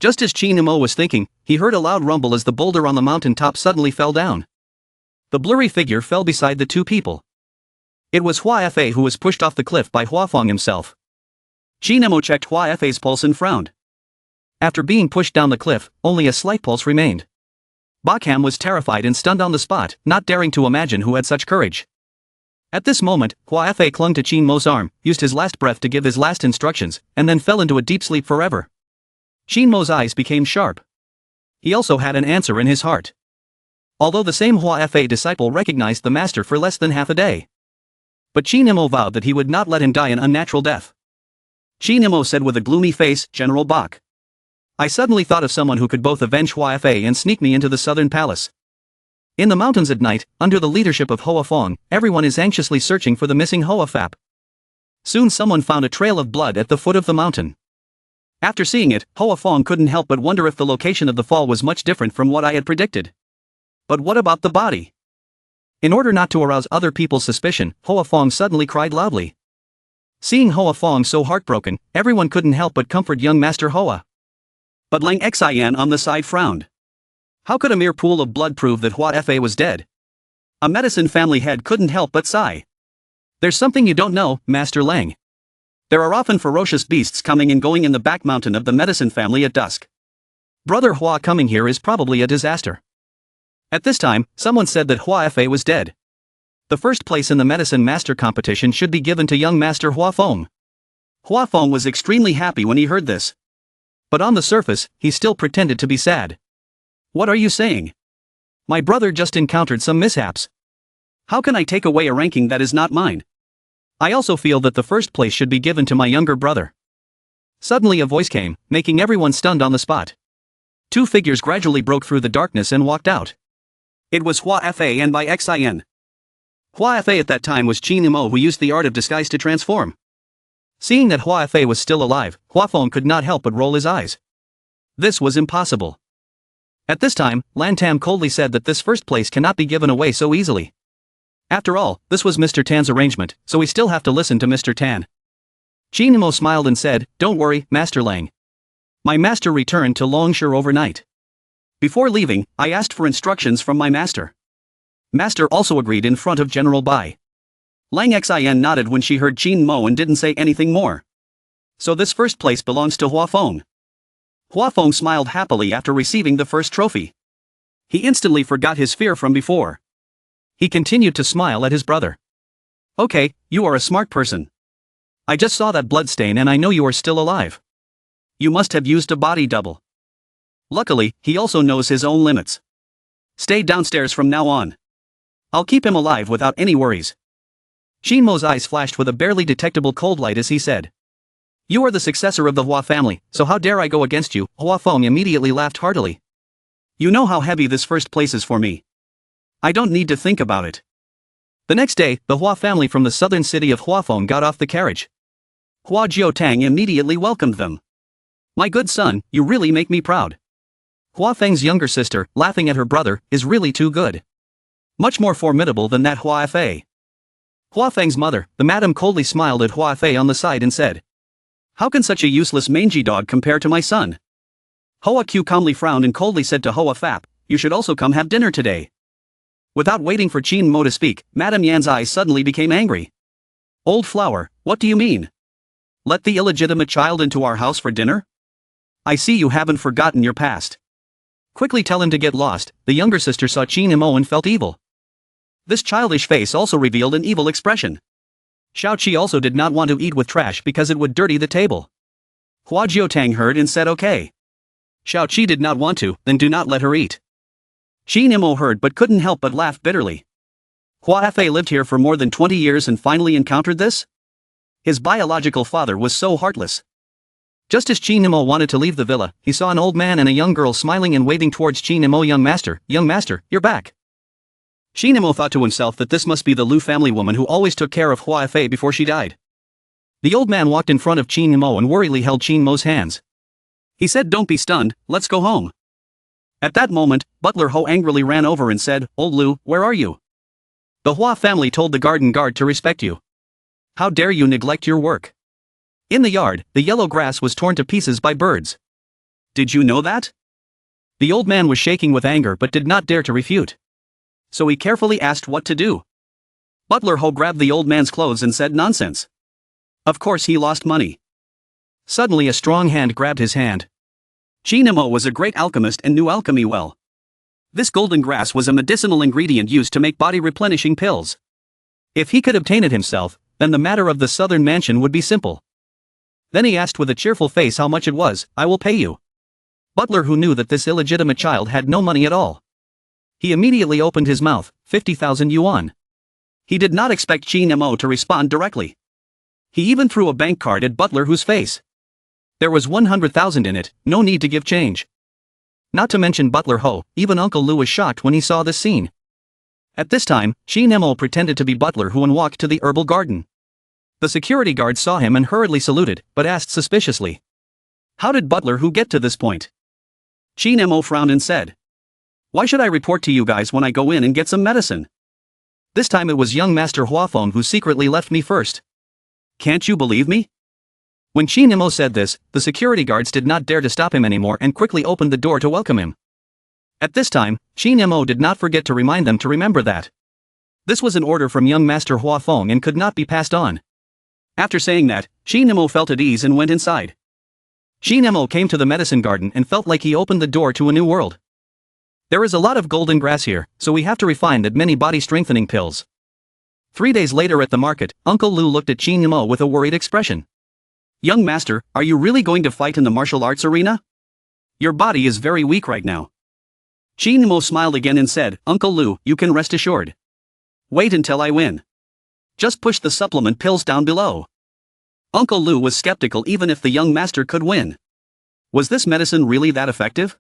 Just as Qin Mo was thinking, he heard a loud rumble as the boulder on the mountain top suddenly fell down. The blurry figure fell beside the two people. It was Hua Fa who was pushed off the cliff by Huafeng himself. Qin Mo checked Hua Fa's pulse and frowned. After being pushed down the cliff, only a slight pulse remained. Bakham was terrified and stunned on the spot, not daring to imagine who had such courage. At this moment, Hua Fa clung to Qin Mo's arm, used his last breath to give his last instructions, and then fell into a deep sleep forever. Qin Mo's eyes became sharp. He also had an answer in his heart. Although the same Hua Fa disciple recognized the master for less than half a day. But Qin Mo vowed that he would not let him die an unnatural death. Qin Mo said with a gloomy face, "General Bach. I suddenly thought of someone who could both avenge Hua Fa and sneak me into the southern palace. In the mountains at night, under the leadership of Huafeng, everyone is anxiously searching for the missing Hua Fa. Soon someone found a trail of blood at the foot of the mountain. After seeing it, Huafeng couldn't help but wonder if the location of the fall was much different from what I had predicted. But what about the body?" In order not to arouse other people's suspicion, Huafeng suddenly cried loudly. Seeing Huafeng so heartbroken, everyone couldn't help but comfort young Master Hoa. But Lang Xian on the side frowned. How could a mere pool of blood prove that Hua Fa was dead? A medicine family head couldn't help but sigh. "There's something you don't know, Master Lang. There are often ferocious beasts coming and going in the back mountain of the medicine family at dusk. Brother Hua coming here is probably a disaster." At this time, someone said that Hua Fa was dead. The first place in the medicine master competition should be given to young Master Huafeng. Huafeng was extremely happy when he heard this. But on the surface, he still pretended to be sad. "What are you saying? My brother just encountered some mishaps. How can I take away a ranking that is not mine? I also feel that the first place should be given to my younger brother." Suddenly a voice came, making everyone stunned on the spot. Two figures gradually broke through the darkness and walked out. It was Hua Fa and Bai Xian. Hua Fa at that time was Qin Mo, who used the art of disguise to transform. Seeing that Hua Fa was still alive, Huafeng could not help but roll his eyes. This was impossible. At this time, Lan Tam coldly said that this first place cannot be given away so easily. After all, this was Mr. Tan's arrangement, so we still have to listen to Mr. Tan. Qin Mo smiled and said, "Don't worry, Master Lang. My master returned to Longshire overnight. Before leaving, I asked for instructions from my master. Master also agreed in front of General Bai." Lang Xian nodded when she heard Qin Mo and didn't say anything more. "So this first place belongs to Huafeng." Huafeng smiled happily after receiving the first trophy. He instantly forgot his fear from before. He continued to smile at his brother. "Okay, you are a smart person. I just saw that bloodstain and I know you are still alive. You must have used a body double. Luckily, he also knows his own limits. Stay downstairs from now on. I'll keep him alive without any worries." Qin Mo's eyes flashed with a barely detectable cold light as he said, "You are the successor of the Hua family, so how dare I go against you?" Huafeng immediately laughed heartily. "You know how heavy this first place is for me. I don't need to think about it." The next day, the Hua family from the southern city of Huafeng got off the carriage. Hua Jiotang immediately welcomed them. "My good son, you really make me proud." Huafeng's younger sister, laughing at her brother, is really too good. Much more formidable than that Hua Fa. Huafeng's mother, the madam, coldly smiled at Hua Fa on the side and said, "How can such a useless mangy dog compare to my son?" Hoa Q calmly frowned and coldly said to Hoa Fap, "You should also come have dinner today." Without waiting for Qin Mo to speak, Madame Yan's eyes suddenly became angry. "Old flower, what do you mean? Let the illegitimate child into our house for dinner? I see you haven't forgotten your past. Quickly tell him to get lost." The younger sister saw Qin Mo and felt evil. This childish face also revealed an evil expression. Xiao Qi also did not want to eat with trash because it would dirty the table. Hua Jiotang heard and said okay. Xiao Qi did not want to, then do not let her eat. Qin Mo heard but couldn't help but laugh bitterly. Hua Fa lived here for more than 20 years and finally encountered this? His biological father was so heartless. Just as Qin Mo wanted to leave the villa, he saw an old man and a young girl smiling and waving towards Qin Mo. Young master, you're back." Qin Mo thought to himself that this must be the Lu family woman who always took care of Hua Fa before she died. The old man walked in front of Qin Mo and worriedly held Qin Mo's hands. He said, "Don't be stunned, let's go home." At that moment, Butler Ho angrily ran over and said, "Old Lu, where are you? The Hua family told the garden guard to respect you. How dare you neglect your work?" In the yard, the yellow grass was torn to pieces by birds. Did you know that? The old man was shaking with anger but did not dare to refute. So he carefully asked what to do. Butler Ho grabbed the old man's clothes and said nonsense. Of course he lost money. Suddenly a strong hand grabbed his hand. Chinemo was a great alchemist and knew alchemy well. This golden grass was a medicinal ingredient used to make body-replenishing pills. If he could obtain it himself, then the matter of the southern mansion would be simple. Then he asked with a cheerful face how much it was. I will pay you. Butler, who knew that this illegitimate child had no money at all. He immediately opened his mouth. 50,000 yuan. He did not expect Chinemo to respond directly. He even threw a bank card at Butler Ho's face. There was 100,000 in it, no need to give change. Not to mention Butler Ho, even Uncle Lu was shocked when he saw this scene. At this time, Chinemo pretended to be Butler Ho and walked to the herbal garden. The security guard saw him and hurriedly saluted, but asked suspiciously. How did Butler Ho get to this point? Chinemo frowned and said. Why should I report to you guys when I go in and get some medicine? This time it was young Master Huafeng who secretly left me first. Can't you believe me? When Chinemo said this, the security guards did not dare to stop him anymore and quickly opened the door to welcome him. At this time, Chinemo did not forget to remind them to remember that this was an order from young Master Huafeng and could not be passed on. After saying that, Chinemo felt at ease and went inside. Chinemo came to the medicine garden and felt like he opened the door to a new world. There is a lot of golden grass here, so we have to refine that many body-strengthening pills. 3 days later at the market, Uncle Lu looked at Chinemo with a worried expression. Young master, are you really going to fight in the martial arts arena? Your body is very weak right now. Chinemo smiled again and said, Uncle Lu, you can rest assured. Wait until I win. Just push the supplement pills down below. Uncle Lu was skeptical even if the young master could win. Was this medicine really that effective?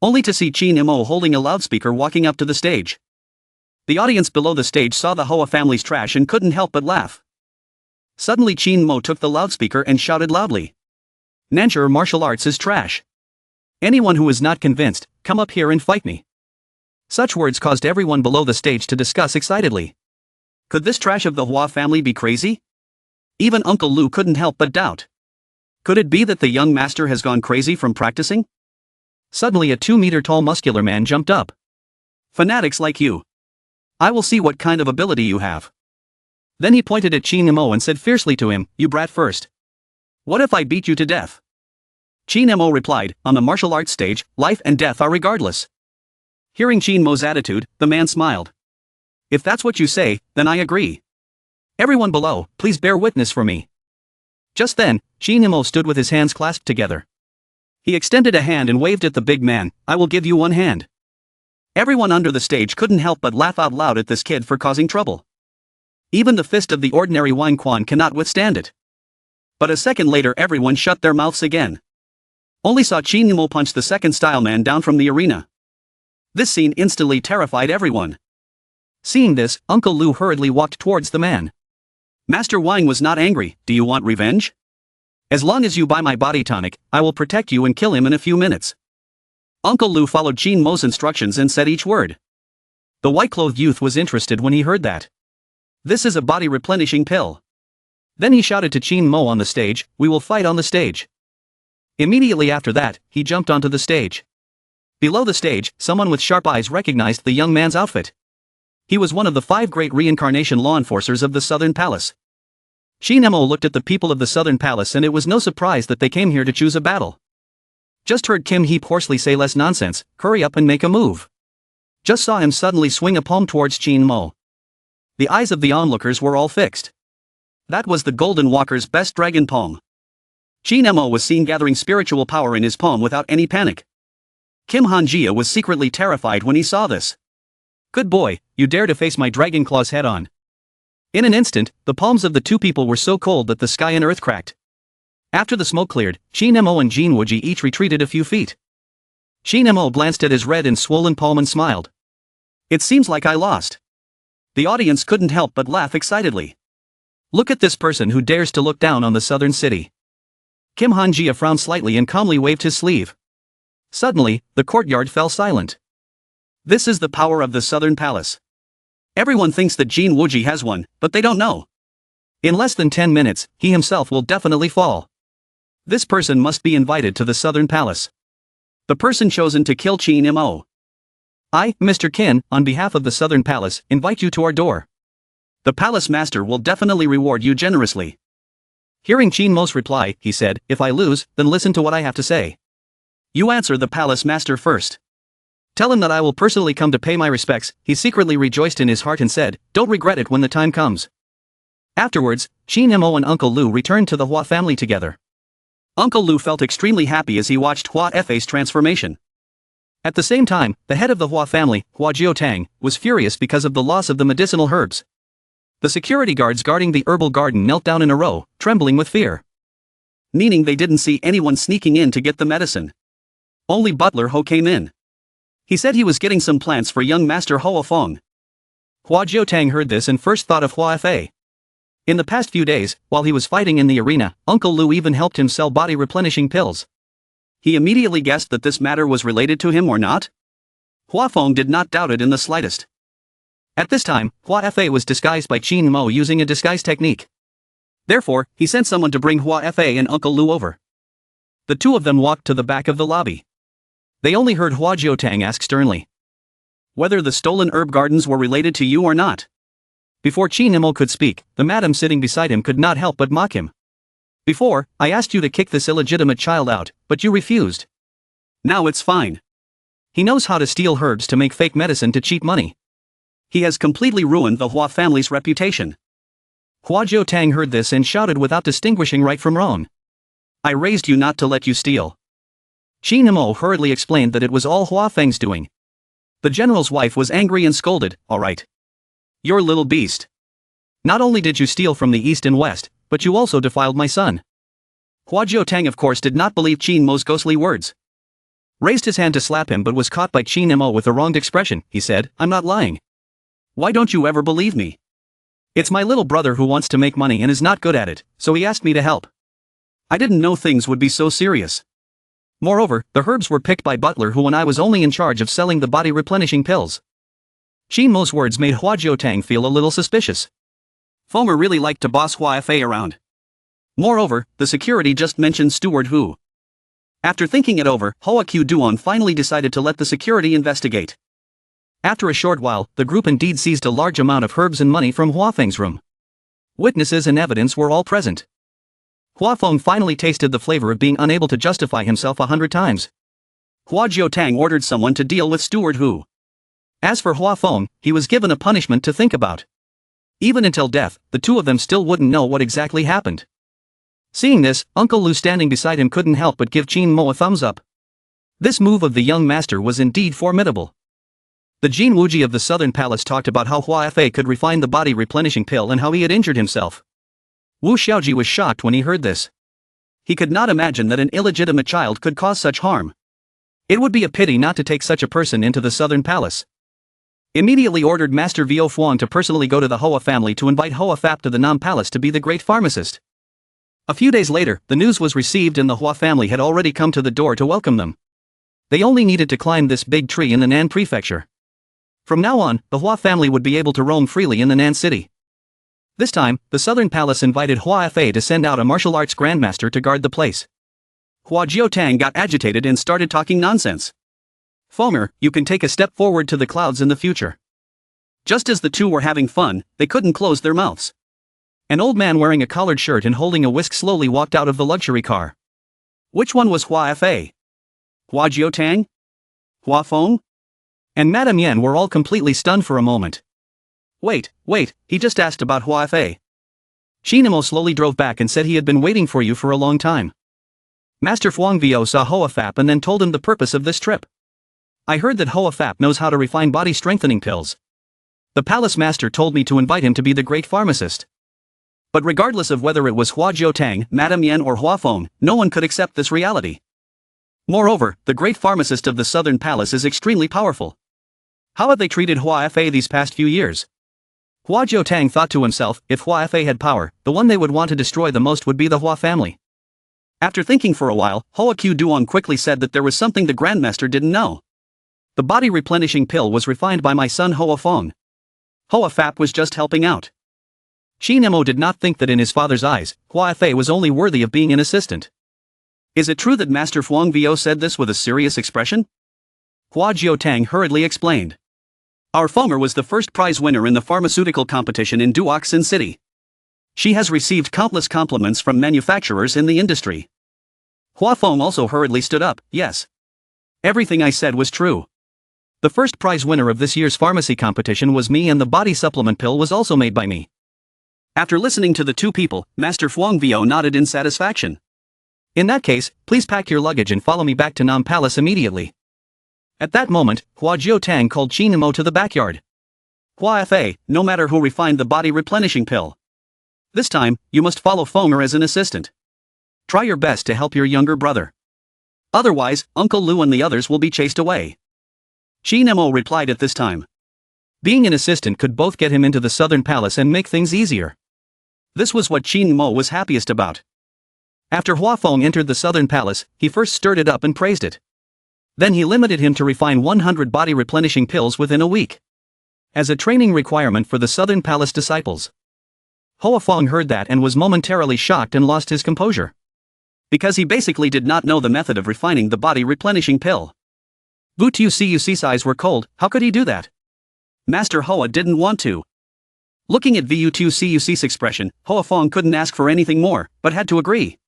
Only to see Chinemo holding a loudspeaker walking up to the stage. The audience below the stage saw the Hoa family's trash and couldn't help but laugh. Suddenly Chinemo took the loudspeaker and shouted loudly. Nansher martial arts is trash. Anyone who is not convinced, come up here and fight me. Such words caused everyone below the stage to discuss excitedly. Could this trash of the Hua family be crazy? Even Uncle Lu couldn't help but doubt. Could it be that the young master has gone crazy from practicing? Suddenly a 2-meter-tall muscular man jumped up. Fanatics like you. I will see what kind of ability you have. Then he pointed at Chinemo and said fiercely to him, you brat first. What if I beat you to death? Chinemo replied, on the martial arts stage, life and death are regardless. Hearing Chinmo's attitude, the man smiled. If that's what you say, then I agree. Everyone below, please bear witness for me. Just then, Chinemo stood with his hands clasped together. He extended a hand and waved at the big man, I will give you one hand. Everyone under the stage couldn't help but laugh out loud at this kid for causing trouble. Even the fist of the ordinary Wine Quan cannot withstand it. But a second later everyone shut their mouths again. Only saw Chinemo punch the second style man down from the arena. This scene instantly terrified everyone. Seeing this, Uncle Lu hurriedly walked towards the man. Master Wang was not angry, do you want revenge? As long as you buy my body tonic, I will protect you and kill him in a few minutes. Uncle Lu followed Chinmo's instructions and said each word. The white-clothed youth was interested when he heard that. This is a body-replenishing pill. Then he shouted to Chinmo on the stage, we will fight on the stage. Immediately after that, he jumped onto the stage. Below the stage, someone with sharp eyes recognized the young man's outfit. He was one of the 5 great reincarnation law enforcers of the Southern Palace. Chinemo looked at the people of the Southern Palace and it was no surprise that they came here to choose a battle. Just heard Kim Heap hoarsely say less nonsense, hurry up and make a move. Just saw him suddenly swing a palm towards Chinmo. The eyes of the onlookers were all fixed. That was the Golden Walker's best dragon palm. Chinemo was seen gathering spiritual power in his palm without any panic. Kim Hanjia was secretly terrified when he saw this. Good boy, you dare to face my dragon claws head on. In an instant, the palms of the two people were so cold that the sky and earth cracked. After the smoke cleared, Chinemo and Jinwuji each retreated a few feet. Chinemo glanced at his red and swollen palm and smiled. It seems like I lost. The audience couldn't help but laugh excitedly. Look at this person who dares to look down on the southern city. Kim Hanjia frowned slightly and calmly waved his sleeve. Suddenly, the courtyard fell silent. This is the power of the Southern Palace. Everyone thinks that Jin Wuji has one, but they don't know. In less than 10 minutes, he himself will definitely fall. This person must be invited to the Southern Palace. The person chosen to kill Qin Mo. I, Mr. Qin, on behalf of the Southern Palace, invite you to our door. The Palace Master will definitely reward you generously. Hearing Qin Mo's reply, he said, if I lose, then listen to what I have to say. You answer the Palace Master first. Tell him that I will personally come to pay my respects. He secretly rejoiced in his heart and said, don't regret it when the time comes. Afterwards, Qin Mo and Uncle Lu returned to the Hua family together. Uncle Lu felt extremely happy as he watched Hua Fei's transformation. At the same time, the head of the Hua family, Hua Jiotang, was furious because of the loss of the medicinal herbs. The security guards guarding the herbal garden knelt down in a row, trembling with fear. Meaning they didn't see anyone sneaking in to get the medicine. Only Butler Ho came in. He said he was getting some plants for young Master Hoa Fong. Hua Jiotang heard this and first thought of Hua Fei. In the past few days, while he was fighting in the arena, Uncle Lu even helped him sell body-replenishing pills. He immediately guessed that this matter was related to him or not. Hua Fong did not doubt it in the slightest. At this time, Hua Fei was disguised by Qin Mo using a disguise technique. Therefore, he sent someone to bring Hua Fei and Uncle Lu over. The two of them walked to the back of the lobby. They only heard Hua Jiotang ask sternly whether the stolen herb gardens were related to you or not. Before Qin Mo could speak, the madam sitting beside him could not help but mock him. Before, I asked you to kick this illegitimate child out, but you refused. Now it's fine. He knows how to steal herbs to make fake medicine to cheat money. He has completely ruined the Hua family's reputation. Hua Jiotang heard this and shouted without distinguishing right from wrong. I raised you not to let you steal. Qin Mo hurriedly explained that it was all Hua Feng's doing. The general's wife was angry and scolded, all right. Your little beast. Not only did you steal from the east and west, but you also defiled my son. Hua Jiotang of course did not believe Qin Mo's ghostly words. Raised his hand to slap him but was caught by Qin Mo with a wronged expression. He said, I'm not lying. Why don't you ever believe me? It's my little brother who wants to make money and is not good at it, so he asked me to help. I didn't know things would be so serious. Moreover, the herbs were picked by Butler who when I was only in charge of selling the body-replenishing pills. Qin Mo's words made Hua Jiotang feel a little suspicious. Fomer really liked to boss Hua Fei around. Moreover, the security just mentioned Steward Hu. After thinking it over, Hoa Q Duan finally decided to let the security investigate. After a short while, the group indeed seized a large amount of herbs and money from Hua Feng's room. Witnesses and evidence were all present. Hua Feng finally tasted the flavor of being unable to justify himself 100 times. Hua Jiotang ordered someone to deal with Steward Hu. As for Hua Feng, he was given a punishment to think about. Even until death, the two of them still wouldn't know what exactly happened. Seeing this, Uncle Lu standing beside him couldn't help but give Qin Mo a thumbs up. This move of the young master was indeed formidable. The Jin Wuji of the Southern Palace talked about how Hua Fei could refine the body-replenishing pill and how he had injured himself. Wu Xiaoji was shocked when he heard this. He could not imagine that an illegitimate child could cause such harm. It would be a pity not to take such a person into the Southern Palace. Immediately ordered Master Vio Fuang to personally go to the Hoa family to invite Hoa Fap to the Nam Palace to be the great pharmacist. A few days later, the news was received and the Hua family had already come to the door to welcome them. They only needed to climb this big tree in the Nan prefecture. From now on, the Hua family would be able to roam freely in the Nan city. This time, the Southern Palace invited Hua Fei to send out a martial arts grandmaster to guard the place. Hua Jiotang got agitated and started talking nonsense. Fomer, you can take a step forward to the clouds in the future. Just as the two were having fun, they couldn't close their mouths. An old man wearing a collared shirt and holding a whisk slowly walked out of the luxury car. Which one was Hua Fei? Hua Jiotang? Hua Feng? And Madame Yan were all completely stunned for a moment. Wait, he just asked about Hua Fei. Shinamo slowly drove back and said he had been waiting for you for a long time. Master Fuang Vio saw Hoa Fap and then told him the purpose of this trip. I heard that Hoa Fap knows how to refine body-strengthening pills. The palace master told me to invite him to be the great pharmacist. But regardless of whether it was Hua Jiotang, Madame Yan or Hua Feng, no one could accept this reality. Moreover, the great pharmacist of the Southern Palace is extremely powerful. How have they treated Hua Fei these past few years? Hua Jiotang thought to himself, if Hua Fei had power, the one they would want to destroy the most would be the Hua family. After thinking for a while, Hoa Q Duong quickly said that there was something the Grandmaster didn't know. The body-replenishing pill was refined by my son Hoa Fong. Hoa Fap was just helping out. Qin Mo did not think that in his father's eyes, Hua Fei was only worthy of being an assistant. Is it true that Master Huang Vo said this with a serious expression? Hua Jiotang hurriedly explained. Our Fonger was the first prize winner in the pharmaceutical competition in Duoxin City. She has received countless compliments from manufacturers in the industry. Hua Feng also hurriedly stood up. Yes. Everything I said was true. The first prize winner of this year's pharmacy competition was me, and the body supplement pill was also made by me. After listening to the two people, Master Huang Vo nodded in satisfaction. In that case, please pack your luggage and follow me back to Nam Palace immediately. At that moment, Hua Jiotang called Qin Nemo to the backyard. Hua Fa, no matter who refined the body replenishing pill. This time, you must follow Fonger as an assistant. Try your best to help your younger brother. Otherwise, Uncle Lu and the others will be chased away. Qin Nemo replied at this time. Being an assistant could both get him into the Southern Palace and make things easier. This was what Qin Nemo was happiest about. After Hua Feng entered the Southern Palace, he first stirred it up and praised it. Then he limited him to refine 100 body replenishing pills within a week, as a training requirement for the Southern Palace disciples. Hua Feng heard that and was momentarily shocked and lost his composure. Because he basically did not know the method of refining the body replenishing pill. Vutucu's eyes were cold. How could he do that? Master Hoa didn't want to. Looking at Vutucu's expression, Hua Feng couldn't ask for anything more, but had to agree.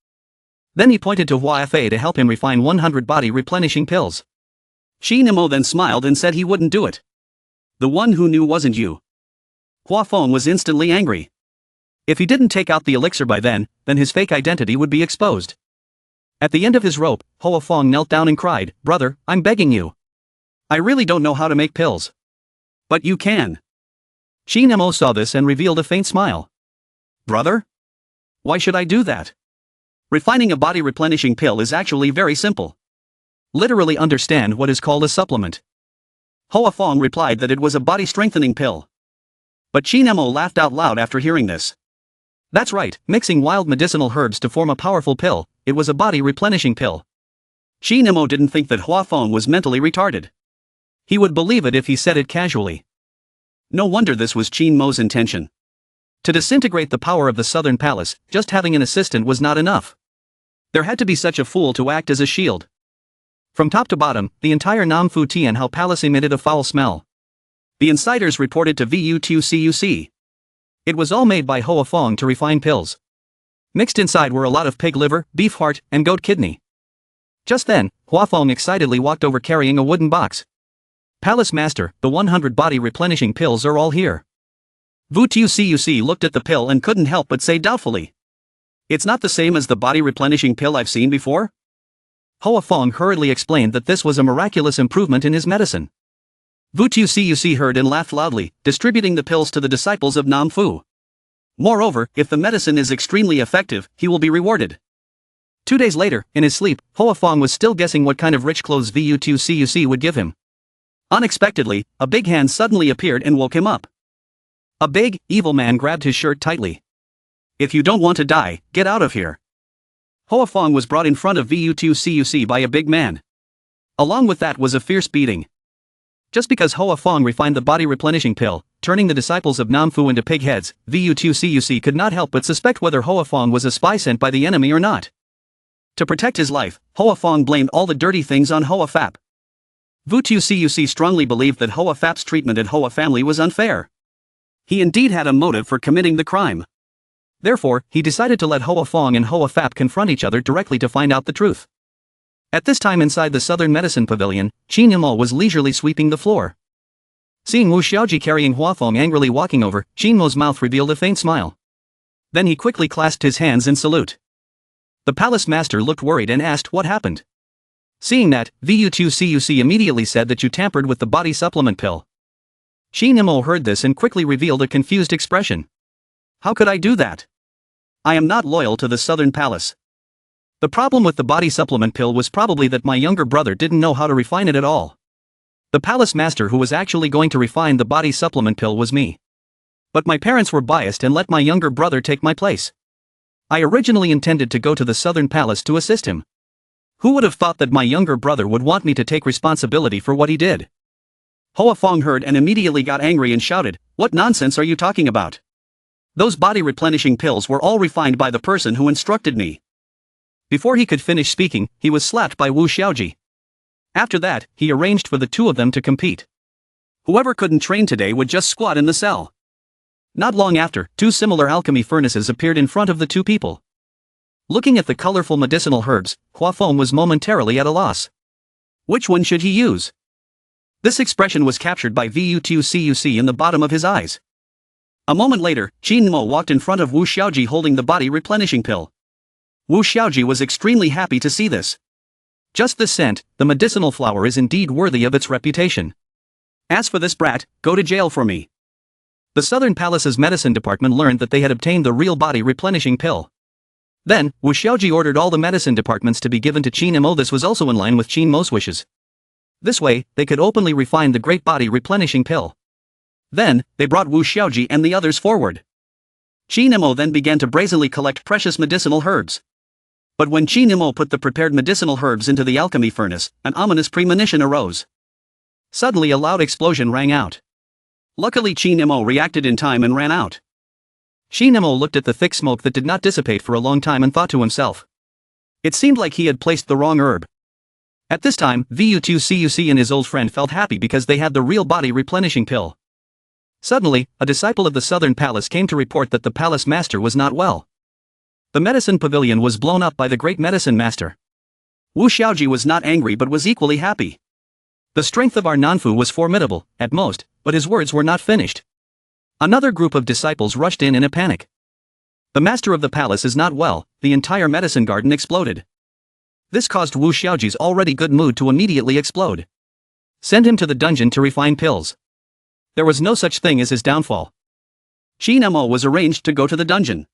Then he pointed to Hua Fa to help him refine 100 body replenishing pills. Qin Nemo then smiled and said he wouldn't do it. The one who knew wasn't you. Hua Feng was instantly angry. If he didn't take out the elixir by then his fake identity would be exposed. At the end of his rope, Hua Feng knelt down and cried, "Brother, I'm begging you. I really don't know how to make pills. But you can." Qin Nemo saw this and revealed a faint smile. "Brother? Why should I do that? Refining a body replenishing pill is actually very simple. Literally understand what is called a supplement." Hua Feng replied that it was a body strengthening pill. But Qin Nemo laughed out loud after hearing this. That's right, mixing wild medicinal herbs to form a powerful pill, it was a body replenishing pill. Qin Nemo didn't think that Hua Feng was mentally retarded. He would believe it if he said it casually. No wonder this was Qin Mo's intention. To disintegrate the power of the Southern Palace, just having an assistant was not enough. There had to be such a fool to act as a shield. From top to bottom, the entire Nam Fu Tianhao Palace emitted a foul smell. The insiders reported to Vutucuc. It was all made by Hua Feng to refine pills. Mixed inside were a lot of pig liver, beef heart, and goat kidney. Just then, Hua Feng excitedly walked over carrying a wooden box. "Palace Master, the 100 body replenishing pills are all here." Vutucuc looked at the pill and couldn't help but say doubtfully, "It's not the same as the body replenishing pill I've seen before?" Hua Feng hurriedly explained that this was a miraculous improvement in his medicine. Vutucuc heard and laughed loudly, distributing the pills to the disciples of Nam Fu. Moreover, if the medicine is extremely effective, he will be rewarded. 2 days later, in his sleep, Hua Feng was still guessing what kind of rich clothes Vutucuc would give him. Unexpectedly, a big hand suddenly appeared and woke him up. A big, evil man grabbed his shirt tightly. "If you don't want to die, get out of here." Hua Feng was brought in front of Vutucuc by a big man. Along with that was a fierce beating. Just because Hua Feng refined the body replenishing pill, turning the disciples of Nam Fu into pig heads, Vutucuc could not help but suspect whether Hua Feng was a spy sent by the enemy or not. To protect his life, Hua Feng blamed all the dirty things on Hoa Fap. Vutucuc strongly believed that Hoa Fap's treatment at Hoa family was unfair. He indeed had a motive for committing the crime. Therefore, he decided to let Hoa Feng and Hoa Fap confront each other directly to find out the truth. At this time inside the Southern Medicine Pavilion, Qin Yimou was leisurely sweeping the floor. Seeing Wu Xiaoji carrying Hua Feng angrily walking over, Qin Mo's mouth revealed a faint smile. Then he quickly clasped his hands in salute. The palace master looked worried and asked what happened. Seeing that, Vutucuc immediately said that you tampered with the body supplement pill. Qin Yimou heard this and quickly revealed a confused expression. How could I do that? I am not loyal to the Southern Palace. The problem with the body supplement pill was probably that my younger brother didn't know how to refine it at all. The palace master who was actually going to refine the body supplement pill was me. But my parents were biased and let my younger brother take my place. I originally intended to go to the Southern Palace to assist him. Who would have thought that my younger brother would want me to take responsibility for what he did? Hoa Feng heard and immediately got angry and shouted, "What nonsense are you talking about? Those body replenishing pills were all refined by the person who instructed me." Before he could finish speaking, he was slapped by Wu Xiaoji. After that, he arranged for the two of them to compete. Whoever couldn't train today would just squat in the cell. Not long after, two similar alchemy furnaces appeared in front of the two people. Looking at the colorful medicinal herbs, Huafeng was momentarily at a loss. Which one should he use? This expression was captured by VUTUCUC in the bottom of his eyes. A moment later, Qin Mo walked in front of Wu Xiaoji holding the body replenishing pill. Wu Xiaoji was extremely happy to see this. Just this scent, the medicinal flower is indeed worthy of its reputation. As for this brat, go to jail for me. The Southern Palace's medicine department learned that they had obtained the real body replenishing pill. Then, Wu Xiaoji ordered all the medicine departments to be given to Qin Mo. This was also in line with Qin Mo's wishes. This way, they could openly refine the great body replenishing pill. Then, they brought Wu Xiaoji and the others forward. Qin Mo then began to brazenly collect precious medicinal herbs. But when Qin Mo put the prepared medicinal herbs into the alchemy furnace, an ominous premonition arose. Suddenly a loud explosion rang out. Luckily Qin Mo reacted in time and ran out. Qin Mo looked at the thick smoke that did not dissipate for a long time and thought to himself. It seemed like he had placed the wrong herb. At this time, VUTUCUC and his old friend felt happy because they had the real body replenishing pill. Suddenly, a disciple of the Southern Palace came to report that the palace master was not well. The medicine pavilion was blown up by the great medicine master. Wu Xiaoji was not angry but was equally happy. The strength of our Nanfu was formidable, at most, but his words were not finished. Another group of disciples rushed in a panic. The master of the palace is not well, the entire medicine garden exploded. This caused Wu Xiaoji's already good mood to immediately explode. Send him to the dungeon to refine pills. There was no such thing as his downfall. Qin Mo was arranged to go to the dungeon,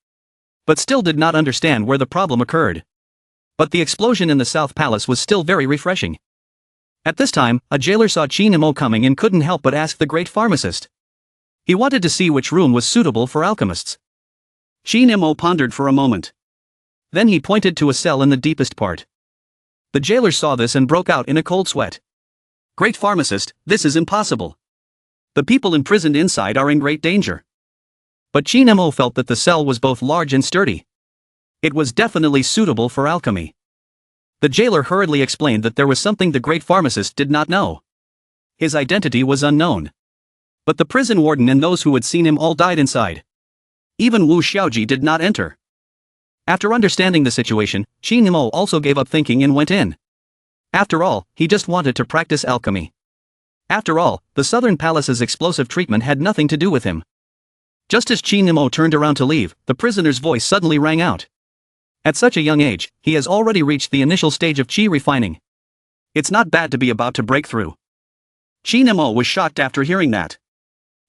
but still did not understand where the problem occurred. But the explosion in the South Palace was still very refreshing. At this time, a jailer saw Qin Mo coming and couldn't help but ask the great pharmacist. He wanted to see which room was suitable for alchemists. Qin Mo pondered for a moment. Then he pointed to a cell in the deepest part. The jailer saw this and broke out in a cold sweat. Great pharmacist, this is impossible. The people imprisoned inside are in great danger. But Qin Mo felt that the cell was both large and sturdy. It was definitely suitable for alchemy. The jailer hurriedly explained that there was something the great pharmacist did not know. His identity was unknown. But the prison warden and those who had seen him all died inside. Even Wu Xiaoji did not enter. After understanding the situation, Qin Mo also gave up thinking and went in. After all, he just wanted to practice alchemy. After all, the Southern Palace's explosive treatment had nothing to do with him. Just as Qin Mo turned around to leave, the prisoner's voice suddenly rang out. At such a young age, he has already reached the initial stage of qi refining. It's not bad to be about to break through. Qin Mo was shocked after hearing that.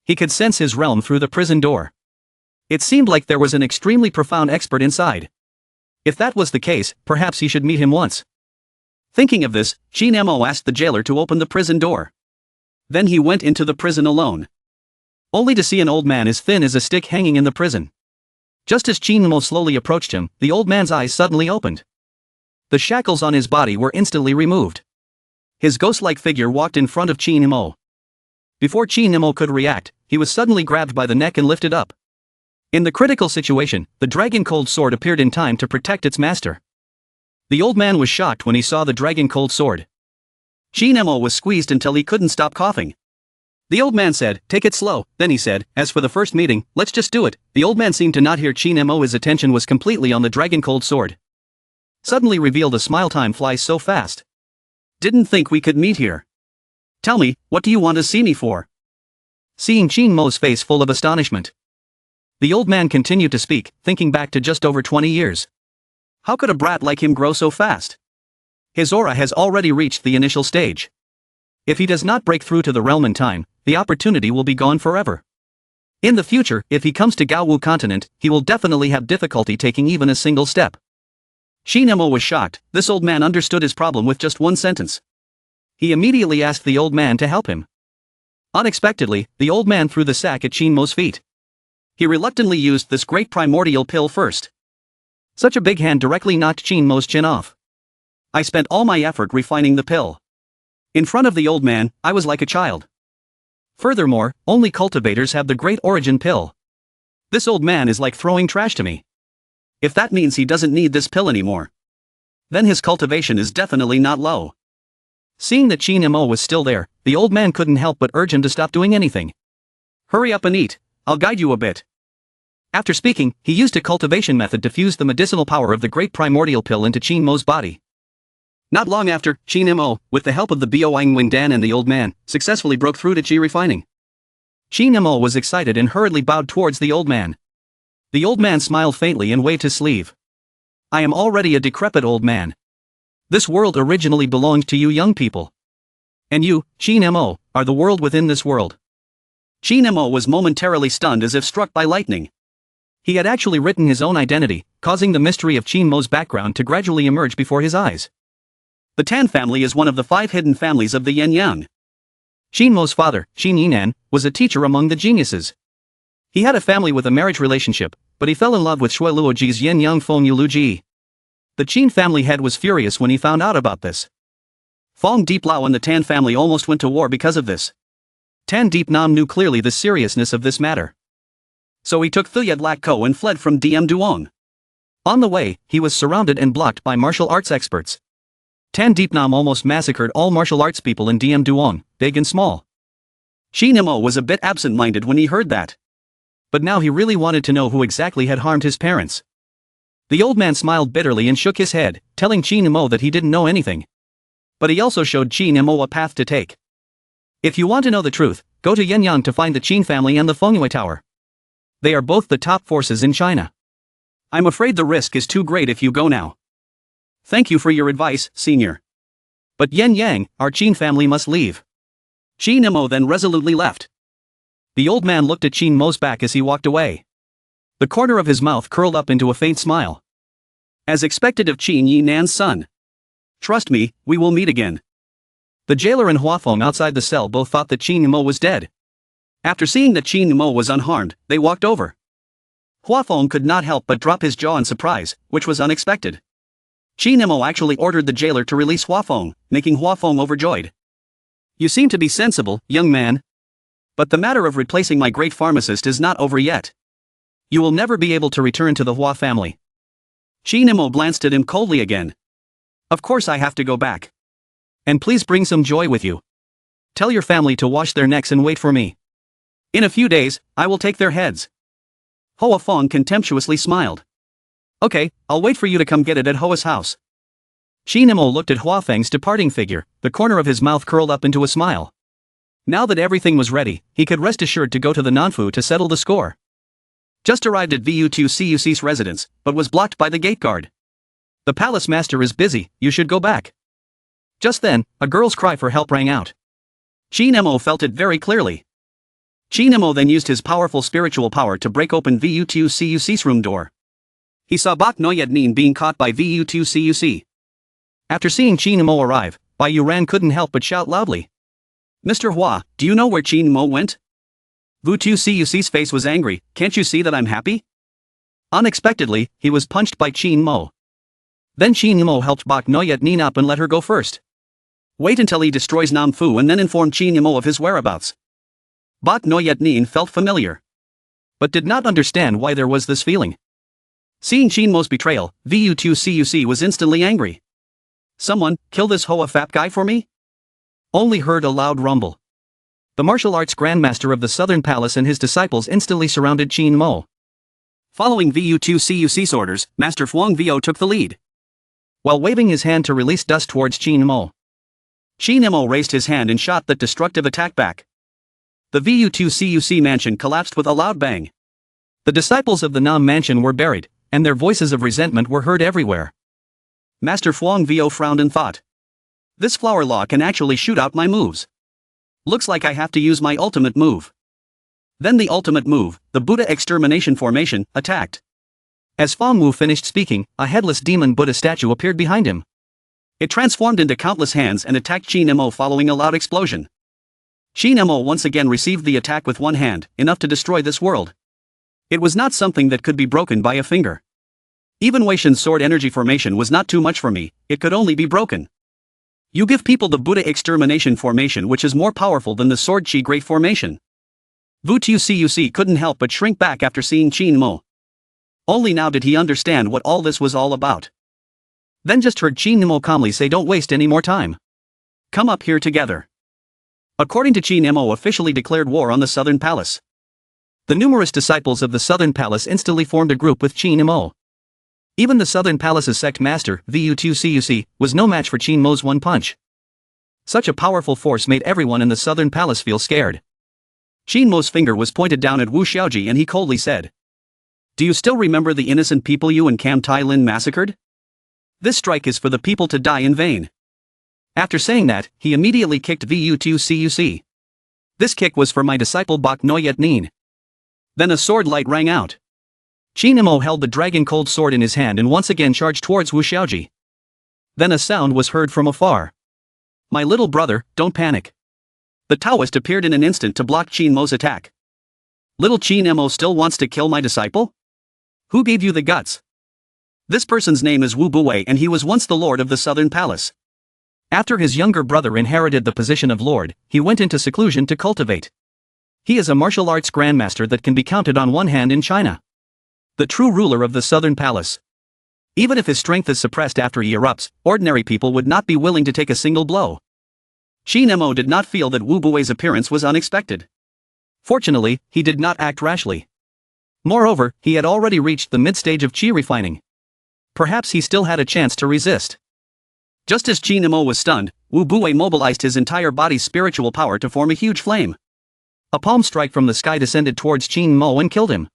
He could sense his realm through the prison door. It seemed like there was an extremely profound expert inside. If that was the case, perhaps he should meet him once. Thinking of this, Qin Mo asked the jailer to open the prison door. Then he went into the prison alone. Only to see an old man as thin as a stick hanging in the prison. Just as Qin Mo slowly approached him, the old man's eyes suddenly opened. The shackles on his body were instantly removed. His ghost-like figure walked in front of Qin Mo. Before Qin Mo could react, he was suddenly grabbed by the neck and lifted up. In the critical situation, the dragon cold sword appeared in time to protect its master. The old man was shocked when he saw the dragon cold sword. Qin Mo was squeezed until he couldn't stop coughing. The old man said, "Take it slow." Then he said, "As for the first meeting, let's just do it." The old man seemed to not hear Qin Mo. His attention was completely on the dragon cold sword. Suddenly revealed a smile. Time flies so fast. Didn't think we could meet here. Tell me, what do you want to see me for? Seeing Qin Mo's face full of astonishment, the old man continued to speak, thinking back to just over 20 years. How could a brat like him grow so fast? His aura has already reached the initial stage. If he does not break through to the realm in time, the opportunity will be gone forever. In the future, if he comes to Gaowu continent, he will definitely have difficulty taking even a single step. Qin Mo was shocked. This old man understood his problem with just one sentence. He immediately asked the old man to help him. Unexpectedly, the old man threw the sack at Qin Mo's feet. He reluctantly used this great primordial pill first. Such a big hand directly knocked Qin Mo's chin off. I spent all my effort refining the pill. In front of the old man, I was like a child. Furthermore, only cultivators have the great origin pill. This old man is like throwing trash to me. If that means he doesn't need this pill anymore, then his cultivation is definitely not low. Seeing that Qin Mo was still there, the old man couldn't help but urge him to stop doing anything. Hurry up and eat, I'll guide you a bit. After speaking, he used a cultivation method to fuse the medicinal power of the great primordial pill into Qin Mo's body. Not long after, Qin Mo, with the help of the Boing Wing Dan and the old man, successfully broke through to Qi refining. Qin Mo was excited and hurriedly bowed towards the old man. The old man smiled faintly and waved his sleeve. I am already a decrepit old man. This world originally belonged to you young people. And you, Qin Mo, are the world within this world. Qin Mo was momentarily stunned as if struck by lightning. He had actually written his own identity, causing the mystery of Qin Mo's background to gradually emerge before his eyes. The Tan family is one of the 5 hidden families of the Yin Yang. Qin Mo's father, Qin Yinan, was a teacher among the geniuses. He had a family with a marriage relationship, but he fell in love with Shui Luoji's Yin Yang Feng Yu Luji. The Qin family head was furious when he found out about this. Fong Deep Lao and the Tan family almost went to war because of this. Tan Deep Nam knew clearly the seriousness of this matter. So he took Thuyad Lak Ko and fled from Diem Duong. On the way, he was surrounded and blocked by martial arts experts. Tan Deep Nam almost massacred all martial arts people in Diem Duong, big and small. Qin Mo was a bit absent-minded when he heard that. But now he really wanted to know who exactly had harmed his parents. The old man smiled bitterly and shook his head, telling Qin Mo that he didn't know anything. But he also showed Qin Mo a path to take. If you want to know the truth, go to Yenyang to find the Qin family and the Fengyue Tower. They are both the top forces in China. I'm afraid the risk is too great if you go now. Thank you for your advice, senior. But Yen Yang, our Qin family must leave. Qin Mo then resolutely left. The old man looked at Qin Mo's back as he walked away. The corner of his mouth curled up into a faint smile. As expected of Qin Yinan's son. Trust me, we will meet again. The jailer and Huafeng outside the cell both thought that Qin Mo was dead. After seeing that Qin Mo was unharmed, they walked over. Huafeng could not help but drop his jaw in surprise, which was unexpected. Qin Mo actually ordered the jailer to release Huafeng, making Huafeng overjoyed. You seem to be sensible, young man. But the matter of replacing my great pharmacist is not over yet. You will never be able to return to the Hua family. Qin Mo glanced at him coldly again. Of course I have to go back. And please bring some joy with you. Tell your family to wash their necks and wait for me. In a few days, I will take their heads. Huafeng contemptuously smiled. Okay, I'll wait for you to come get it at Hoa's house. Qin Mo looked at Huafeng's departing figure, the corner of his mouth curled up into a smile. Now that everything was ready, he could rest assured to go to the Nanfu to settle the score. Just arrived at Vu2CUC's residence, but was blocked by the gate guard. The palace master is busy, you should go back. Just then, a girl's cry for help rang out. Qin Mo felt it very clearly. Qin Mo then used his powerful spiritual power to break open Vu2CUC's room door. He saw Bak Noyed Nin being caught by Vu2CUC. After seeing Qin Mo arrive, Bai Yuran couldn't help but shout loudly. Mr. Hua, do you know where Qin Mo went? Vu2CUC's face was angry, can't you see that I'm happy? Unexpectedly, he was punched by Qin Mo. Then Qin Mo helped Bak Noyed Nin up and let her go first. Wait until he destroys Nam Fu and then inform Qin Mo of his whereabouts. Bak Noyed Nin felt familiar. But did not understand why there was this feeling. Seeing Qin Mo's betrayal, Vu2CUC was instantly angry. Someone, kill this Hoa Fap guy for me? Only heard a loud rumble. The martial arts grandmaster of the Southern Palace and his disciples instantly surrounded Qin Mo. Following Vu2CUC's orders, Master Fuang Vio took the lead. While waving his hand to release dust towards Qin Mo, Qin Mo raised his hand and shot that destructive attack back. The Vu2CUC mansion collapsed with a loud bang. The disciples of the Nam mansion were buried, and their voices of resentment were heard everywhere. Master Fuang Vio frowned and thought. This flower law can actually shoot out my moves. Looks like I have to use my ultimate move. Then the ultimate move, the Buddha Extermination Formation, attacked. As Fang Wu finished speaking, a headless demon Buddha statue appeared behind him. It transformed into countless hands and attacked Qin Mo following a loud explosion. Qin Mo once again received the attack with one hand, enough to destroy this world. It was not something that could be broken by a finger. Even Wei Shen's sword energy formation was not too much for me, it could only be broken. You give people the Buddha Extermination Formation, which is more powerful than the Sword Chi Great Formation. Vu2CUC couldn't help but shrink back after seeing Qin Mo. Only now did he understand what all this was all about. Then just heard Qin Nemo calmly say, "Don't waste any more time. Come up here together." According to Qin Nemo officially declared war on the Southern Palace. The numerous disciples of the Southern Palace instantly formed a group with Qin Nemo. Even the Southern Palace's sect master, Vu2Cuc, was no match for Qin Mo's one punch. Such a powerful force made everyone in the Southern Palace feel scared. Qin Mo's finger was pointed down at Wu Xiaoji and he coldly said, "Do you still remember the innocent people you and Cam Tai Lin massacred? This strike is for the people to die in vain." After saying that, he immediately kicked Vu2Cuc. This kick was for my disciple Bak Noyet Nin. Then a sword light rang out. Qin Nemo held the dragon cold sword in his hand and once again charged towards Wu Xiaoji. Then a sound was heard from afar. "My little brother, don't panic." The Taoist appeared in an instant to block Qin Mo's attack. "Little Qin Nemo still wants to kill my disciple? Who gave you the guts?" This person's name is Wu Buwei and he was once the lord of the Southern Palace. After his younger brother inherited the position of lord, he went into seclusion to cultivate. He is a martial arts grandmaster that can be counted on one hand in China. The true ruler of the Southern Palace. Even if his strength is suppressed after he erupts, ordinary people would not be willing to take a single blow. Qin Nemo did not feel that Wu Buwei's appearance was unexpected. Fortunately, he did not act rashly. Moreover, he had already reached the mid-stage of qi refining. Perhaps he still had a chance to resist. Just as Qin Nemo was stunned, Wu Buwei mobilized his entire body's spiritual power to form a huge flame. A palm strike from the sky descended towards Qin Mo and killed him.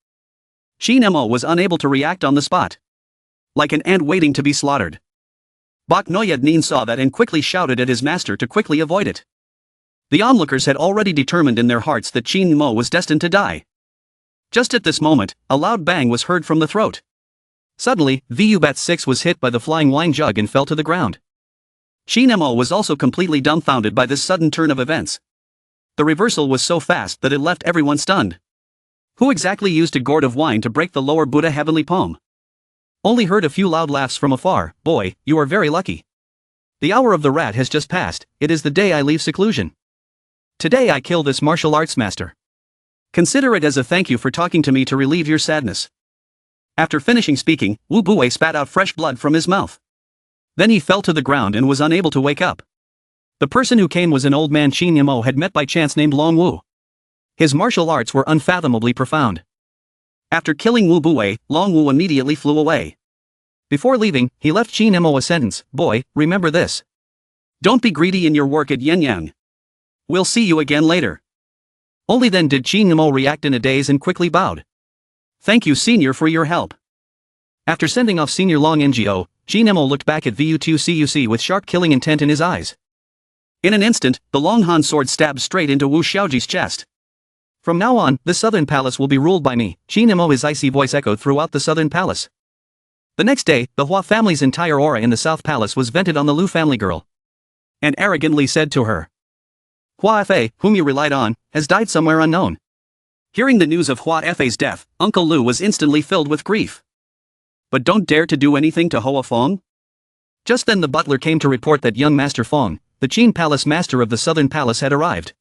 Qin Nemo was unable to react on the spot. Like an ant waiting to be slaughtered. Bak Noyed Nin saw that and quickly shouted at his master to quickly avoid it. The onlookers had already determined in their hearts that Qin Mo was destined to die. Just at this moment, a loud bang was heard from the throat. Suddenly, Vu-Bat-6 was hit by the flying wine jug and fell to the ground. Qin Nemo was also completely dumbfounded by this sudden turn of events. The reversal was so fast that it left everyone stunned. Who exactly used a gourd of wine to break the lower Buddha heavenly palm? Only heard a few loud laughs from afar. "Boy, you are very lucky. The hour of the rat has just passed, it is the day I leave seclusion. Today I kill this martial arts master. Consider it as a thank you for talking to me to relieve your sadness." After finishing speaking, Wu Buwei spat out fresh blood from his mouth. Then he fell to the ground and was unable to wake up. The person who came was an old man Qin Nemo had met by chance named Long Wu. His martial arts were unfathomably profound. After killing Wu Buwei, Long Wu immediately flew away. Before leaving, he left Qin Nemo a sentence: "Boy, remember this. Don't be greedy in your work at Yenyang. We'll see you again later." Only then did Qin Nemo react in a daze and quickly bowed. "Thank you, Senior, for your help." After sending off Senior Long Ngo, Qin Nemo looked back at Vu2Cuc with sharp killing intent in his eyes. In an instant, the Long Han sword stabbed straight into Wu Xiaoji's chest. "From now on, the Southern Palace will be ruled by me," Qin Nemo, his icy voice echoed throughout the Southern Palace. The next day, the Hua family's entire aura in the South Palace was vented on the Lu family girl. And arrogantly said to her, "Hua Fa, whom you relied on, has died somewhere unknown." Hearing the news of Hua Fa's death, Uncle Lu was instantly filled with grief. "But don't dare to do anything to Hoa Fong?" Just then the butler came to report that young Master Fong, the Qin Palace master of the Southern Palace, had arrived.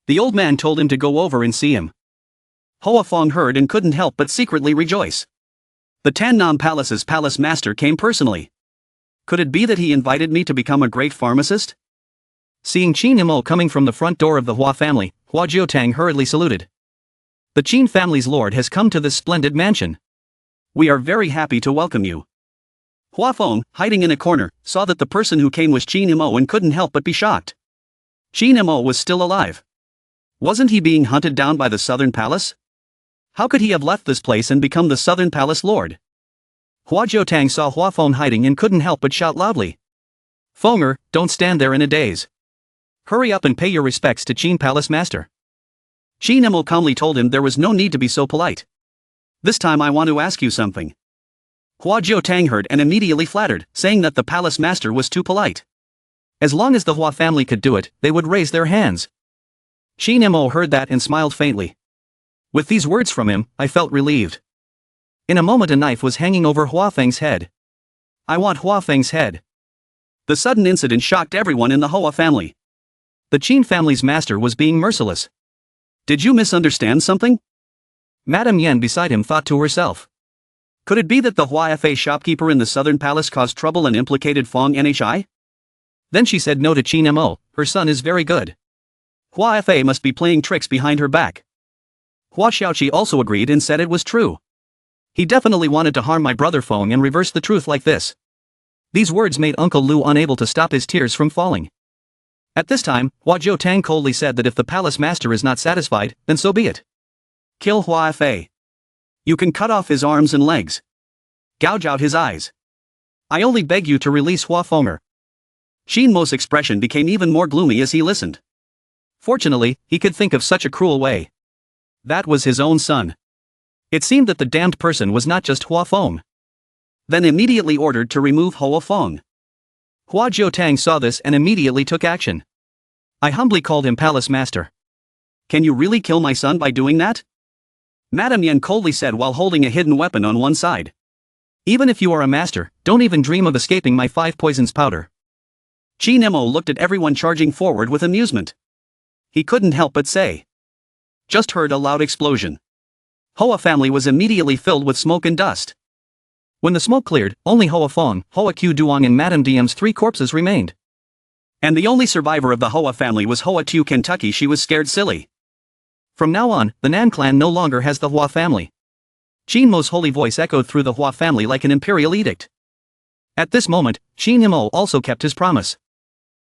The old man told him to go over and see him. Hoa Fong heard and couldn't help but secretly rejoice. The Tannam Palace's palace master came personally. Could it be that he invited me to become a great pharmacist? Seeing Qin Nemo coming from the front door of the Hua family, Hua Jiotang hurriedly saluted. "The Qin family's lord has come to this splendid mansion. We are very happy to welcome you." Hua Fong, hiding in a corner, saw that the person who came was Qin Nemo and couldn't help but be shocked. Qin Nemo was still alive. Wasn't he being hunted down by the Southern Palace? How could he have left this place and become the Southern Palace lord? Hua Jiotang saw Hua Fong hiding and couldn't help but shout loudly. "Fonger, don't stand there in a daze. Hurry up and pay your respects to Qin Palace Master." Qin Nemo calmly told him there was no need to be so polite. "This time I want to ask you something." Hua Jiotang heard and immediately flattered, saying that the Palace Master was too polite. As long as the Hua family could do it, they would raise their hands. Qin Nemo heard that and smiled faintly. With these words from him, I felt relieved. In a moment a knife was hanging over Hua Feng's head. "I want Hua Feng's head." The sudden incident shocked everyone in the Hua family. The Qin family's master was being merciless. "Did you misunderstand something?" Madame Yen beside him thought to herself. Could it be that the Hua Fa shopkeeper in the southern palace caused trouble and implicated Fong Nhi? Then she said no to Qin Mo, her son is very good. Hua Fa must be playing tricks behind her back. Hua Xiaoqi also agreed and said it was true. He definitely wanted to harm my brother Fong and reverse the truth like this. These words made Uncle Lu unable to stop his tears from falling. At this time, Hua Jiu Tang coldly said that if the palace master is not satisfied, then so be it. Kill Hua Fa. You can cut off his arms and legs. Gouge out his eyes. I only beg you to release Hua Fonger. Qin Mo's expression became even more gloomy as he listened. Fortunately, he could think of such a cruel way. That was his own son. It seemed that the damned person was not just Hua Fong. Then immediately ordered to remove Hua Fong. Hua Jiutang saw this and immediately took action. I humbly called him palace master. Can you really kill my son by doing that? Madame Yan coldly said while holding a hidden weapon on one side. Even if you are a master, don't even dream of escaping my 5 poisons powder. Qin Mo looked at everyone charging forward with amusement. He couldn't help but say. Just heard a loud explosion. Hoa family was immediately filled with smoke and dust. When the smoke cleared, only Hoa Fong, Hoa Q Duong and Madame Diem's 3 corpses remained. And the only survivor of the Hoa family was Hoa Tu Kentucky. She was scared silly. From now on, the Nan clan no longer has the Hua family. Qin Mo's holy voice echoed through the Hua family like an imperial edict. At this moment, Qin Mo also kept his promise.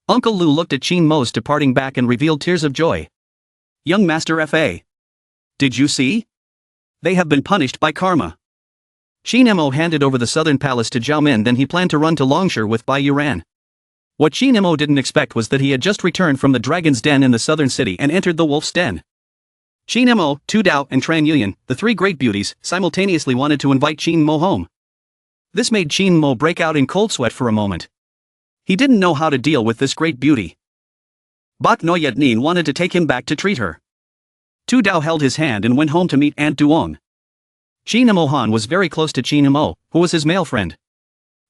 Uncle Lu looked at Qin Mo's departing back and revealed tears of joy. Young Master Fa. Did you see? They have been punished by karma. Qin Mo handed over the southern palace to Zhao Min, then he planned to run to Longshire with Bai Yuran. What Qin Mo didn't expect was that he had just returned from the dragon's den in the southern city and entered the wolf's den. Qin Mo, Tu Dao and Tran Yuyan, the 3 great beauties, simultaneously wanted to invite Qin Mo home. This made Qin Mo break out in cold sweat for a moment. He didn't know how to deal with this great beauty. Bak Noyet Nin wanted to take him back to treat her. Tu Dao held his hand and went home to meet Aunt Duong. Qin Mo Han was very close to Qin Mo, who was his male friend.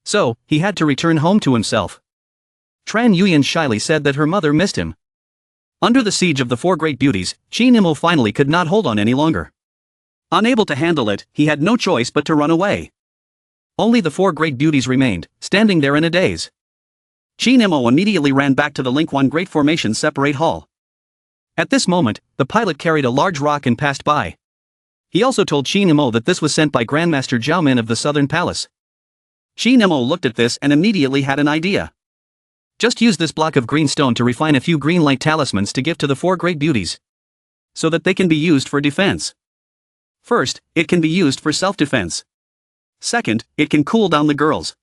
So, he had to return home to himself. Tran Yuyan shyly said that her mother missed him. Under the siege of the 4 great beauties, Qin Mo finally could not hold on any longer. Unable to handle it, he had no choice but to run away. Only the 4 great beauties remained, standing there in a daze. Qin Mo immediately ran back to the Lingquan Great Formation Separate Hall. At this moment, the pilot carried a large rock and passed by. He also told Qin Mo that this was sent by Grandmaster Zhao Min of the Southern Palace. Qin Mo looked at this and immediately had an idea. Just use this block of green stone to refine a few green light talismans to give to the 4 great beauties, so that they can be used for defense. First, it can be used for self-defense. Second, it can cool down the girls.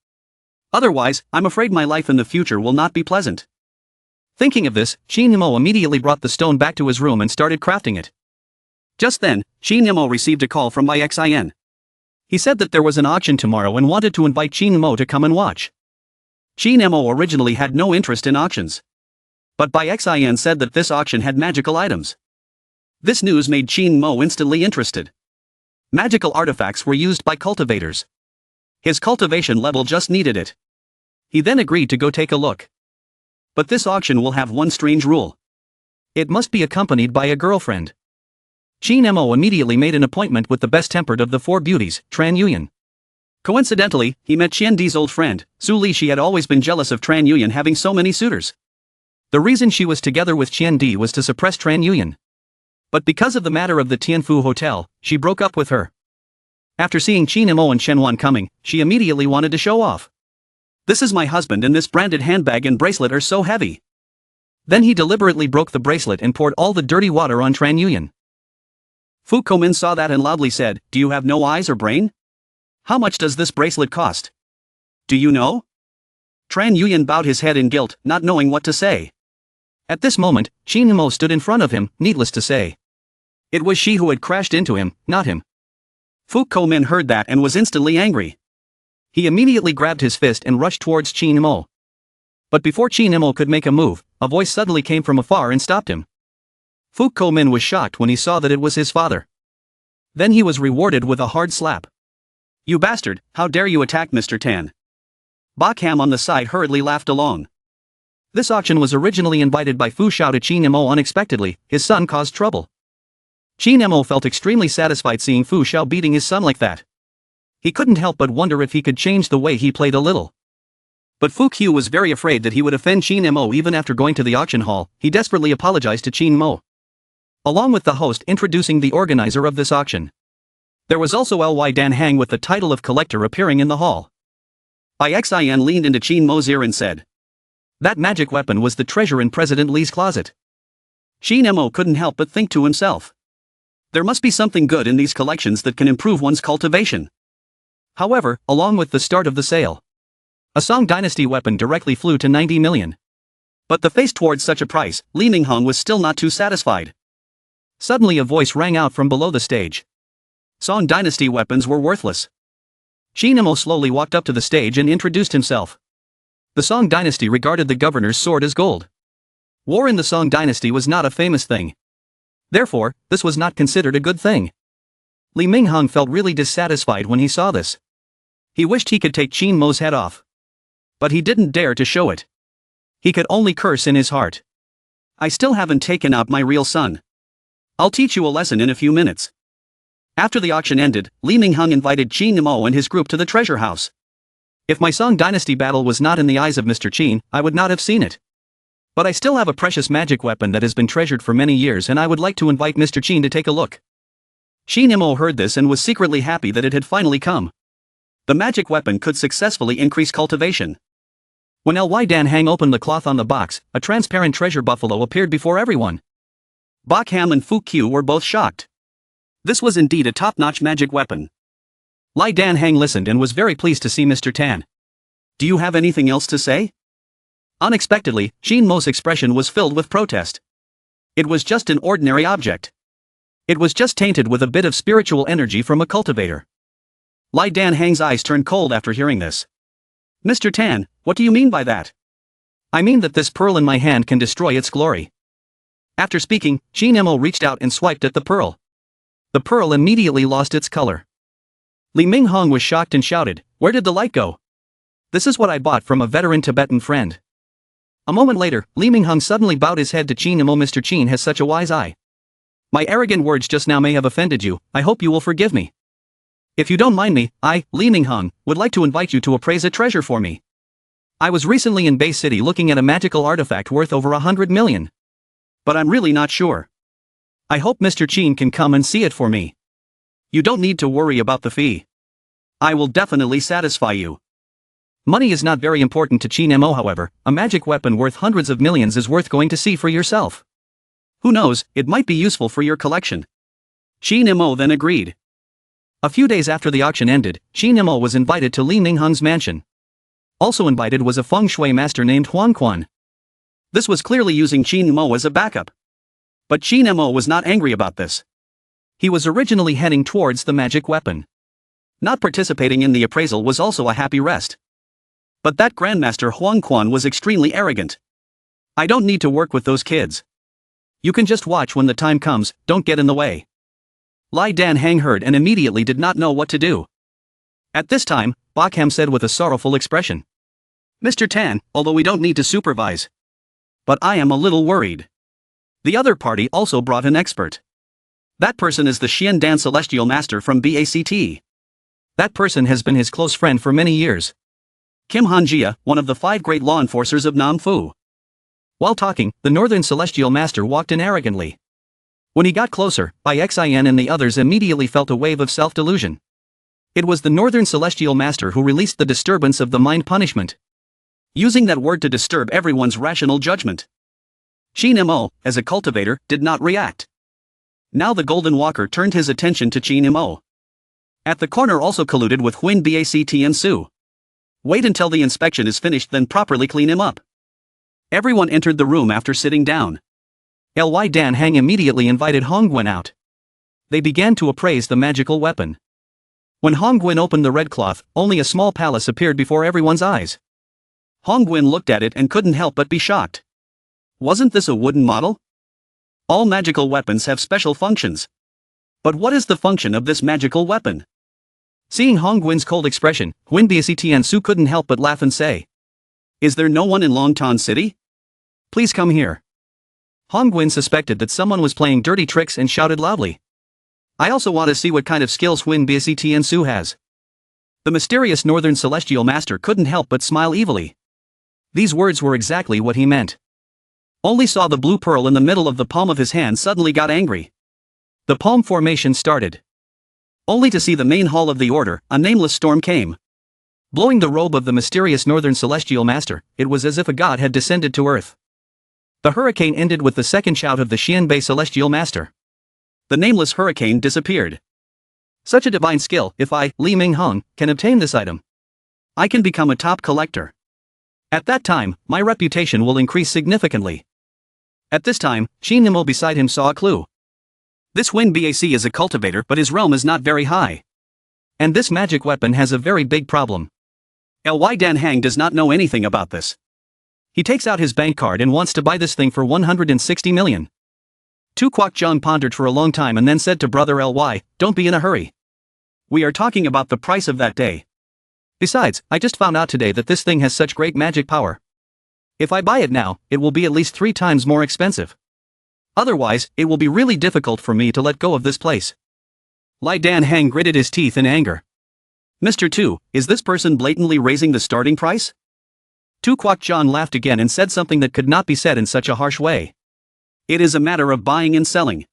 Otherwise, I'm afraid my life in the future will not be pleasant. Thinking of this, Qin Mo immediately brought the stone back to his room and started crafting it. Just then, Qin Mo received a call from Bai Xin. He said that there was an auction tomorrow and wanted to invite Qin Mo to come and watch. Qin Mo originally had no interest in auctions. But Bai Xin said that this auction had magical items. This news made Qin Mo instantly interested. Magical artifacts were used by cultivators. His cultivation level just needed it. He then agreed to go take a look. But this auction will have one strange rule. It must be accompanied by a girlfriend. Qin Mo immediately made an appointment with the best-tempered of the 4 beauties, Tran Yuyan. Coincidentally, he met Qian Di's old friend, Su Li. She had always been jealous of Tran Yuyan having so many suitors. The reason she was together with Qian Di was to suppress Tran Yuyan. But because of the matter of the Tianfu Hotel, she broke up with her. After seeing Qin Mo and Shenwan coming, she immediately wanted to show off. This is my husband and this branded handbag and bracelet are so heavy. Then he deliberately broke the bracelet and poured all the dirty water on Tran Yuyan. Fu Komin saw that and loudly said, "Do you have no eyes or brain? How much does this bracelet cost? Do you know?" Tran Yuyan bowed his head in guilt, not knowing what to say. At this moment, Qin Mo stood in front of him, needless to say. It was she who had crashed into him, not him. Fu Komin heard that and was instantly angry. He immediately grabbed his fist and rushed towards Qin Mo. But before Qin Mo could make a move, a voice suddenly came from afar and stopped him. Fu Komin was shocked when he saw that it was his father. Then he was rewarded with a hard slap. "You bastard, how dare you attack Mr. Tan?" Bak Ham on the side hurriedly laughed along. This auction was originally invited by Fu Shao to Qin Mo unexpectedly. His son caused trouble. Qin Mo felt extremely satisfied seeing Fu Shao beating his son like that. He couldn't help but wonder if he could change the way he played a little. But Fu Qiu was very afraid that he would offend Qin Mo. Even after going to the auction hall, he desperately apologized to Qin Mo, along with the host introducing the organizer of this auction. There was also Ly Dan Hang with the title of collector appearing in the hall. Xin leaned into Qin Mo's ear and said, "That magic weapon was the treasure in President Li's closet." Qin Mo couldn't help but think to himself, there must be something good in these collections that can improve one's cultivation. However, along with the start of the sale, a Song Dynasty weapon directly flew to 90 million. But the face towards such a price, Li Mingheng was still not too satisfied. Suddenly a voice rang out from below the stage. Song Dynasty weapons were worthless. Qin Mo slowly walked up to the stage and introduced himself. The Song Dynasty regarded the governor's sword as gold. War in the Song Dynasty was not a famous thing. Therefore, this was not considered a good thing. Li Mingheng felt really dissatisfied when he saw this. He wished he could take Qin Mo's head off. But he didn't dare to show it. He could only curse in his heart. "I still haven't taken out my real son. I'll teach you a lesson in a few minutes." After the auction ended, Li Mingheng invited Qin Mo and his group to the treasure house. If my Song Dynasty battle was not in the eyes of Mr. Qin, I would not have seen it. But I still have a precious magic weapon that has been treasured for many years, and I would like to invite Mr. Qin to take a look. Qin Mo heard this and was secretly happy that it had finally come. The magic weapon could successfully increase cultivation. When Ly Dan Hang opened the cloth on the box, a transparent treasure buffalo appeared before everyone. Bok Ham and Fu Qiu were both shocked. This was indeed a top-notch magic weapon. Ly Dan Hang listened and was very pleased to see Mr. Tan. "Do you have anything else to say?" Unexpectedly, Qin Mo's expression was filled with protest. It was just an ordinary object. It was just tainted with a bit of spiritual energy from a cultivator. Ly Dan Hang's eyes turned cold after hearing this. "Mr. Tan, what do you mean by that?" "I mean that this pearl in my hand can destroy its glory." After speaking, Qin Mo reached out and swiped at the pearl. The pearl immediately lost its color. Li Mingheng was shocked and shouted, "Where did the light go? This is what I bought from a veteran Tibetan friend." A moment later, Li Mingheng suddenly bowed his head to Qin Mo. "Mr. Qin has such a wise eye. My arrogant words just now may have offended you. I hope you will forgive me. If you don't mind me, I, Li Mingheng, would like to invite you to appraise a treasure for me. I was recently in Bay City looking at a magical artifact worth over 100 million. But I'm really not sure. I hope Mr. Qin can come and see it for me. You don't need to worry about the fee. I will definitely satisfy you." Money is not very important to Qin Mo, however. A magic weapon worth hundreds of millions is worth going to see for yourself. Who knows, it might be useful for your collection. Qin Mo then agreed. A few days after the auction ended, Qin Mo was invited to Li Mingheng's mansion. Also invited was a feng shui master named Huang Quan. This was clearly using Qin Mo as a backup. But Qin Mo was not angry about this. He was originally heading towards the magic weapon. Not participating in the appraisal was also a happy rest. But that Grandmaster Huang Quan was extremely arrogant. "I don't need to work with those kids. You can just watch when the time comes, don't get in the way." Ly Dan Hang heard and immediately did not know what to do. At this time, Bok Ham said with a sorrowful expression, "Mr. Tan, although we don't need to supervise. But I am a little worried." The other party also brought an expert. That person is the Xian Dan Celestial Master from BACT. That person has been his close friend for many years. Kim Hanjia, one of the 5 great law enforcers of Nam Fu. While talking, the Northern Celestial Master walked in arrogantly. When he got closer, Xin and the others immediately felt a wave of self-delusion. It was the Northern Celestial Master who released the disturbance of the mind punishment, using that word to disturb everyone's rational judgment. Qin Mo, as a cultivator, did not react. Now the Golden Walker turned his attention to Qin Mo. At the corner also colluded with Huin Bact and Su. "Wait until the inspection is finished, then properly clean him up." Everyone entered the room after sitting down. Ly Dan Hang immediately invited Hongwen out. They began to appraise the magical weapon. When Hongwen opened the red cloth, only a small palace appeared before everyone's eyes. Hongwen looked at it and couldn't help but be shocked. Wasn't this a wooden model? All magical weapons have special functions. But what is the function of this magical weapon? Seeing Hongwen's cold expression, Huin Bact and Su couldn't help but laugh and say, "Is there no one in Longtan City? Please come here." Hongwen suspected that someone was playing dirty tricks and shouted loudly, "I also want to see what kind of skills Huin Bact and Su has." The mysterious northern celestial master couldn't help but smile evilly. These words were exactly what he meant. Only saw the blue pearl in the middle of the palm of his hand suddenly got angry. The palm formation started. Only to see the main hall of the order, a nameless storm came. Blowing the robe of the mysterious northern celestial master, it was as if a god had descended to earth. The hurricane ended with the second shout of the Xianbei celestial master. The nameless hurricane disappeared. Such a divine skill, if I, Li Minghong, can obtain this item, I can become a top collector. At that time, my reputation will increase significantly. At this time, Qin Nemo beside him saw a clue. This Win Bac is a cultivator, but his realm is not very high. And this magic weapon has a very big problem. Ly Dan Hang does not know anything about this. He takes out his bank card and wants to buy this thing for 160 million. Tu Quoc Zhang pondered for a long time and then said to brother Ly, "Don't be in a hurry. We are talking about the price of that day. Besides, I just found out today that this thing has such great magic power. If I buy it now, it will be at least 3 times more expensive. Otherwise, it will be really difficult for me to let go of this place." Lai Dan Hang gritted his teeth in anger. "Mr. Tu, is this person blatantly raising the starting price?" Tu Quoc Zhang laughed again and said something that could not be said in such a harsh way. "It is a matter of buying and selling.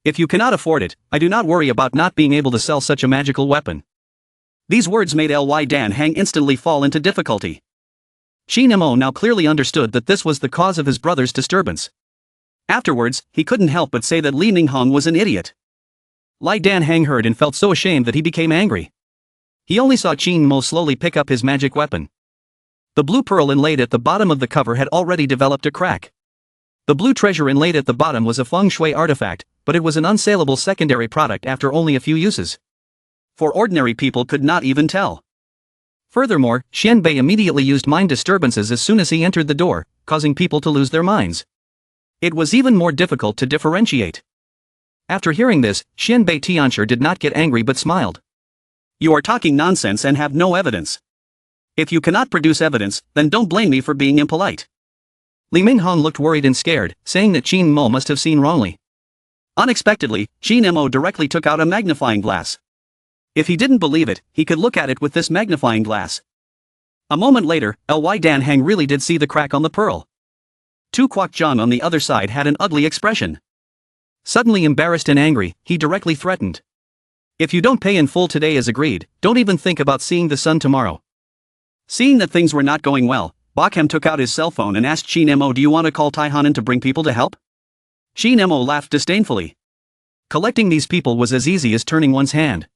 If you cannot afford it, I do not worry about not being able to sell such a magical weapon." These words made Ly Dan Hang instantly fall into difficulty. Qin Nemo now clearly understood that this was the cause of his brother's disturbance. Afterwards, he couldn't help but say that Li Minghong was an idiot. Lai Dan Hang heard and felt so ashamed that he became angry. He only saw Qin Nemo slowly pick up his magic weapon. The blue pearl inlaid at the bottom of the cover had already developed a crack. The blue treasure inlaid at the bottom was a feng shui artifact, but it was an unsaleable secondary product after only a few uses. For ordinary people could not even tell. Furthermore, Xianbei immediately used mind disturbances as soon as he entered the door, causing people to lose their minds. It was even more difficult to differentiate. After hearing this, Xianbei Tianshi did not get angry but smiled. "You are talking nonsense and have no evidence. If you cannot produce evidence, then don't blame me for being impolite." Li Minghong looked worried and scared, saying that Qin Mo must have seen wrongly. Unexpectedly, Qin Mo directly took out a magnifying glass. If he didn't believe it, he could look at it with this magnifying glass. A moment later, Ly Dan Hang really did see the crack on the pearl. Tu Quoc Zhang on the other side had an ugly expression. Suddenly embarrassed and angry, he directly threatened. "If you don't pay in full today as agreed, don't even think about seeing the sun tomorrow." Seeing that things were not going well, Bakhem took out his cell phone and asked Qin Mo, "Do you want to call Tai Hanan to bring people to help?" Qin Mo laughed disdainfully. Collecting these people was as easy as turning one's hand.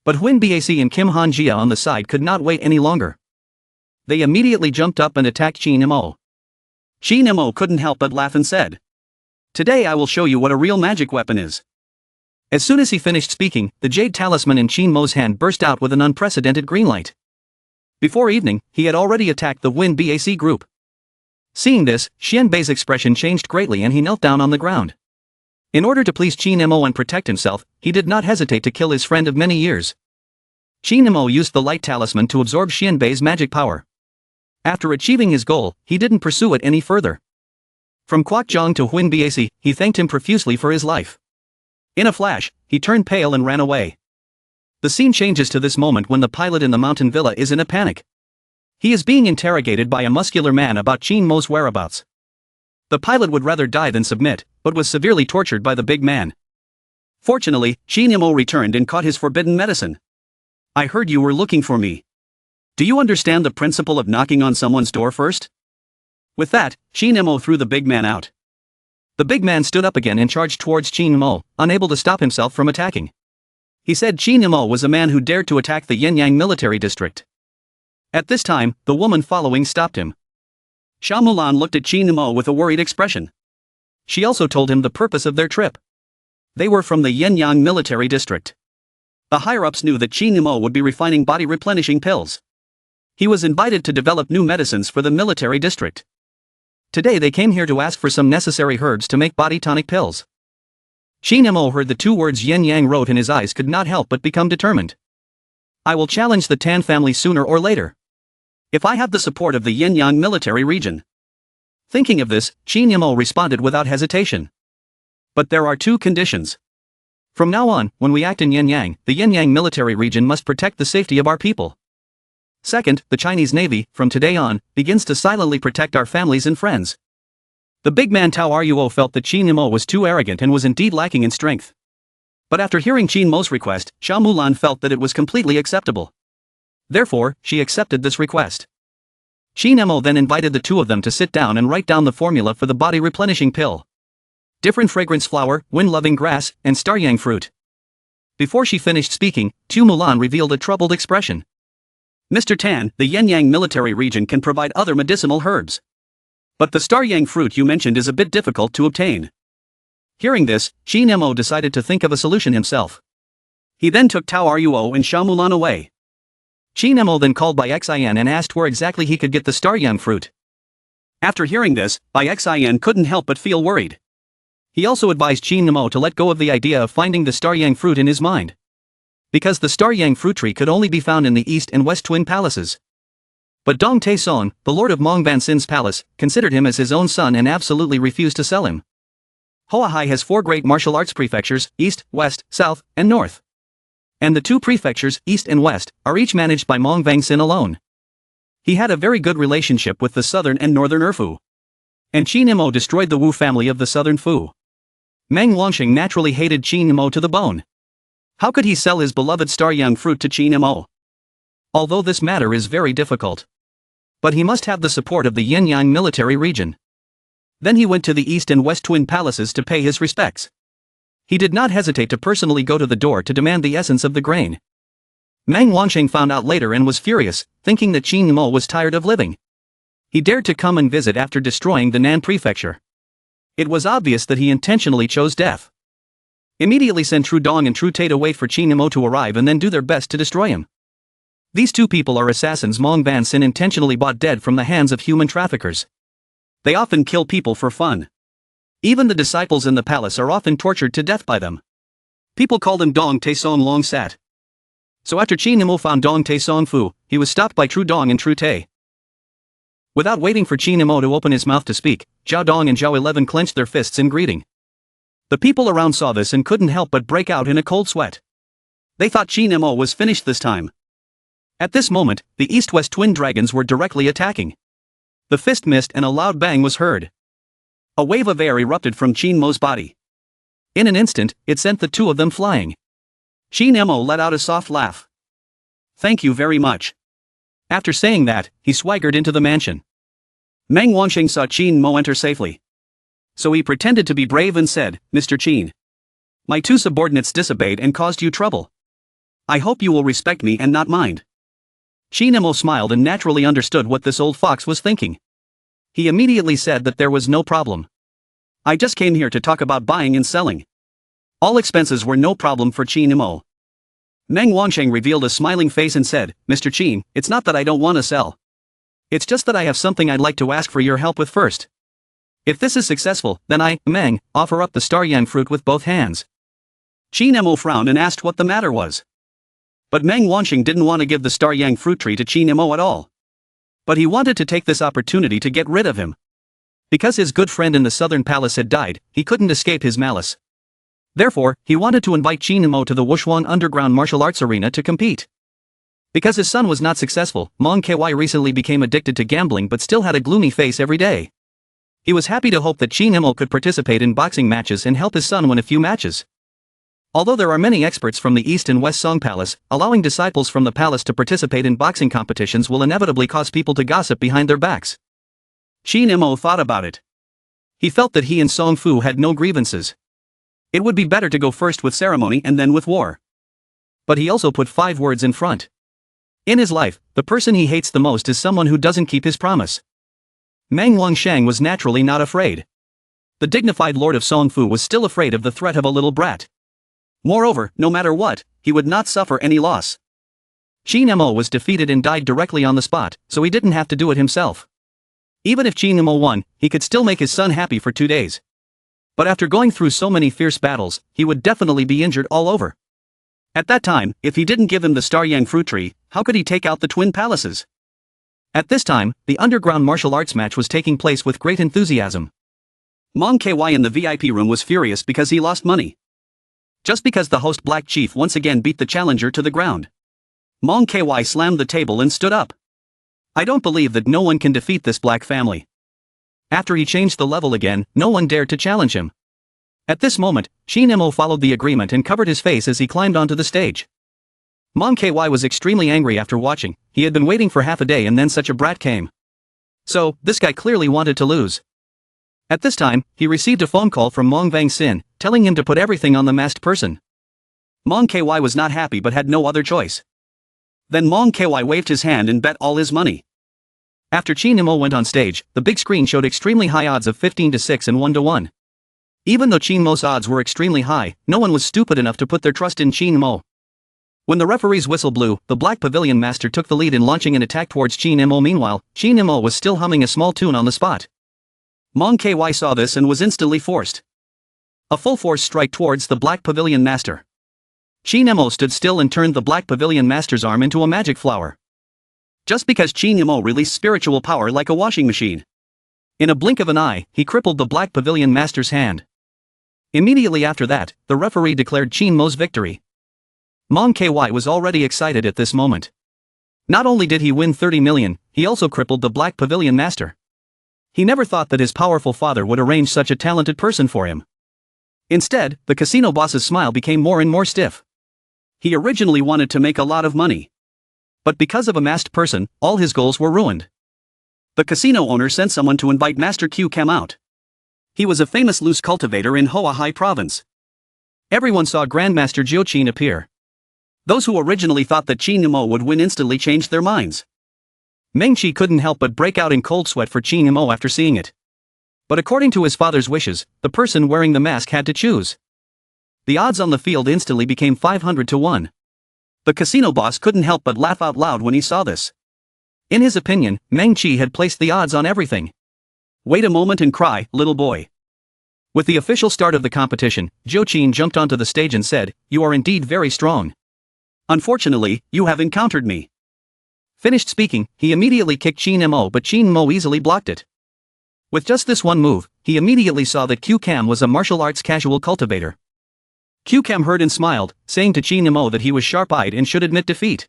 But Huin Bac and Kim Han Jia on the side could not wait any longer. They immediately jumped up and attacked Qin Mo. Qin Mo couldn't help but laugh and said, "Today I will show you what a real magic weapon is." As soon as he finished speaking, the jade talisman in Qin Mo's hand burst out with an unprecedented green light. Before evening, he had already attacked the Huin Bac group. Seeing this, Xianbei's expression changed greatly and he knelt down on the ground. In order to please Qin Mo and protect himself, he did not hesitate to kill his friend of many years. Qin Mo used the light talisman to absorb Xianbei's magic power. After achieving his goal, he didn't pursue it any further. From Quoc Zhang to Huin Bac, he thanked him profusely for his life. In a flash, he turned pale and ran away. The scene changes to this moment when the pilot in the mountain villa is in a panic. He is being interrogated by a muscular man about Qin Mo's whereabouts. The pilot would rather die than submit, but was severely tortured by the big man. Fortunately, Qin Mo returned and caught his forbidden medicine. "I heard you were looking for me. Do you understand the principle of knocking on someone's door first?" With that, Qin Mo threw the big man out. The big man stood up again and charged towards Qin Mo, unable to stop himself from attacking. He said Qin Mo was a man who dared to attack the Yenyang military district. At this time, the woman following stopped him. Sha Mulan looked at Qin Mo with a worried expression. She also told him the purpose of their trip. They were from the Yenyang military district. The higher-ups knew that Qin Mo would be refining body-replenishing pills. He was invited to develop new medicines for the military district. Today they came here to ask for some necessary herbs to make body tonic pills. Qin Mo heard the 2 words Yin Yang wrote and his eyes could not help but become determined. "I will challenge the Tan family sooner or later. If I have the support of the Yenyang military region." Thinking of this, Qin Mo responded without hesitation. "But there are 2 conditions. From now on, when we act in Yin-Yang, the Yin-Yang military region must protect the safety of our people. Second, the Chinese Navy, from today on, begins to silently protect our families and friends. The big man Tao Ruo felt that Qin Mo was too arrogant and was indeed lacking in strength. But after hearing Qin Mo's request, Xiao Mulan felt that it was completely acceptable. Therefore, she accepted this request. Qin Mo then invited the two of them to sit down and write down the formula for the body replenishing pill. Different fragrance flower, wind-loving grass, and star-yang fruit. Before she finished speaking, Tu Mulan revealed a troubled expression. Mr. Tan, the Yin-Yang military region can provide other medicinal herbs. But the star-yang fruit you mentioned is a bit difficult to obtain. Hearing this, Qin Mo decided to think of a solution himself. He then took Tao Ruo and Xiao Mulan away. Qin Mo then called Bai Xian and asked where exactly he could get the star-yang fruit. After hearing this, Bai Xian couldn't help but feel worried. He also advised Qin Mo to let go of the idea of finding the star-yang fruit in his mind. Because the star-yang fruit tree could only be found in the East and West Twin Palaces. But Dong Tae Song, the lord of Mong Van Sin's palace, considered him as his own son and absolutely refused to sell him. Hoa Hai has 4 great martial arts prefectures, East, West, South, and North. And the 2 prefectures, East and West, are each managed by Mong Van Sin alone. He had a very good relationship with the southern and northern Erfu. And Qin Mo destroyed the Wu family of the southern Fu. Meng Wansheng naturally hated Qin Mo to the bone. How could he sell his beloved star-yang fruit to Qin Mo? Although this matter is very difficult. But he must have the support of the Yin-Yang military region. Then he went to the East and West Twin Palaces to pay his respects. He did not hesitate to personally go to the door to demand the essence of the grain. Meng Wansheng found out later and was furious, thinking that Qin Mo was tired of living. He dared to come and visit after destroying the Nan prefecture. It was obvious that he intentionally chose death. Immediately send Tru Dong and Tru Tae to wait for Qin Mo to arrive and then do their best to destroy him. These 2 people are assassins Mong Van Sin intentionally bought dead from the hands of human traffickers. They often kill people for fun. Even the disciples in the palace are often tortured to death by them. People called him Dong Tae Song Long Sat. So after Qin Mo found Dong Tae Song Fu, he was stopped by Tru Dong and Tru Tae. Without waiting for Qin Mo to open his mouth to speak, Zhao Dong and Zhao 11 clenched their fists in greeting. The people around saw this and couldn't help but break out in a cold sweat. They thought Qin Mo was finished this time. At this moment, the East-West twin dragons were directly attacking. The fist missed and a loud bang was heard. A wave of air erupted from Qin Mo's body. In an instant, it sent the 2 of them flying. Qin Mo let out a soft laugh. Thank you very much. After saying that, he swaggered into the mansion. Meng Wansheng saw Qin Mo enter safely. So he pretended to be brave and said, Mr. Qin. My 2 subordinates disobeyed and caused you trouble. I hope you will respect me and not mind. Qin Mo smiled and naturally understood what this old fox was thinking. He immediately said that there was no problem. I just came here to talk about buying and selling. All expenses were no problem for Qin Mo. Meng Wansheng revealed a smiling face and said, Mr. Qin, it's not that I don't want to sell. It's just that I have something I'd like to ask for your help with first. If this is successful, then I, Meng, offer up the star-yang fruit with both hands. Qin Mo frowned and asked what the matter was. But Meng Wansheng didn't want to give the star-yang fruit tree to Qin Mo at all. But he wanted to take this opportunity to get rid of him. Because his good friend in the southern palace had died, he couldn't escape his malice. Therefore, he wanted to invite Qin Mo to the Wushuang underground martial arts arena to compete. Because his son was not successful, Mong Ky recently became addicted to gambling but still had a gloomy face every day. He was happy to hope that Qin Mo could participate in boxing matches and help his son win a few matches. Although there are many experts from the East and West Song Palace, allowing disciples from the palace to participate in boxing competitions will inevitably cause people to gossip behind their backs. Qin Mo thought about it. He felt that he and Song Fu had no grievances. It would be better to go first with ceremony and then with war. But he also put 5 words in front. In his life, the person he hates the most is someone who doesn't keep his promise. Meng Wansheng was naturally not afraid. The dignified lord of Song Fu was still afraid of the threat of a little brat. Moreover, no matter what, he would not suffer any loss. Qin Mo was defeated and died directly on the spot, so he didn't have to do it himself. Even if Qin Mo won, he could still make his son happy for 2 days. But after going through so many fierce battles, he would definitely be injured all over. At that time, if he didn't give him the star-yang fruit tree, how could he take out the twin palaces? At this time, the underground martial arts match was taking place with great enthusiasm. Mong Ky in the VIP room was furious because he lost money. Just because the host Black Chief once again beat the challenger to the ground. Mong KY slammed the table and stood up. I don't believe that no one can defeat this black family. After he changed the level again, no one dared to challenge him. At this moment, Shin Mo followed the agreement and covered his face as he climbed onto the stage. Mong KY was extremely angry after watching. He had been waiting for half a day and then such a brat came. So, this guy clearly wanted to lose. At this time, he received a phone call from Mong Vang Sin, telling him to put everything on the masked person. Mong KY was not happy but had no other choice. Then Mong KY waved his hand and bet all his money. After Shin Mo went on stage, the big screen showed extremely high odds of 15-6 and 1-1. Even though Shin Mo's odds were extremely high, no one was stupid enough to put their trust in Shin Mo. When the referee's whistle blew, the Black Pavilion Master took the lead in launching an attack towards Shin Mo. Meanwhile, Shin Mo was still humming a small tune on the spot. Mong KY saw this and was instantly forced. A full force strike towards the Black Pavilion Master. Shin Mo stood still and turned the Black Pavilion Master's arm into a magic flower. Just because Shin Mo released spiritual power like a washing machine. In a blink of an eye, he crippled the Black Pavilion Master's hand. Immediately after that, the referee declared Shin Mo's victory. Mong KY was already excited at this moment. Not only did he win 30 million, he also crippled the Black Pavilion Master. He never thought that his powerful father would arrange such a talented person for him. Instead, the casino boss's smile became more and more stiff. He originally wanted to make a lot of money. But because of a masked person, all his goals were ruined. The casino owner sent someone to invite Master Q Cam out. He was a famous loose cultivator in Hoa Hai province. Everyone saw Grandmaster Jiochin appear. Those who originally thought that Shin Mo would win instantly changed their minds. Meng Chi couldn't help but break out in cold sweat for Shin Mo after seeing it. But according to his father's wishes, the person wearing the mask had to choose. The odds on the field instantly became 500-1. The casino boss couldn't help but laugh out loud when he saw this. In his opinion, Meng Chi had placed the odds on everything. Wait a moment and cry, little boy. With the official start of the competition, Jiochin jumped onto the stage and said, "You are indeed very strong. Unfortunately, you have encountered me." Finished speaking, he immediately kicked Shin Mo, but Shin Mo easily blocked it. With just this one move, he immediately saw that Q Cam was a martial arts casual cultivator. Q Cam heard and smiled, saying to Shin Mo that he was sharp-eyed and should admit defeat.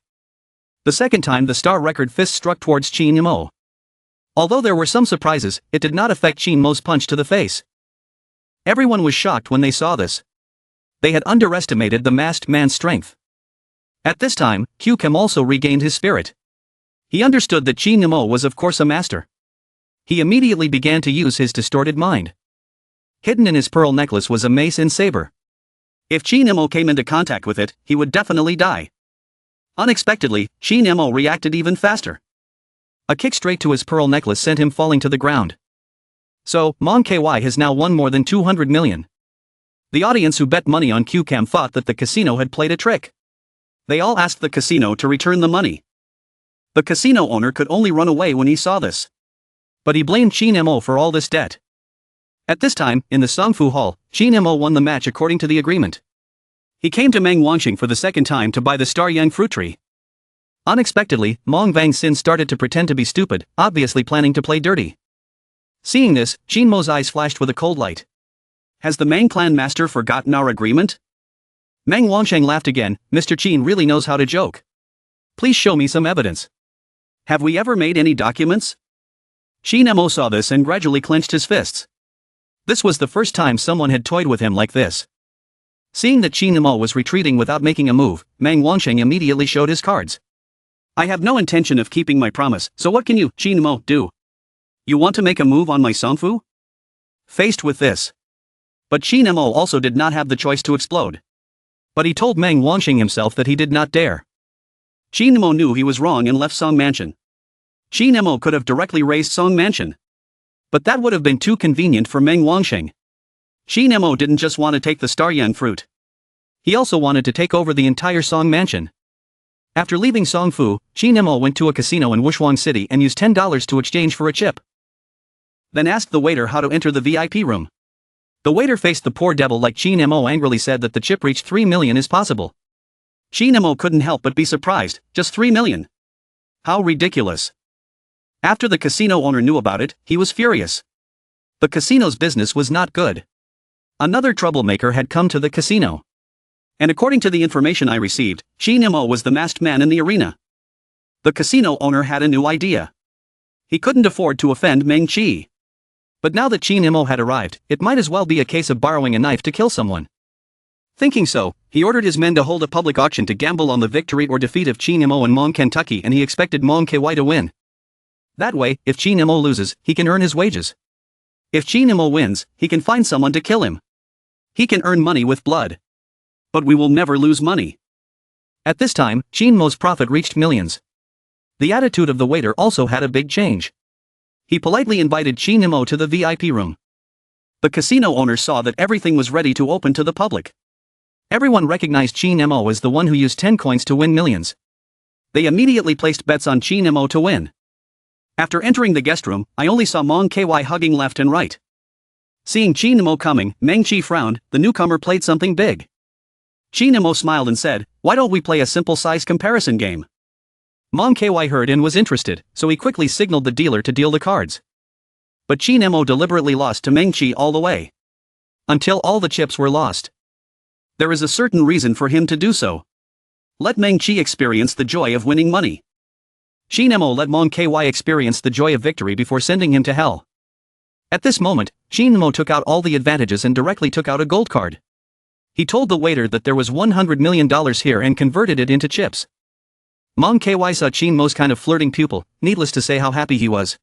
The second time the star record fist struck towards Shin Mo. Although there were some surprises, it did not affect Shin Mo's punch to the face. Everyone was shocked when they saw this. They had underestimated the masked man's strength. At this time, Q Cam also regained his spirit. He understood that Shin Mo was of course a master. He immediately began to use his distorted mind. Hidden in his pearl necklace was a mace and saber. If Shin Mo came into contact with it, he would definitely die. Unexpectedly, Shin Mo reacted even faster. A kick straight to his pearl necklace sent him falling to the ground. So, Mong KY has now won more than 200 million. The audience who bet money on Q Cam thought that the casino had played a trick. They all asked the casino to return the money. The casino owner could only run away when he saw this. But he blamed Shin Mo for all this debt. At this time, in the Songfu Hall, Shin Mo won the match according to the agreement. He came to Meng Wanxing for the second time to buy the Star Yang fruit tree. Unexpectedly, Mong Vang Sin started to pretend to be stupid, obviously planning to play dirty. Seeing this, Shin Mo's eyes flashed with a cold light. Has the Meng clan master forgotten our agreement? Meng Wanxing laughed again. Mr. Qin really knows how to joke. Please show me some evidence. Have we ever made any documents? Shin Mo saw this and gradually clenched his fists. This was the first time someone had toyed with him like this. Seeing that Shin Mo was retreating without making a move, Meng Wanxing immediately showed his cards. I have no intention of keeping my promise, so what can you, Shin Mo, do? You want to make a move on my Songfu? Faced with this. But Shin Mo also did not have the choice to explode. But he told Meng Wanxing himself that he did not dare. Shin Mo knew he was wrong and left Song Mansion. Shin Mo could have directly razed Song Mansion. But that would have been too convenient for Meng Wanxing. Shin Mo didn't just want to take the Star Yan fruit. He also wanted to take over the entire Song Mansion. After leaving Songfu, Shin Mo went to a casino in Wushuang City and used $10 to exchange for a chip. Then asked the waiter how to enter the VIP room. The waiter faced the poor devil like Shin Mo angrily said that the chip reached 3 million is possible. Shin Mo couldn't help but be surprised, just 3 million. How ridiculous. After the casino owner knew about it, he was furious. The casino's business was not good. Another troublemaker had come to the casino. And according to the information I received, Qin Imo was the masked man in the arena. The casino owner had a new idea. He couldn't afford to offend Meng Qi. But now that Qin Imo had arrived, it might as well be a case of borrowing a knife to kill someone. Thinking so, he ordered his men to hold a public auction to gamble on the victory or defeat of Qin Imo and Mong Kentucky, and he expected Mong Ky to win. That way, if Qin Imo loses, he can earn his wages. If Qin Imo wins, he can find someone to kill him. He can earn money with blood. But we will never lose money. At this time, Qin Mo's profit reached millions. The attitude of the waiter also had a big change. He politely invited Qin Imo to the VIP room. The casino owner saw that everything was ready to open to the public. Everyone recognized Qin Imo as the one who used 10 coins to win millions. They immediately placed bets on Qin Imo to win. After entering the guest room, I only saw Mong Ky hugging left and right. Seeing Qin Imo coming, Meng Qi frowned. The newcomer played something big. Qin Imo smiled and said, "Why don't we play a simple size comparison game?" Mong Ky heard and was interested, so he quickly signaled the dealer to deal the cards. But Qin Imo deliberately lost to Meng Qi all the way. Until all the chips were lost. There is a certain reason for him to do so. Let Meng Qi experience the joy of winning money. Qin Imo let Mong Ky experience the joy of victory before sending him to hell. At this moment, Qin Imo took out all the advantages and directly took out a gold card. He told the waiter that there was $100 million here and converted it into chips. Mong Ky saw Qin Mo's kind of flirting pupil, needless to say how happy he was.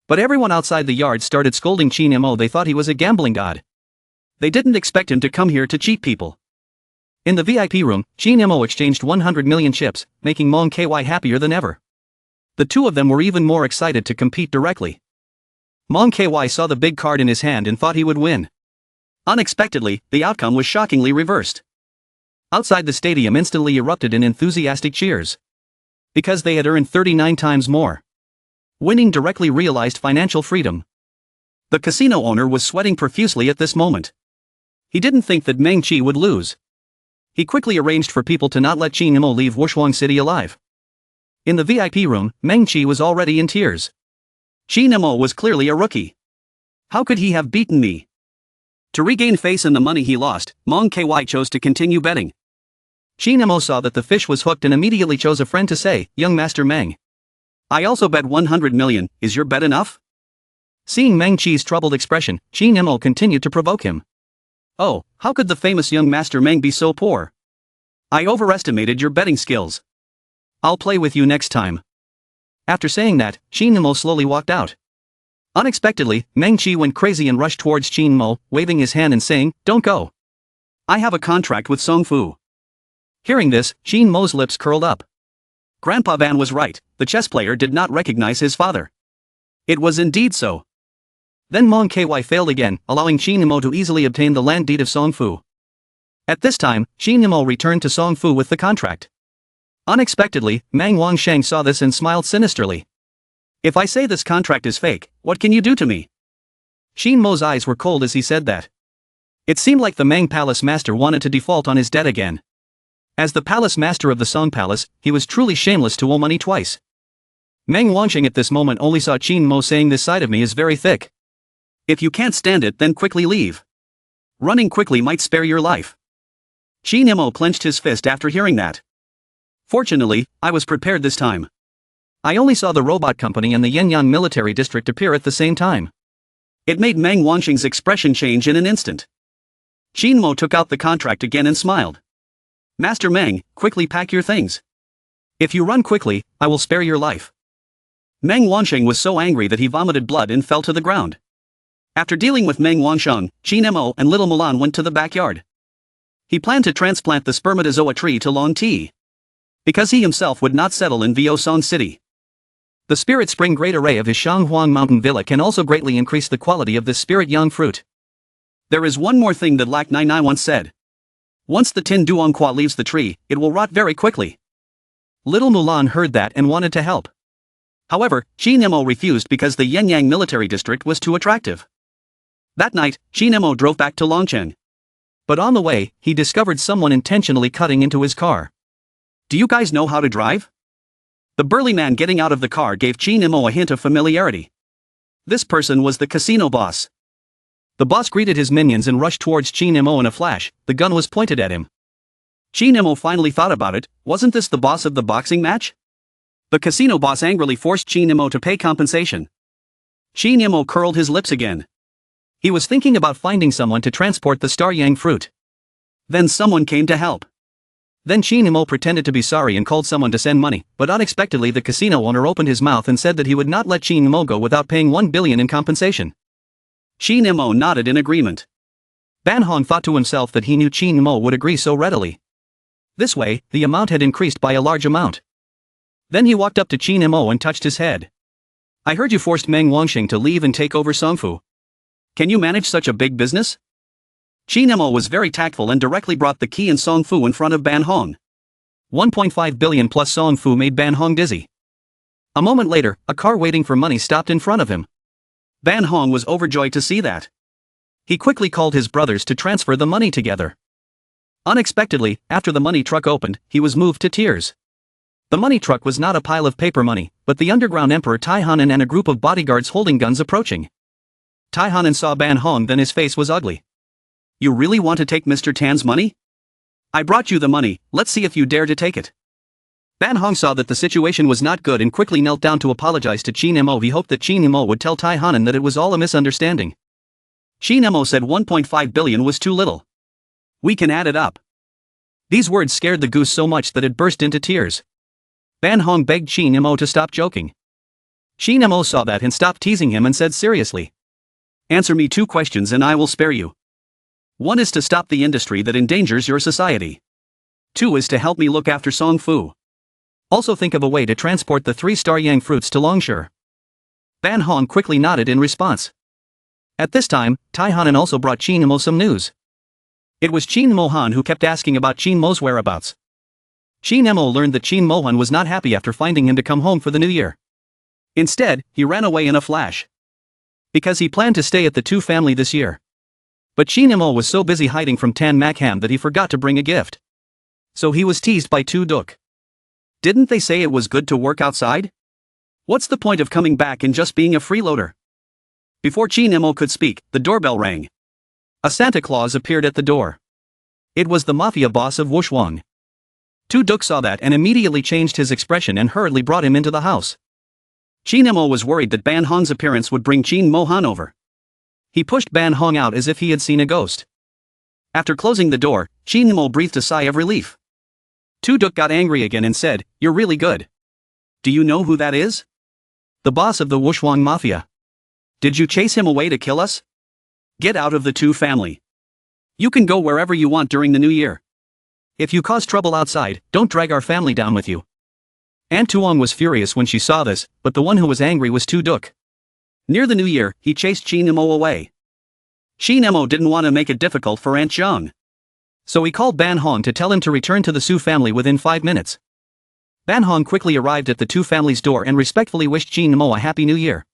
But everyone outside the yard started scolding Qin Imo. They thought he was a gambling god. They didn't expect him to come here to cheat people. In the VIP room, Qin Imo exchanged 100 million chips, making Mong Ky happier than ever. The two of them were even more excited to compete directly. Mong Ky saw the big card in his hand and thought he would win. Unexpectedly, the outcome was shockingly reversed. Outside the stadium instantly erupted in enthusiastic cheers. Because they had earned 39 times more. Winning directly realized financial freedom. The casino owner was sweating profusely at this moment. He didn't think that Meng Qi would lose. He quickly arranged for people to not let Qin Imo leave Wushuang City alive. In the VIP room, Meng Qi was already in tears. Qin Imo was clearly a rookie. How could he have beaten me? To regain face in the money he lost, Mong Ky chose to continue betting. Qin Imo saw that the fish was hooked and immediately chose a friend to say, "Young Master Meng. I also bet 100 million, is your bet enough?" Seeing Meng Qi's troubled expression, Qin Imo continued to provoke him. "Oh, how could the famous young Master Meng be so poor? I overestimated your betting skills. I'll play with you next time." After saying that, Qin Imo slowly walked out. Unexpectedly, Meng Qi went crazy and rushed towards Qin Imo, waving his hand and saying, "Don't go. I have a contract with Song Fu." Hearing this, Qin Mo's lips curled up. Grandpa Van was right, the chess player did not recognize his father. It was indeed so. Then Mong Ky failed again, allowing Qin Imo to easily obtain the land deed of Song Fu. At this time, Qin Imo returned to Song Fu with the contract. Unexpectedly, Mang Wangsheng saw this and smiled sinisterly. "If I say this contract is fake, what can you do to me?" Qin Mo's eyes were cold as he said that. It seemed like the Mang Palace master wanted to default on his debt again. As the palace master of the Song Palace, he was truly shameless to owe money twice. Meng Wansheng at this moment only saw Qin Mo saying, "This side of me is very thick. If you can't stand it, then quickly leave. Running quickly might spare your life." Qin Imo clenched his fist after hearing that. Fortunately, I was prepared this time. I only saw the robot company and the Yanyan military district appear at the same time. It made Meng Wansheng's expression change in an instant. Qin Mo took out the contract again and smiled. "Master Meng, quickly pack your things. If you run quickly, I will spare your life." Meng Wansheng was so angry that he vomited blood and fell to the ground. After dealing with Meng Wansheng, Qin Mo and Little Mulan went to the backyard. He planned to transplant the spermatozoa tree to Long Ti. Because he himself would not settle in Viosong City. The Spirit Spring Great Array of his Shanghuang Mountain Villa can also greatly increase the quality of this Spirit Young fruit. There is one more thing that Lac Nai once said. Once the Tin Duong Qua leaves the tree, it will rot very quickly. Little Mulan heard that and wanted to help. However, Qin Imo refused because the Yenyang military district was too attractive. That night, Qin Imo drove back to Longcheng. But on the way, he discovered someone intentionally cutting into his car. "Do you guys know how to drive?" The burly man getting out of the car gave Qin Imo a hint of familiarity. This person was the casino boss. The boss greeted his minions and rushed towards Qin Imo in a flash. The gun was pointed at him. Chi Nemo finally thought about it. Wasn't this the boss of the boxing match? The casino boss angrily forced Chi Nemo to pay compensation. Chi Nemo curled his lips again. He was thinking about finding someone to transport the Star Yang fruit. Then someone came to help. Then Chi Nemo pretended to be sorry and called someone to send money, but unexpectedly the casino owner opened his mouth and said that he would not let Chi Nemo go without paying 1 billion in compensation. Chi Nemo nodded in agreement. Ban Hong thought to himself that he knew Chi Nemo would agree so readily. This way, the amount had increased by a large amount. Then he walked up to Chi Nemo and touched his head. I heard you forced Meng Wangxing to leave and take over Songfu. Can you manage such a big business? Chi Nemo was very tactful and directly brought the key and Songfu in front of Ban Hong. 1.5 billion plus Songfu made Ban Hong dizzy. A moment later, a car waiting for money stopped in front of him. Ban Hong was overjoyed to see that. He quickly called his brothers to transfer the money together. Unexpectedly, after the money truck opened, he was moved to tears. The money truck was not a pile of paper money, but the underground emperor Tai Hanan and a group of bodyguards holding guns approaching. Tai Hanan saw Ban Hong, then his face was ugly. You really want to take Mr. Tan's money? I brought you the money, let's see if you dare to take it. Ban Hong saw that the situation was not good and quickly knelt down to apologize to Chi Nemo. He hoped that Chi Nemo would tell Tai Hanan that it was all a misunderstanding. Chi Nemo said 1.5 billion was too little. We can add it up. These words scared the goose so much that it burst into tears. Ban Hong begged Chi Nemo to stop joking. Chi Nemo saw that and stopped teasing him and said seriously. Answer me 2 questions and I will spare you. 1 is to stop the industry that endangers your society. 2 is to help me look after Songfu. Also think of a way to transport the 3 Star Yang fruits to Longshire. Ban Hong quickly nodded in response. At this time, Tai Hanan also brought Chi Nemo some news. It was Qin Mohan who kept asking about Qin Mo's whereabouts. Qin Nemo learned that Qin Mohan was not happy after finding him to come home for the new year. Instead, he ran away in a flash. Because he planned to stay at the Tu family this year. But Qin Nemo was so busy hiding from Tan Makham that he forgot to bring a gift. So he was teased by Tu Duk. Didn't they say it was good to work outside? What's the point of coming back and just being a freeloader? Before Qin Nemo could speak, the doorbell rang. A Santa Claus appeared at the door. It was the mafia boss of Wushuang. Tu Duk saw that and immediately changed his expression and hurriedly brought him into the house. Qin Nemo was worried that Ban Hong's appearance would bring Qin Mohan over. He pushed Ban Hong out as if he had seen a ghost. After closing the door, Qin Nemo breathed a sigh of relief. Tu Duk got angry again and said, "You're really good. Do you know who that is? The boss of the Wushuang Mafia. Did you chase him away to kill us? Get out of the Tu family. You can go wherever you want during the new year. If you cause trouble outside, don't drag our family down with you." Aunt Tuong was furious when she saw this, but the one who was angry was Tu Duk. Near the new year, he chased Qin Nemo away. Qin Nemo didn't want to make it difficult for Aunt Zhang. So he called Ban Hong to tell him to return to the Su family within 5 minutes. Ban Hong quickly arrived at the Tu family's door and respectfully wished Qin Nemo a happy new year.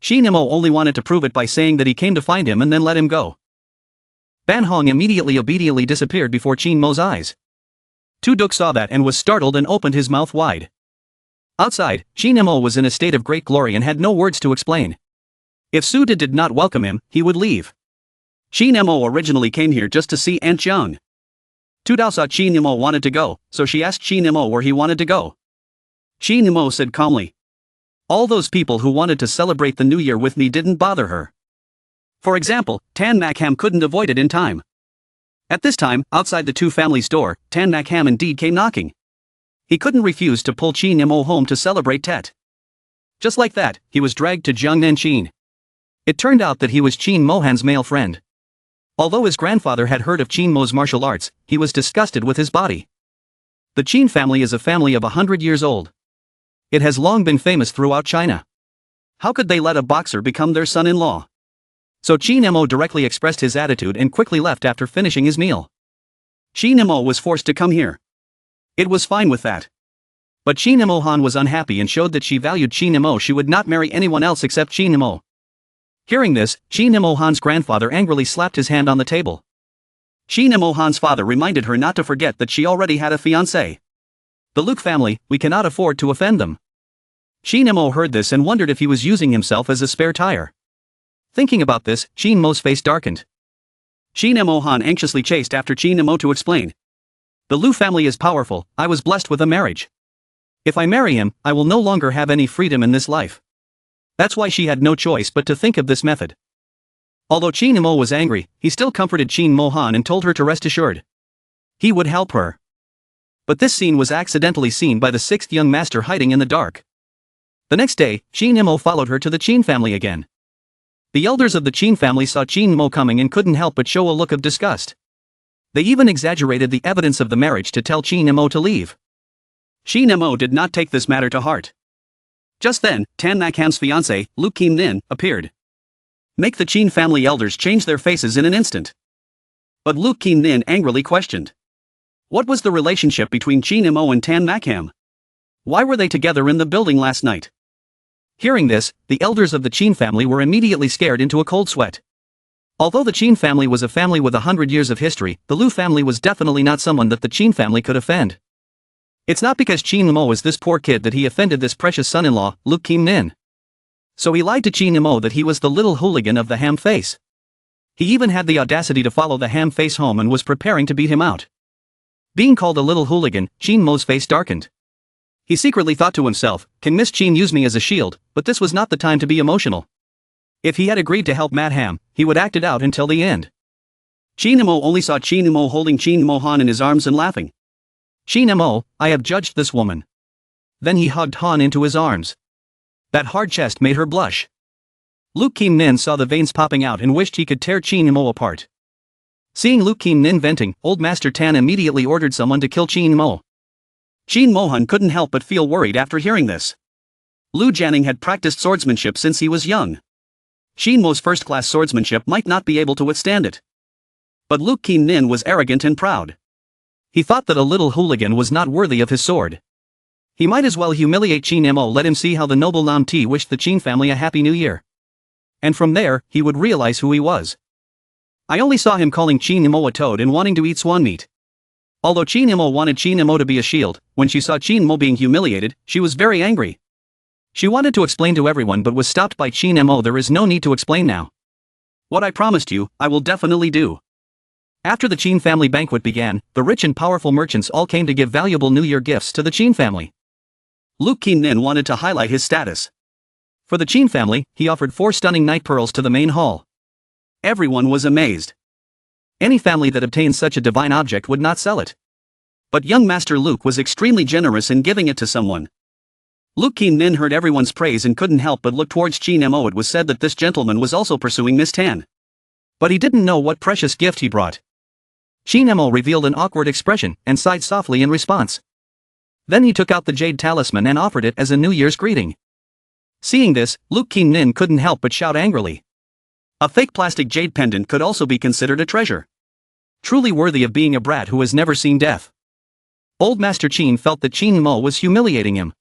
Qin Nemo only wanted to prove it by saying that he came to find him and then let him go. Ban Hong immediately obediently disappeared before Qin Mo's eyes. Tu Duk saw that and was startled and opened his mouth wide. Outside, Qin Nemo was in a state of great glory and had no words to explain. If Su did not welcome him, he would leave. Qin Nemo originally came here just to see Aunt Zhang. Tu Dao saw Qin Nemo wanted to go, so she asked Qin Nemo where he wanted to go. Qin Nemo said calmly, "All those people who wanted to celebrate the new year with me didn't bother her. For example, Tan Makham couldn't avoid it in time." At this time, outside the Tu family's door, Tan Makham indeed came knocking. He couldn't refuse to pull Qin Nemo home to celebrate Tet. Just like that, he was dragged to Jiangnan Qin. It turned out that he was Qin Mohan's male friend. Although his grandfather had heard of Qin Mo's martial arts, he was disgusted with his body. The Qin family is a family of 100 years old. It has long been famous throughout China. How could they let a boxer become their son-in-law? So Qin Nemo directly expressed his attitude and quickly left after finishing his meal. Qin Nemo was forced to come here. It was fine with that. But Qin Nemo Han was unhappy and showed that she valued Qin Nemo. She would not marry anyone else except Qin Nemo. Hearing this, Qin Nemo Han's grandfather angrily slapped his hand on the table. Qin Nemo Han's father reminded her not to forget that she already had a fiancé. The Luke family, we cannot afford to offend them. Qin Nemo heard this and wondered if he was using himself as a spare tire. Thinking about this, Qin Mo's face darkened. Qin Nemo Han anxiously chased after Qin Nemo to explain. The Lu family is powerful, I was blessed with a marriage. If I marry him, I will no longer have any freedom in this life. That's why she had no choice but to think of this method. Although Chin Mo was angry, he still comforted Chin Mo-han and told her to rest assured. He would help her. But this scene was accidentally seen by the sixth young master hiding in the dark. The next day, Chin Mo followed her to the Chin family again. The elders of the Chin family saw Chin Mo coming and couldn't help but show a look of disgust. They even exaggerated the evidence of the marriage to tell Chin Mo to leave. Chin Mo did not take this matter to heart. Just then, Tan Nakham's fiancé, Lu Kim Nin, appeared. Make the Chin family elders change their faces in an instant. But Lu Kim Nin angrily questioned. What was the relationship between Chin Mo and Tan Nakham? Why were they together in the building last night? Hearing this, the elders of the Chin family were immediately scared into a cold sweat. Although the Chin family was a family with 100 years of history, the Lu family was definitely not someone that the Chin family could offend. It's not because Chin Mo is this poor kid that he offended this precious son-in-law, Lu Kim Nin. So he lied to Chin Mo that he was the little hooligan of the ham face. He even had the audacity to follow the ham face home and was preparing to beat him out. Being called a little hooligan, Chin Mo's face darkened. He secretly thought to himself, can Miss Chin use me as a shield, but this was not the time to be emotional. If he had agreed to help Mad Ham, he would act it out until the end. Chin Mo only saw Chin Mo holding Chin Mo-han in his arms and laughing. Chin Mo, I have judged this woman. Then he hugged Han into his arms. That hard chest made her blush. Lu Kim Nin saw the veins popping out and wished he could tear Chin Mo apart. Seeing Lu Kim Nin venting, Old Master Tan immediately ordered someone to kill Chin Mo. Chin Mo-han couldn't help but feel worried after hearing this. Lu Jianing had practiced swordsmanship since he was young. Chin Mo's first-class swordsmanship might not be able to withstand it. But Lu Kim Nin was arrogant and proud. He thought that a little hooligan was not worthy of his sword. He might as well humiliate Chin Mo, let him see how the noble Nam Ti wished the Chin family a happy new year. And from there, he would realize who he was. I only saw him calling Chin Mo a toad and wanting to eat swan meat. Although Chin Mo wanted Chin Mo to be a shield, when she saw Chin Mo being humiliated, she was very angry. She wanted to explain to everyone but was stopped by Chin Mo. There is no need to explain now. What I promised you, I will definitely do. After the Chin family banquet began, the rich and powerful merchants all came to give valuable New Year gifts to the Chin family. Lu Kim Nin wanted to highlight his status. For the Chin family, he offered 4 stunning night pearls to the main hall. Everyone was amazed. Any family that obtained such a divine object would not sell it. But young Master Luke was extremely generous in giving it to someone. Lu Kim Nin heard everyone's praise and couldn't help but look towards Chin Mo. It was said that this gentleman was also pursuing Miss Tan. But he didn't know what precious gift he brought. Chin Mo revealed an awkward expression and sighed softly in response. Then he took out the jade talisman and offered it as a New Year's greeting. Seeing this, Lu Kim Nin couldn't help but shout angrily. A fake plastic jade pendant could also be considered a treasure. Truly worthy of being a brat who has never seen death. Old Master Chin felt that Chin Mo was humiliating him.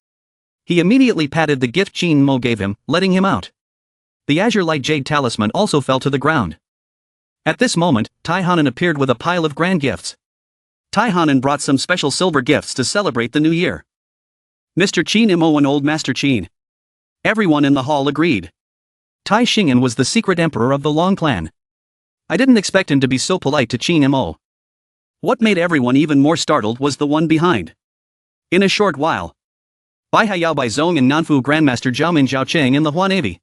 He immediately patted the gift Chin Mo gave him, letting him out. The azure light jade talisman also fell to the ground. At this moment, Tai Hanan appeared with a pile of grand gifts. Tai Hanan brought some special silver gifts to celebrate the new year. Mr. Chin Mo and Old Master Chin. Everyone in the hall agreed. Tai Xing'an was the secret emperor of the Long clan. I didn't expect him to be so polite to Chin Mo. What made everyone even more startled was the one behind. In a short while, Bai Hayao Bai Zong and Nanfu Grandmaster Zhao Min Zhao Cheng in the Hua Navy.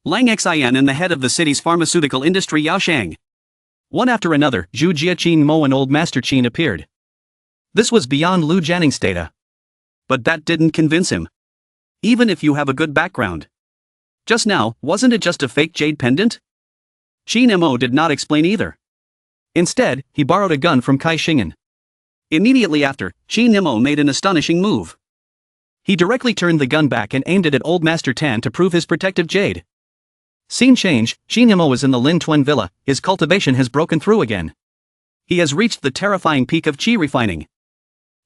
Lang Xian and the head of the city's pharmaceutical industry Yao Shang. One after another, Zhu Jia Chin Mo and Old Master Chin appeared. This was beyond Lu Jianing's data. But that didn't convince him. Even if you have a good background. Just now, wasn't it just a fake jade pendant? Chin Mo did not explain either. Instead, he borrowed a gun from Kai Xing'an. Immediately after, Chin Mo made an astonishing move. He directly turned the gun back and aimed it at Old Master Tan to prove his protective jade. Scene change, Chin Mo is in the Lin Tuan Villa, his cultivation has broken through again. He has reached the terrifying peak of qi refining.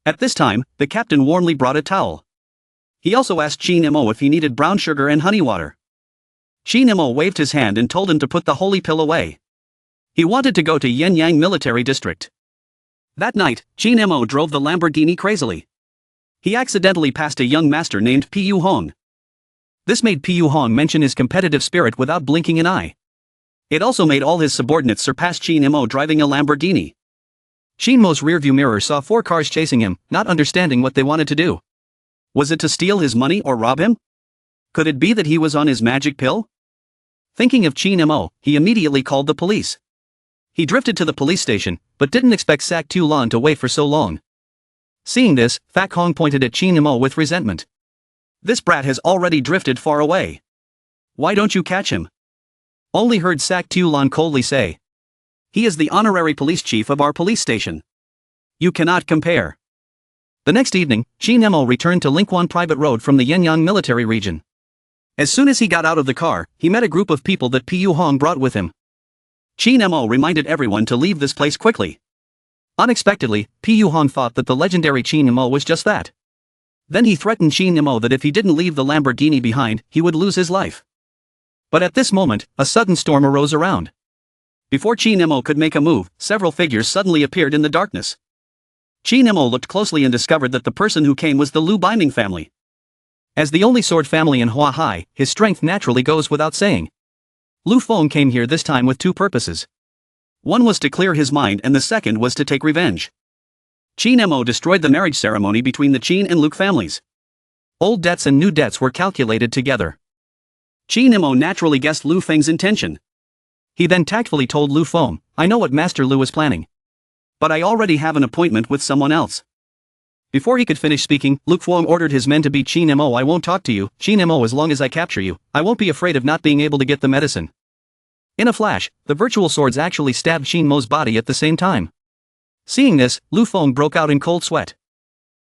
At this time, the captain warmly brought a towel. He also asked Chin Mo if he needed brown sugar and honey water. Chin Mo waved his hand and told him to put the holy pill away. He wanted to go to Yenyang Military District. That night, Chin Mo drove the Lamborghini crazily. He accidentally passed a young master named Pu Hong. This made Pu Hong mention his competitive spirit without blinking an eye. It also made all his subordinates surpass Chin Mo driving a Lamborghini. Shin Mo's rearview mirror saw 4 cars chasing him, not understanding what they wanted to do. Was it to steal his money or rob him? Could it be that he was on his magic pill? Thinking of Shin Mo, he immediately called the police. He drifted to the police station, but didn't expect Sak Tu Lan to wait for so long. Seeing this, Fak Hong pointed at Shin Mo with resentment. This brat has already drifted far away. Why don't you catch him? Only heard Sak Tu Lan coldly say. He is the honorary police chief of our police station. You cannot compare. The next evening, Shin Mo returned to Lingquan Private Road from the Yenyang military region. As soon as he got out of the car, he met a group of people that Pu Hong brought with him. Shin Mo reminded everyone to leave this place quickly. Unexpectedly, Pu Hong thought that the legendary Shin Mo was just that. Then he threatened Shin Mo that if he didn't leave the Lamborghini behind, he would lose his life. But at this moment, a sudden storm arose around. Before Shin Mo could make a move, several figures suddenly appeared in the darkness. Shin Mo looked closely and discovered that the person who came was the Lu Biming family. As the only sword family in Hua Hai, his strength naturally goes without saying. Lu Feng came here this time with 2 purposes. One was to clear his mind and the second was to take revenge. Shin Mo destroyed the marriage ceremony between the Qin and Luke families. Old debts and new debts were calculated together. Shin Mo naturally guessed Lu Feng's intention. He then tactfully told Lu Feng, I know what Master Lu is planning. But I already have an appointment with someone else. Before he could finish speaking, Lu Feng ordered his men to beat Shin Mo. I won't talk to you, Shin Mo, as long as I capture you. I won't be afraid of not being able to get the medicine. In a flash, the virtual swords actually stabbed Shin Mo's body at the same time. Seeing this, Lu Feng broke out in cold sweat.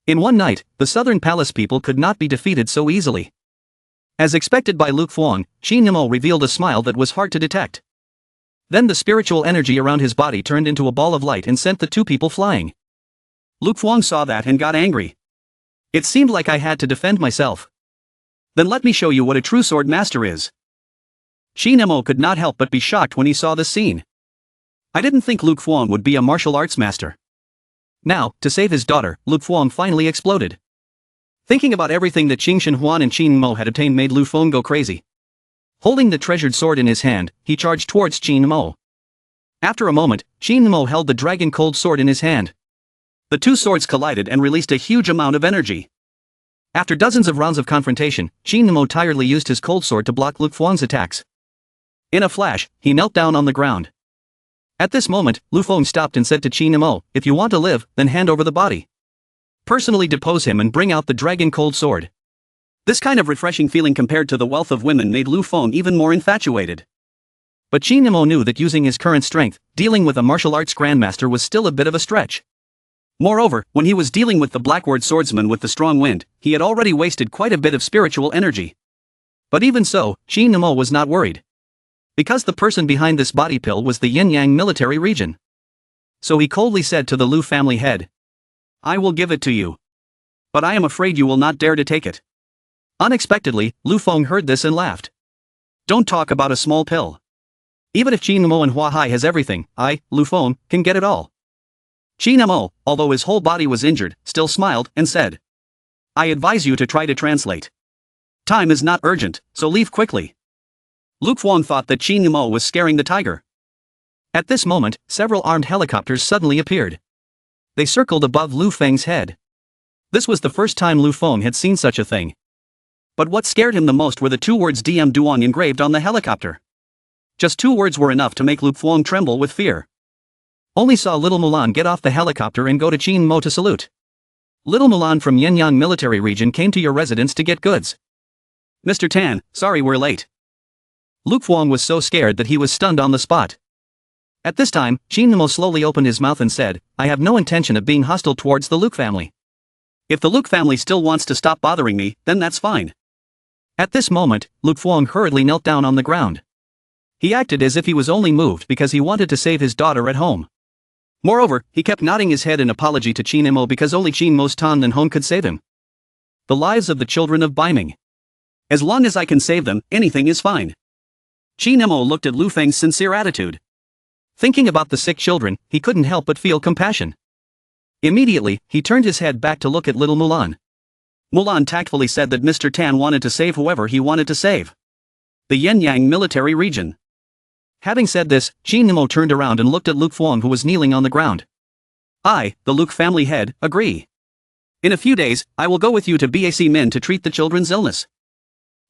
In one night, the Southern Palace people could not be defeated so easily. As expected by Lu Feng, Shin Mo revealed a smile that was hard to detect. Then the spiritual energy around his body turned into a ball of light and sent the 2 people flying. Lu Feng saw that and got angry. It seemed like I had to defend myself. Then let me show you what a true sword master is. Shin Mo could not help but be shocked when he saw this scene. I didn't think Lu Feng would be a martial arts master. Now, to save his daughter, Lu Feng finally exploded. Thinking about everything that Qing Shen Huan and Shin Mo had obtained made Lu Feng go crazy. Holding the treasured sword in his hand, he charged towards Shin Mo. After a moment, Shin Mo held the dragon cold sword in his hand. The 2 swords collided and released a huge amount of energy. After dozens of rounds of confrontation, Shin Mo tiredly used his cold sword to block Lu Feng's attacks. In a flash, he knelt down on the ground. At this moment, Lu Feng stopped and said to Shin Mo, if you want to live, then hand over the body. Personally depose him and bring out the dragon cold sword. This kind of refreshing feeling compared to the wealth of women made Lu Feng even more infatuated. But Shin Mo knew that using his current strength, dealing with a martial arts grandmaster was still a bit of a stretch. Moreover, when he was dealing with the Blackward swordsman with the strong wind, he had already wasted quite a bit of spiritual energy. But even so, Shin Mo was not worried. Because the person behind this body pill was the Yin-Yang military region. So he coldly said to the Lu family head, I will give it to you. But I am afraid you will not dare to take it. Unexpectedly, Lu Feng heard this and laughed. Don't talk about a small pill. Even if Shin Mo and Hua Hai has everything, I, Lu Feng, can get it all. Shin Mo, although his whole body was injured, still smiled and said, I advise you to try to translate. Time is not urgent, so leave quickly. Lu Feng thought that Shin Mo was scaring the tiger. At this moment, several armed helicopters suddenly appeared. They circled above Lu Feng's head. This was the first time Lu Feng had seen such a thing. But what scared him the most were the 2 words DM Duan engraved on the helicopter. Just 2 words were enough to make Lu Feng tremble with fear. Only saw Little Mulan get off the helicopter and go to Shin Mo to salute. Little Mulan from Yenyang military region came to your residence to get goods. Mr. Tan, sorry we're late. Lu Feng was so scared that he was stunned on the spot. At this time, Shin Mo slowly opened his mouth and said, I have no intention of being hostile towards the Luke family. If the Luke family still wants to stop bothering me, then that's fine. At this moment, Lu Feng hurriedly knelt down on the ground. He acted as if he was only moved because he wanted to save his daughter at home. Moreover, he kept nodding his head in apology to Shin Mo because only Shin Mo's Tan and Hong could save him. The lives of the children of Biming. As long as I can save them, anything is fine. Shin Mo looked at Lu Feng's sincere attitude. Thinking about the sick children, he couldn't help but feel compassion. Immediately, he turned his head back to look at little Mulan. Mulan tactfully said that Mr. Tan wanted to save whoever he wanted to save. The Yenyang military region. Having said this, Shin Mo turned around and looked at Lu Feng, who was kneeling on the ground. I, the Luke family head, agree. In a few days, I will go with you to BAC Min to treat the children's illness.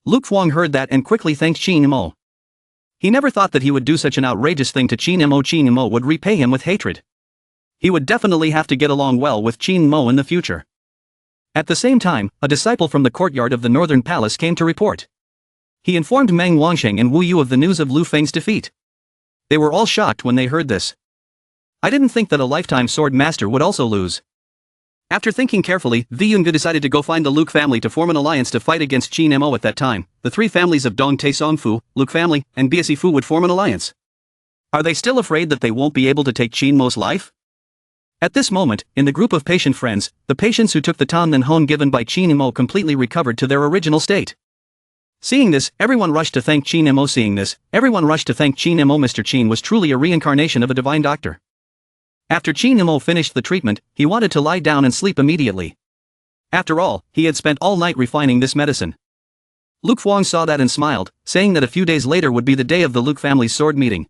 Luke Huang heard that and quickly thanked Qin Mo. He never thought that he would do such an outrageous thing to Qin Mo. Qin Mo would repay him with hatred. He would definitely have to get along well with Qin Mo in the future. At the same time, a disciple from the courtyard of the Northern Palace came to report. He informed Meng Wangsheng and Wu Yu of the news of Lu Feng's defeat. They were all shocked when they heard this. I didn't think that a lifetime sword master would also lose. After thinking carefully, the Yunga decided to go find the Luke family to form an alliance to fight against Qin Mo. At that time, the three families of Dong Tae Song Fu, Luke family, and BSE Fu would form an alliance. Are they still afraid that they won't be able to take Qin Mo's life? At this moment, in the group of patient friends, the patients who took the Tan Nan Hon given by Qin Mo completely recovered to their original state. Seeing this, everyone rushed to thank Qin Mo. Mr. Qin was truly a reincarnation of a divine doctor. After Qin Mo finished the treatment, he wanted to lie down and sleep immediately. After all, he had spent all night refining this medicine. Luke Huang saw that and smiled, saying that a few days later would be the day of the Luke family's sword meeting.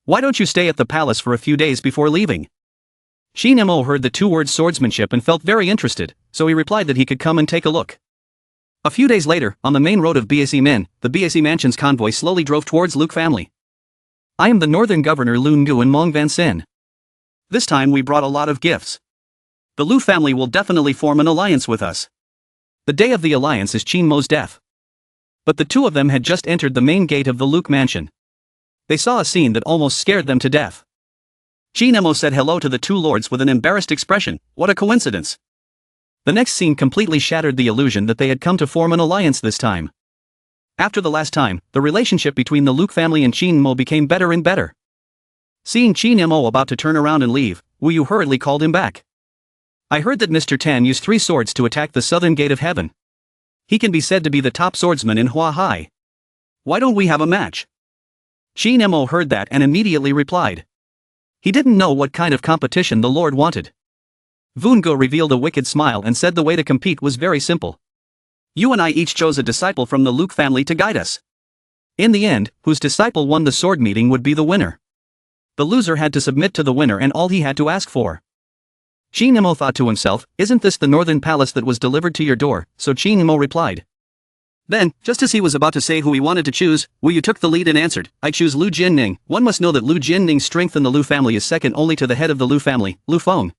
Why don't you stay at the palace for a few days before leaving? Qin Mo heard the two words swordsmanship and felt very interested, so he replied that he could come and take a look. A few days later, on the main road of BAC Min, the BAC Mansion's convoy slowly drove towards Luke family. I am the Northern Governor Lu Ngu and Mong Van Sin. This time we brought a lot of gifts. The Lu family will definitely form an alliance with us. The day of the alliance is Qin Mo's death. But the two of them had just entered the main gate of the Luke mansion. They saw a scene that almost scared them to death. Qin Mo said hello to the two lords with an embarrassed expression. What a coincidence. The next scene completely shattered the illusion that they had come to form an alliance this time. After the last time, the relationship between the Luke family and Qin Mo became better and better. Seeing Qin Mo about to turn around and leave, Wu Yu hurriedly called him back. I heard that Mr. Tan used 3 swords to attack the southern gate of heaven. He can be said to be the top swordsman in Hua Hai. Why don't we have a match? Qin Mo heard that and immediately replied. He didn't know what kind of competition the Lord wanted. Vungo revealed a wicked smile and said the way to compete was very simple. You and I each chose a disciple from the Luke family to guide us. In the end, whose disciple won the sword meeting would be the winner. The loser had to submit to the winner and all he had to ask for. Qin Mo thought to himself, isn't this the northern palace that was delivered to your door? So Qin Mo replied. Then, just as he was about to say who he wanted to choose, Wu Yu took the lead and answered, I choose Lu Jinning. One must know that Lu Jinning's strength in the Lu family is second only to the head of the Lu family, Lu Feng.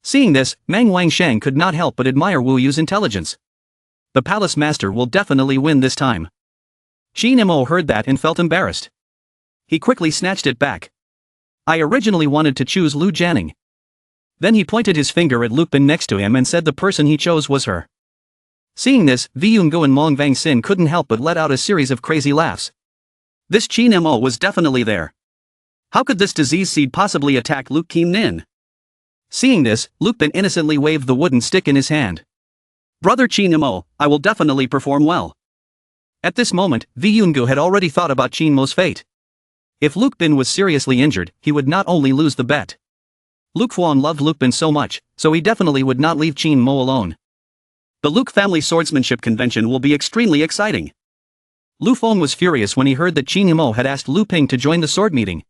Seeing this, Meng Wangsheng could not help but admire Wu Yu's intelligence. The palace master will definitely win this time. Qin Mo heard that and felt embarrassed. He quickly snatched it back. I originally wanted to choose Lu Jianning. Then he pointed his finger at Luke Bin next to him and said the person he chose was her. Seeing this, Vyungo and Mong Vang Sin couldn't help but let out a series of crazy laughs. This Qin Mo was definitely there. How could this disease seed possibly attack Luke Kim Nin? Seeing this, Luke Bin innocently waved the wooden stick in his hand. Brother Qin Mo, I will definitely perform well. At this moment, Vyungo had already thought about Qin Mo's fate. If Luke Bin was seriously injured, he would not only lose the bet. Luke Huan loved Luke Bin so much, so he definitely would not leave Qin Mo alone. The Luke family swordsmanship convention will be extremely exciting. Lu Feng was furious when he heard that Qin Mo had asked Lu Ping to join the sword meeting.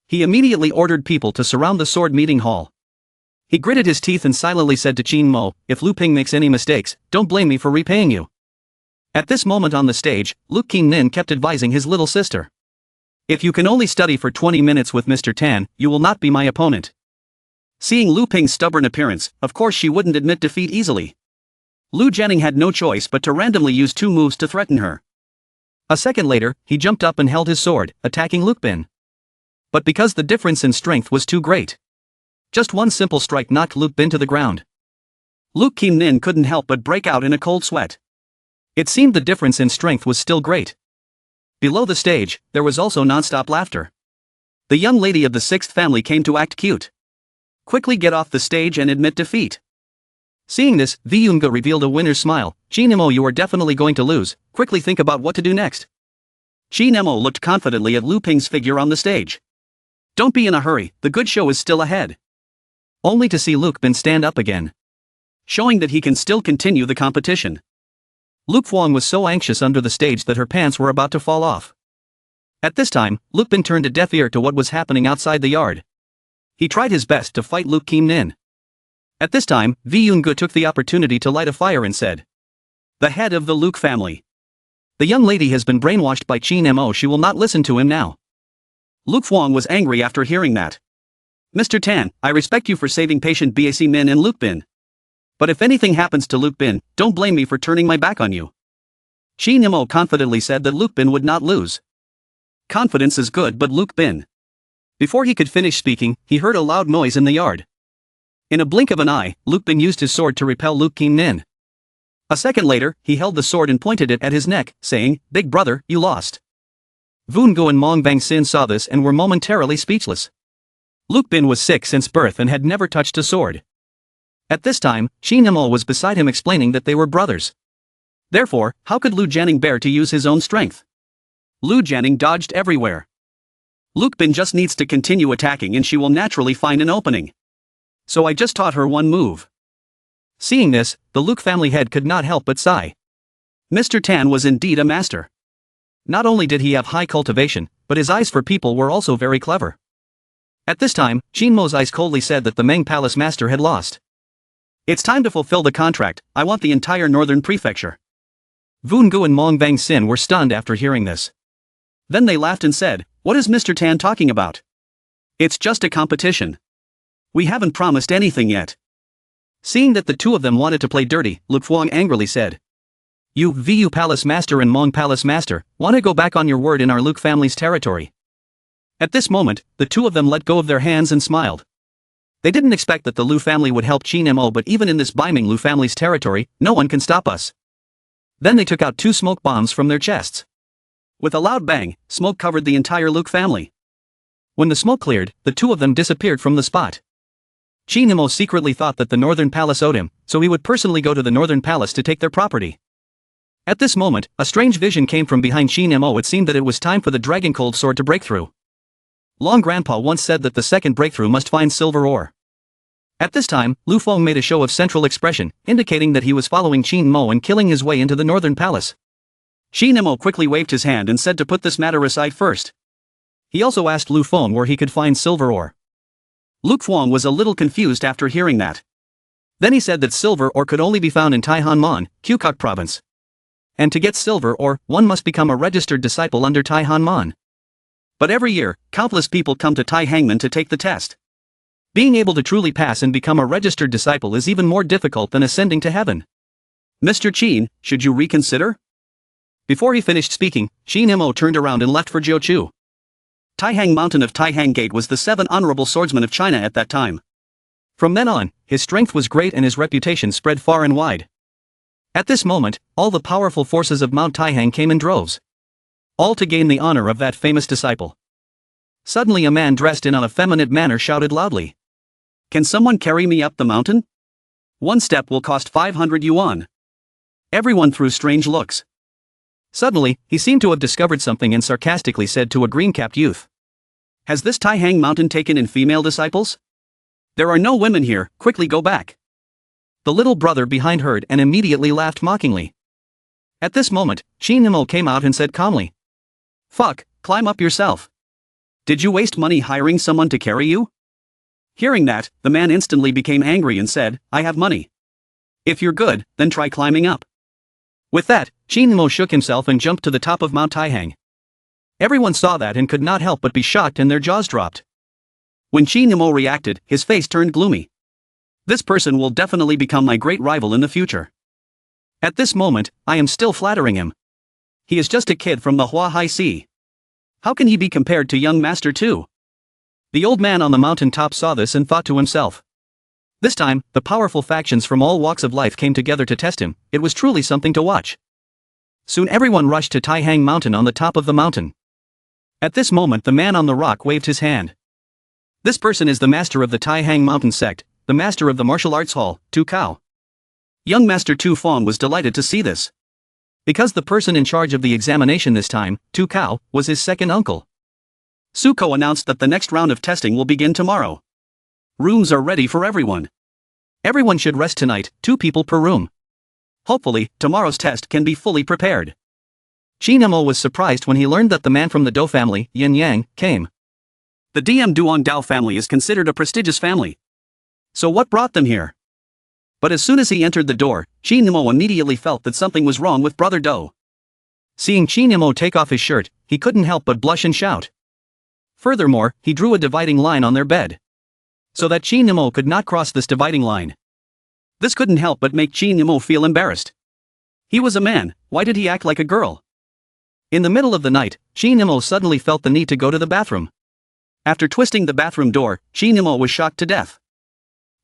He immediately ordered people to surround the sword meeting hall. He gritted his teeth and silently said to Qin Mo, if Lu Ping makes any mistakes, don't blame me for repaying you. At this moment on the stage, Luke Qin Nin kept advising his little sister. If you can only study for 20 minutes with Mr. Tan, you will not be my opponent. Seeing Lu Ping's stubborn appearance, of course she wouldn't admit defeat easily. Lu Jianning had no choice but to randomly use 2 moves to threaten her. A second later, he jumped up and held his sword, attacking Luke Bin. But because the difference in strength was too great, just one simple strike knocked Luke Bin to the ground. Luke Kim Nin couldn't help but break out in a cold sweat. It seemed the difference in strength was still great. Below the stage, there was also non-stop laughter. The young lady of the 6th family came to act cute. Quickly get off the stage and admit defeat. Seeing this, Vyunga revealed a winner's smile. Qin Mo, you are definitely going to lose, quickly think about what to do next. Qin Mo looked confidently at Lu Ping's figure on the stage. Don't be in a hurry, the good show is still ahead. Only to see Luke Bin stand up again, showing that he can still continue the competition. Luke Huang was so anxious under the stage that her pants were about to fall off. At this time, Luke Bin turned a deaf ear to what was happening outside the yard. He tried his best to fight Luke Kim Nin. At this time, Vyungu took the opportunity to light a fire and said, "The head of the Luke family. The young lady has been brainwashed by Chin Mo. She will not listen to him now." Luke Huang was angry after hearing that. "Mr. Tan, I respect you for saving patient Bac Min and Luke Bin. But if anything happens to Luke Bin, don't blame me for turning my back on you." Chin Mo confidently said that Luke Bin would not lose. Confidence is good, but Luke Bin. Before he could finish speaking, he heard a loud noise in the yard. In a blink of an eye, Luke Bin used his sword to repel Luke Kim Nin. A second later, he held the sword and pointed it at his neck, saying, "Big brother, you lost." Vungo and Mong Bang Sin saw this and were momentarily speechless. Luke Bin was sick since birth and had never touched a sword. At this time, Chin Mo was beside him explaining that they were brothers. Therefore, how could Lu Jianing bear to use his own strength? Lu Jianing dodged everywhere. Luke Bin just needs to continue attacking and she will naturally find an opening. So I just taught her one move. Seeing this, the Luke family head could not help but sigh. Mr. Tan was indeed a master. Not only did he have high cultivation, but his eyes for people were also very clever. At this time, Chin Mo's eyes coldly said that the Meng Palace master had lost. "It's time to fulfill the contract. I want the entire northern prefecture." Vungu and Mong Bang Sin were stunned after hearing this. Then they laughed and said, "What is Mr. Tan talking about? It's just a competition. We haven't promised anything yet." Seeing that the two of them wanted to play dirty, Luke Huang angrily said, "You, Vu Palace Master and Mong Palace Master, want to go back on your word in our Luke family's territory." At this moment, the two of them let go of their hands and smiled. They didn't expect that the Lu family would help Chin Mo, but even in this Biming Lu family's territory, no one can stop us. Then they took out 2 smoke bombs from their chests. With a loud bang, smoke covered the entire Luke family. When the smoke cleared, the two of them disappeared from the spot. Chin Mo secretly thought that the Northern Palace owed him, so he would personally go to the Northern Palace to take their property. At this moment, a strange vision came from behind Chin Mo. It seemed that it was time for the Dragon Cold Sword to break through. Long Grandpa once said that the second breakthrough must find silver ore. At this time, Lu Feng made a show of central expression, indicating that he was following Chin Mo and killing his way into the Northern Palace. Chin Mo quickly waved his hand and said to put this matter aside first. He also asked Lu Feng where he could find silver ore. Luke Feng was a little confused after hearing that. Then he said that silver ore could only be found in Taihanman, Qukok province. And to get silver ore, one must become a registered disciple under Taihanman. But every year, countless people come to Taihangman to take the test. Being able to truly pass and become a registered disciple is even more difficult than ascending to heaven. Mr. Chin, should you reconsider? Before he finished speaking, Chin Mo turned around and left for Jiuqiu. Taihang Mountain of Taihang Gate was the 7 honorable swordsmen of China at that time. From then on, his strength was great and his reputation spread far and wide. At this moment, all the powerful forces of Mount Taihang came in droves. All to gain the honor of that famous disciple. Suddenly a man dressed in an effeminate manner shouted loudly, "Can someone carry me up the mountain? 1 step will cost 500 yuan." Everyone threw strange looks. Suddenly, he seemed to have discovered something and sarcastically said to a green-capped youth, "Has this Taihang mountain taken in female disciples? There are no women here, quickly go back." The little brother behind heard and immediately laughed mockingly. At this moment, Chin Mo came out and said calmly, "Fuck, climb up yourself. Did you waste money hiring someone to carry you?" Hearing that, the man instantly became angry and said, "I have money. If you're good, then try climbing up." With that, Chin Mo shook himself and jumped to the top of Mount Taihang. Everyone saw that and could not help but be shocked and their jaws dropped. When Chin Mo reacted, his face turned gloomy. This person will definitely become my great rival in the future. At this moment, I am still flattering him. He is just a kid from the Hua High Sea. How can he be compared to young Master Tu? The old man on the mountain top saw this and thought to himself. This time, the powerful factions from all walks of life came together to test him. It was truly something to watch. Soon everyone rushed to Taihang Mountain on the top of the mountain. At this moment the man on the rock waved his hand. This person is the master of the Taihang Mountain sect, the master of the martial arts hall, Tu Kao. Young Master Tu Feng was delighted to see this. Because the person in charge of the examination this time, Tu Kao, was his second uncle. Suko announced that the next round of testing will begin tomorrow. Rooms are ready for everyone. Everyone should rest tonight, 2 people per room. Hopefully, tomorrow's test can be fully prepared. Chin Mo was surprised when he learned that the man from the Do family, Yin Yang, came. The DM Duong Dao family is considered a prestigious family. So what brought them here? But as soon as he entered the door, Qin Nemo immediately felt that something was wrong with Brother Do. Seeing Qin Nemo take off his shirt, he couldn't help but blush and shout. Furthermore, he drew a dividing line on their bed, so that Qin Nemo could not cross this dividing line. This couldn't help but make Qin Nemo feel embarrassed. He was a man, why did he act like a girl? In the middle of the night, Qin Nemo suddenly felt the need to go to the bathroom. After twisting the bathroom door, Qin Nemo was shocked to death.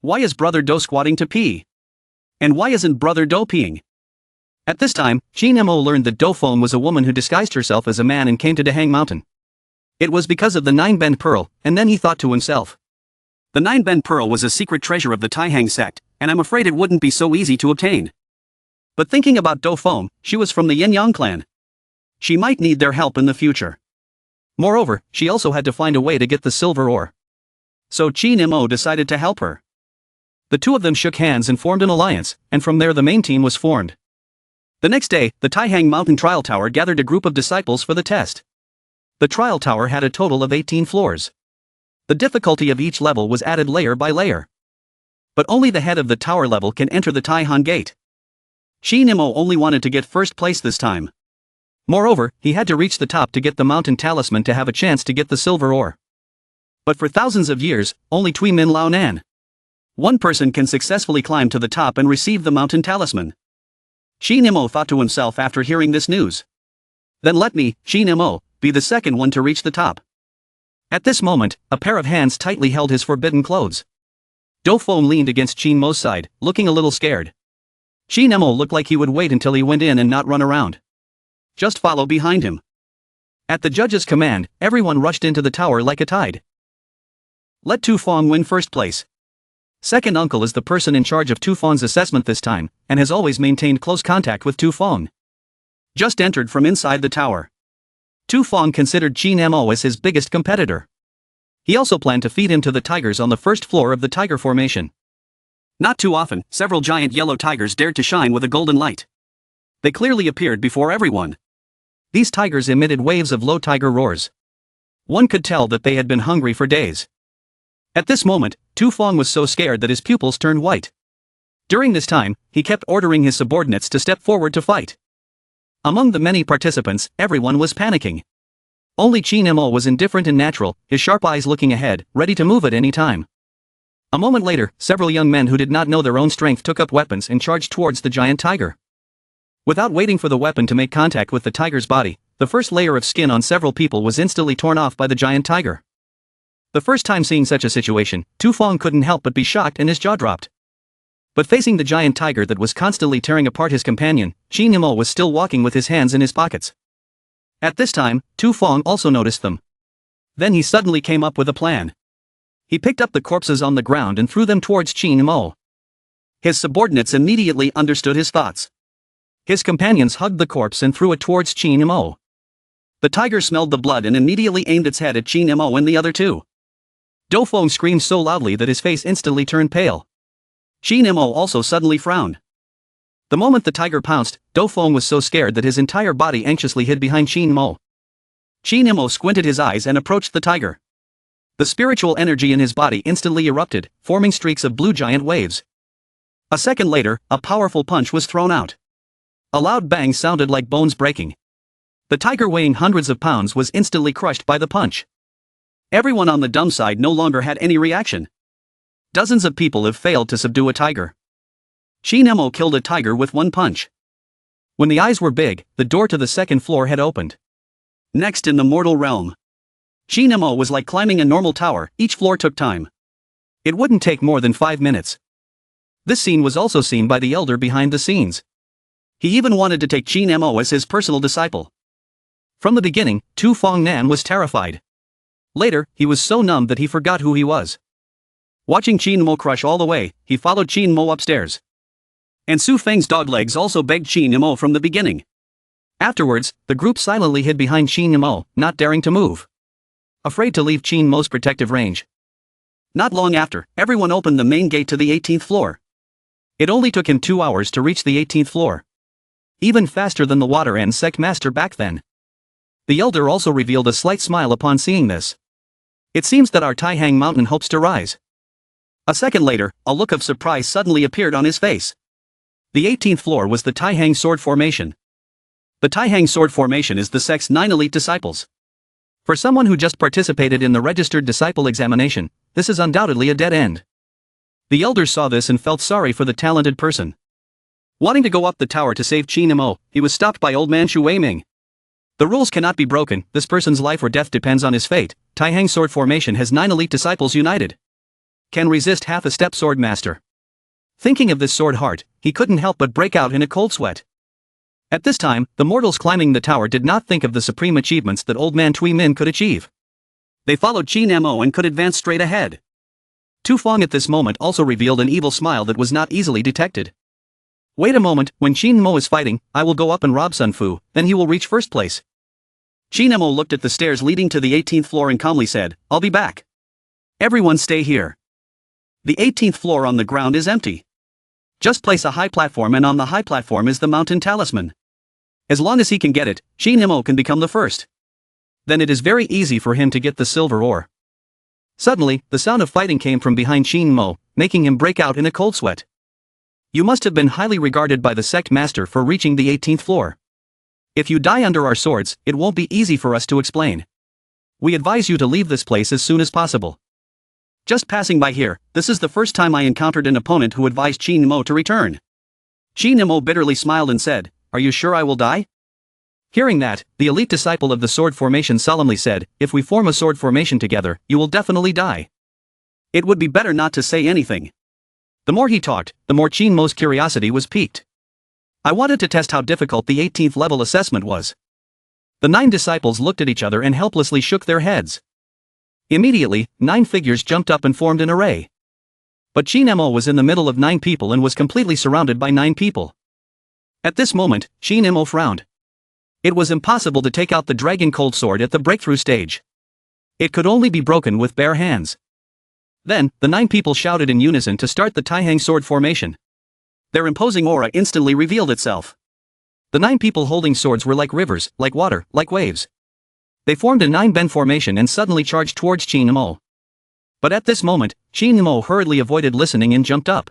Why is Brother Do squatting to pee? And why isn't Brother Do peeing? At this time, Qin Nemo learned that Do Feng was a woman who disguised herself as a man and came to Dahang Mountain. It was because of the Nine-Bend Pearl, and then he thought to himself. The Nine-Bend Pearl was a secret treasure of the Taihang sect, and I'm afraid it wouldn't be so easy to obtain. But thinking about Do Feng, she was from the Yin-Yang clan. She might need their help in the future. Moreover, she also had to find a way to get the silver ore. So Qin Nemo decided to help her. The two of them shook hands and formed an alliance, and from there the main team was formed. The next day, the Taihang Mountain Trial Tower gathered a group of disciples for the test. The trial tower had a total of 18 floors. The difficulty of each level was added layer by layer. But only the head of the tower level can enter the Taihan Gate. Qin Nemo only wanted to get first place this time. Moreover, he had to reach the top to get the mountain talisman to have a chance to get the silver ore. But for thousands of years, only Tui Min Lao Nan. One person can successfully climb to the top and receive the mountain talisman. Qin Nemo thought to himself after hearing this news. Then let me, Qin Nemo, be the second one to reach the top. At this moment, a pair of hands tightly held his forbidden clothes. Do Feng leaned against Qin Mo's side, looking a little scared. Qin Nemo looked like he would wait until he went in and not run around. Just follow behind him. At the judge's command, everyone rushed into the tower like a tide. Let Tu Feng win first place. Second uncle is the person in charge of Tu Feng's assessment this time, and has always maintained close contact with Tu Feng. Just entered from inside the tower. Tu Feng considered Qin Nemo as his biggest competitor. He also planned to feed him to the tigers on the first floor of the tiger formation. Not too often, several giant yellow tigers dared to shine with a golden light. They clearly appeared before everyone. These tigers emitted waves of low tiger roars. One could tell that they had been hungry for days. At this moment, Tu Feng was so scared that his pupils turned white. During this time, he kept ordering his subordinates to step forward to fight. Among the many participants, everyone was panicking. Only Qin Nemo was indifferent and natural, his sharp eyes looking ahead, ready to move at any time. A moment later, several young men who did not know their own strength took up weapons and charged towards the giant tiger. Without waiting for the weapon to make contact with the tiger's body, the first layer of skin on several people was instantly torn off by the giant tiger. The first time seeing such a situation, Tu Feng couldn't help but be shocked and his jaw dropped. But facing the giant tiger that was constantly tearing apart his companion, Qin Nemo was still walking with his hands in his pockets. At this time, Tu Feng also noticed them. Then he suddenly came up with a plan. He picked up the corpses on the ground and threw them towards Qin Nemo. His subordinates immediately understood his thoughts. His companions hugged the corpse and threw it towards Qin Nemo. The tiger smelled the blood and immediately aimed its head at Qin Nemo and the other two. Do Feng screamed so loudly that his face instantly turned pale. Qin Nemo also suddenly frowned. The moment the tiger pounced, Do Feng was so scared that his entire body anxiously hid behind Qin Nemo. Qin Nemo squinted his eyes and approached the tiger. The spiritual energy in his body instantly erupted, forming streaks of blue giant waves. A second later, a powerful punch was thrown out. A loud bang sounded like bones breaking. The tiger weighing hundreds of pounds was instantly crushed by the punch. Everyone on the dumb side no longer had any reaction. Dozens of people have failed to subdue a tiger. Qin Nemo killed a tiger with one punch. When the eyes were big, the door to the second floor had opened. Next in the mortal realm. Qin Nemo was like climbing a normal tower, each floor took time. It wouldn't take more than 5 minutes. This scene was also seen by the elder behind the scenes. He even wanted to take Qin Nemo as his personal disciple. From the beginning, Tu Feng Nan was terrified. Later, he was so numb that he forgot who he was. Watching Qin Nemo crush all the way, he followed Qin Nemo upstairs. And Su Feng's doglegs also begged Qin Nemo from the beginning. Afterwards, the group silently hid behind Qin Nemo, not daring to move. Afraid to leave Qin Mo's protective range. Not long after, everyone opened the main gate to the 18th floor. It only took him 2 hours to reach the 18th floor. Even faster than the water and sect master back then. The elder also revealed a slight smile upon seeing this. It seems that our Taihang mountain hopes to rise. A second later, a look of surprise suddenly appeared on his face. The 18th floor was the Taihang sword formation. The Taihang sword formation is the sect's 9 elite disciples. For someone who just participated in the registered disciple examination, this is undoubtedly a dead end. The elders saw this and felt sorry for the talented person. Wanting to go up the tower to save Qin Mo, he was stopped by old man Xu Weiming. The rules cannot be broken, this person's life or death depends on his fate. Taihang sword formation has 9 elite disciples united. Can resist half a step sword master. Thinking of this sword heart, he couldn't help but break out in a cold sweat. At this time, the mortals climbing the tower did not think of the supreme achievements that old man Tui Min could achieve. They followed Qin Mo and could advance straight ahead. Tu Feng at this moment also revealed an evil smile that was not easily detected. Wait a moment, when Qin Mo is fighting, I will go up and rob Sun Fu, then he will reach first place. Qin Mo looked at the stairs leading to the 18th floor and calmly said, I'll be back. Everyone stay here. The 18th floor on the ground is empty. Just place a high platform and on the high platform is the mountain talisman. As long as he can get it, Qin Mo can become the first. Then it is very easy for him to get the silver ore. Suddenly, the sound of fighting came from behind Qin Mo, making him break out in a cold sweat. You must have been highly regarded by the sect master for reaching the 18th floor. If you die under our swords, it won't be easy for us to explain. We advise you to leave this place as soon as possible. Just passing by here, this is the first time I encountered an opponent who advised Qin Mo to return. Qin Mo bitterly smiled and said, Are you sure I will die? Hearing that, the elite disciple of the sword formation solemnly said, If we form a sword formation together, you will definitely die. It would be better not to say anything. The more he talked, the more Qin Mo's curiosity was piqued. I wanted to test how difficult the 18th level assessment was. The 9 disciples looked at each other and helplessly shook their heads. Immediately, 9 figures jumped up and formed an array. But Qin Mo was in the middle of 9 people and was completely surrounded by 9 people. At this moment, Qin Mo frowned. It was impossible to take out the dragon cold sword at the breakthrough stage. It could only be broken with bare hands. Then, the 9 people shouted in unison to start the Taihang sword formation. Their imposing aura instantly revealed itself. The 9 people holding swords were like rivers, like water, like waves. They formed a 9-bend formation and suddenly charged towards Qin Mo. But at this moment, Qin Mo hurriedly avoided listening and jumped up.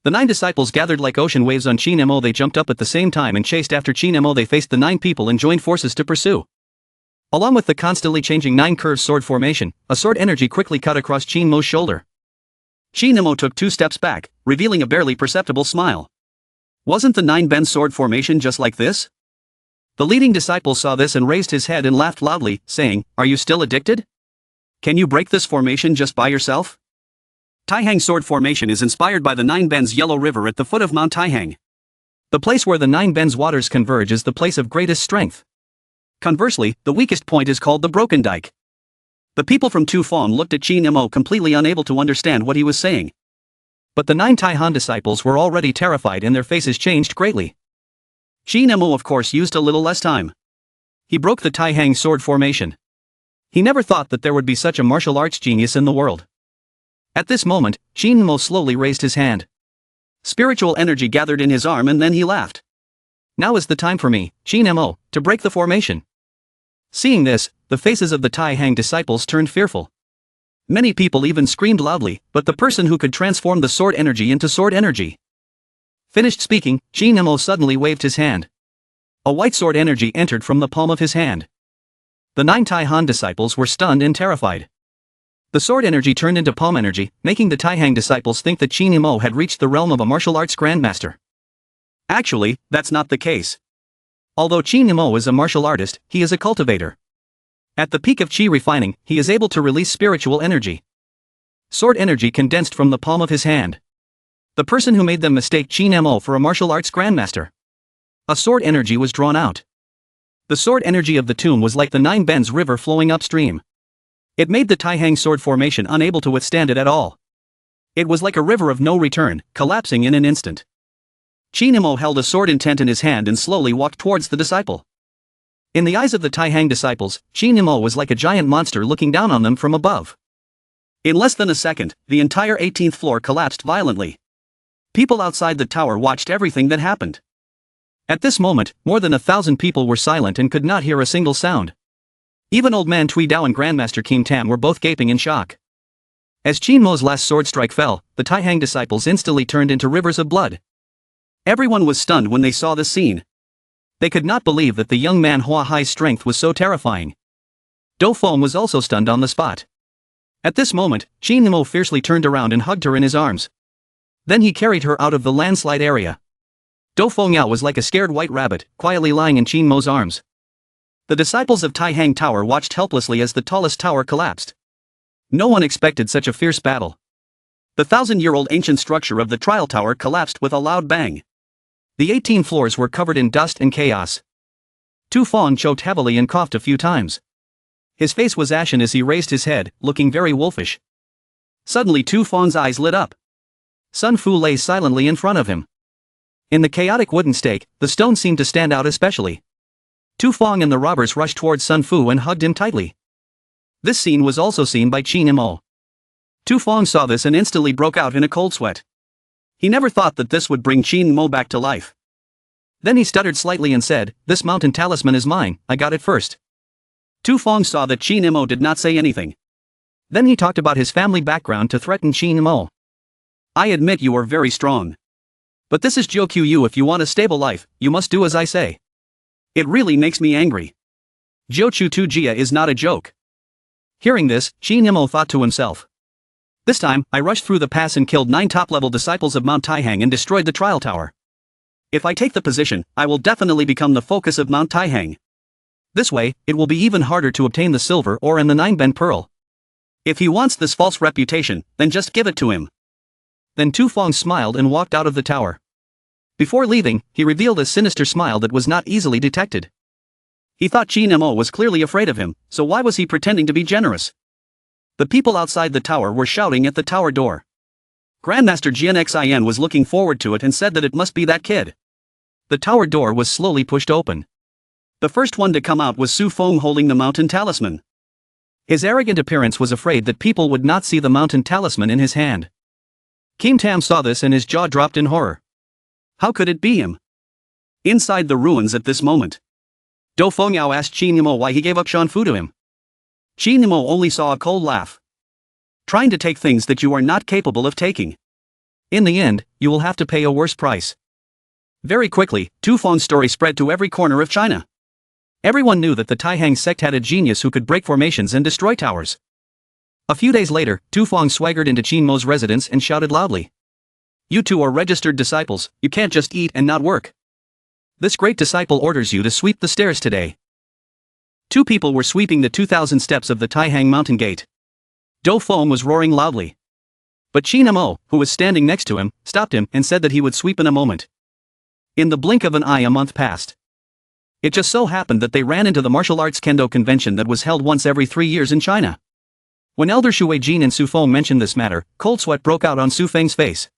The 9 disciples gathered like ocean waves on Qin Mo. They jumped up at the same time and chased after Qin Mo. They faced the 9 people and joined forces to pursue. Along with the constantly changing 9 curved sword formation, a sword energy quickly cut across Qin Mo's shoulder. Qin Mo took 2 steps back, revealing a barely perceptible smile. Wasn't the 9-bend sword formation just like this? The leading disciple saw this and raised his head and laughed loudly, saying, Are you still addicted? Can you break this formation just by yourself? Taihang sword formation is inspired by the 9 bends yellow river at the foot of Mount Taihang. The place where the 9 bends waters converge is the place of greatest strength. Conversely, the weakest point is called the broken dike. The people from Tu Feng looked at Qin Mo completely unable to understand what he was saying. But the 9 Taihan disciples were already terrified and their faces changed greatly. Qin Mo of course used a little less time. He broke the Taihang sword formation. He never thought that there would be such a martial arts genius in the world. At this moment, Qin Mo slowly raised his hand. Spiritual energy gathered in his arm and then he laughed. Now is the time for me, Qin Mo, to break the formation. Seeing this, the faces of the Taihang disciples turned fearful. Many people even screamed loudly, but the person who could transform the sword energy into sword energy. Finished speaking, Qin Mo suddenly waved his hand. A white sword energy entered from the palm of his hand. The 9 Taihan disciples were stunned and terrified. The sword energy turned into palm energy, making the Taihang disciples think that Qin Mo had reached the realm of a martial arts grandmaster. Actually, that's not the case. Although Qin Mo is a martial artist, he is a cultivator. At the peak of qi refining, he is able to release spiritual energy. Sword energy condensed from the palm of his hand. The person who made them mistake Qin Mo for a martial arts grandmaster. A sword energy was drawn out. The sword energy of the tomb was like the 9 bends river flowing upstream. It made the Taihang sword formation unable to withstand it at all. It was like a river of no return, collapsing in an instant. Qin Mo held a sword intent in his hand and slowly walked towards the disciple. In the eyes of the Taihang disciples, Qin Mo was like a giant monster looking down on them from above. In less than a second, the entire 18th floor collapsed violently. People outside the tower watched everything that happened. At this moment, more than 1,000 people were silent and could not hear a single sound. Even old man Tui Dao and Grandmaster Kim Tam were both gaping in shock. As Qin Mo's last sword strike fell, the Taihang disciples instantly turned into rivers of blood. Everyone was stunned when they saw this scene. They could not believe that the young Manhwa Hai's strength was so terrifying. Do Feng was also stunned on the spot. At this moment, Qin Mo fiercely turned around and hugged her in his arms. Then he carried her out of the landslide area. Do Feng Yao was like a scared white rabbit, quietly lying in Qin Mo's arms. The disciples of Taihang Tower watched helplessly as the tallest tower collapsed. No one expected such a fierce battle. The 1,000-year-old ancient structure of the trial tower collapsed with a loud bang. The 18 floors were covered in dust and chaos. Tu Feng choked heavily and coughed a few times. His face was ashen as he raised his head, looking very wolfish. Suddenly Tu Feng's eyes lit up. Sun Fu lay silently in front of him. In the chaotic wooden stake, the stone seemed to stand out especially. Tu Feng and the robbers rushed towards Sun Fu and hugged him tightly. This scene was also seen by Qin Mo. Tu Feng saw this and instantly broke out in a cold sweat. He never thought that this would bring Qin Mo back to life. Then he stuttered slightly and said, "This mountain talisman is mine, I got it first." Tu Feng saw that Qin Mo did not say anything. Then he talked about his family background to threaten Qin Mo. "I admit you are very strong. But this is Jiu if you want a stable life, you must do as I say. It really makes me angry. Jiu Tu Jia is not a joke." Hearing this, Qin Mo thought to himself. This time, I rushed through the pass and killed 9 top-level disciples of Mount Taihang and destroyed the trial tower. If I take the position, I will definitely become the focus of Mount Taihang. This way, it will be even harder to obtain the silver ore and the 9-ben pearl. If he wants this false reputation, then just give it to him. Then Tu Feng smiled and walked out of the tower. Before leaving, he revealed a sinister smile that was not easily detected. He thought Qin Mo was clearly afraid of him, so why was he pretending to be generous? The people outside the tower were shouting at the tower door. Grandmaster Jian Xin was looking forward to it and said that it must be that kid. The tower door was slowly pushed open. The first one to come out was Su Feng holding the mountain talisman. His arrogant appearance was afraid that people would not see the mountain talisman in his hand. Kim Tam saw this and his jaw dropped in horror. How could it be him? Inside the ruins at this moment, Do Feng Yao asked Qin Mo why he gave up Shan Fu to him. Qin Mo only saw a cold laugh. Trying to take things that you are not capable of taking. In the end, you will have to pay a worse price. Very quickly, Tu Feng's story spread to every corner of China. Everyone knew that the Taihang sect had a genius who could break formations and destroy towers. A few days later, Tu Feng swaggered into Qin Mo's residence and shouted loudly. "You two are registered disciples, you can't just eat and not work. This great disciple orders you to sweep the stairs today." 2 people were sweeping the 2,000 steps of the Taihang mountain gate. Do Feng was roaring loudly. But Qin Mo, who was standing next to him, stopped him and said that he would sweep in a moment. In the blink of an eye a month passed. It just so happened that they ran into the martial arts kendo convention that was held once every 3 years in China. When Elder Shui Jin and Su Feng mentioned this matter, cold sweat broke out on Su Feng's face.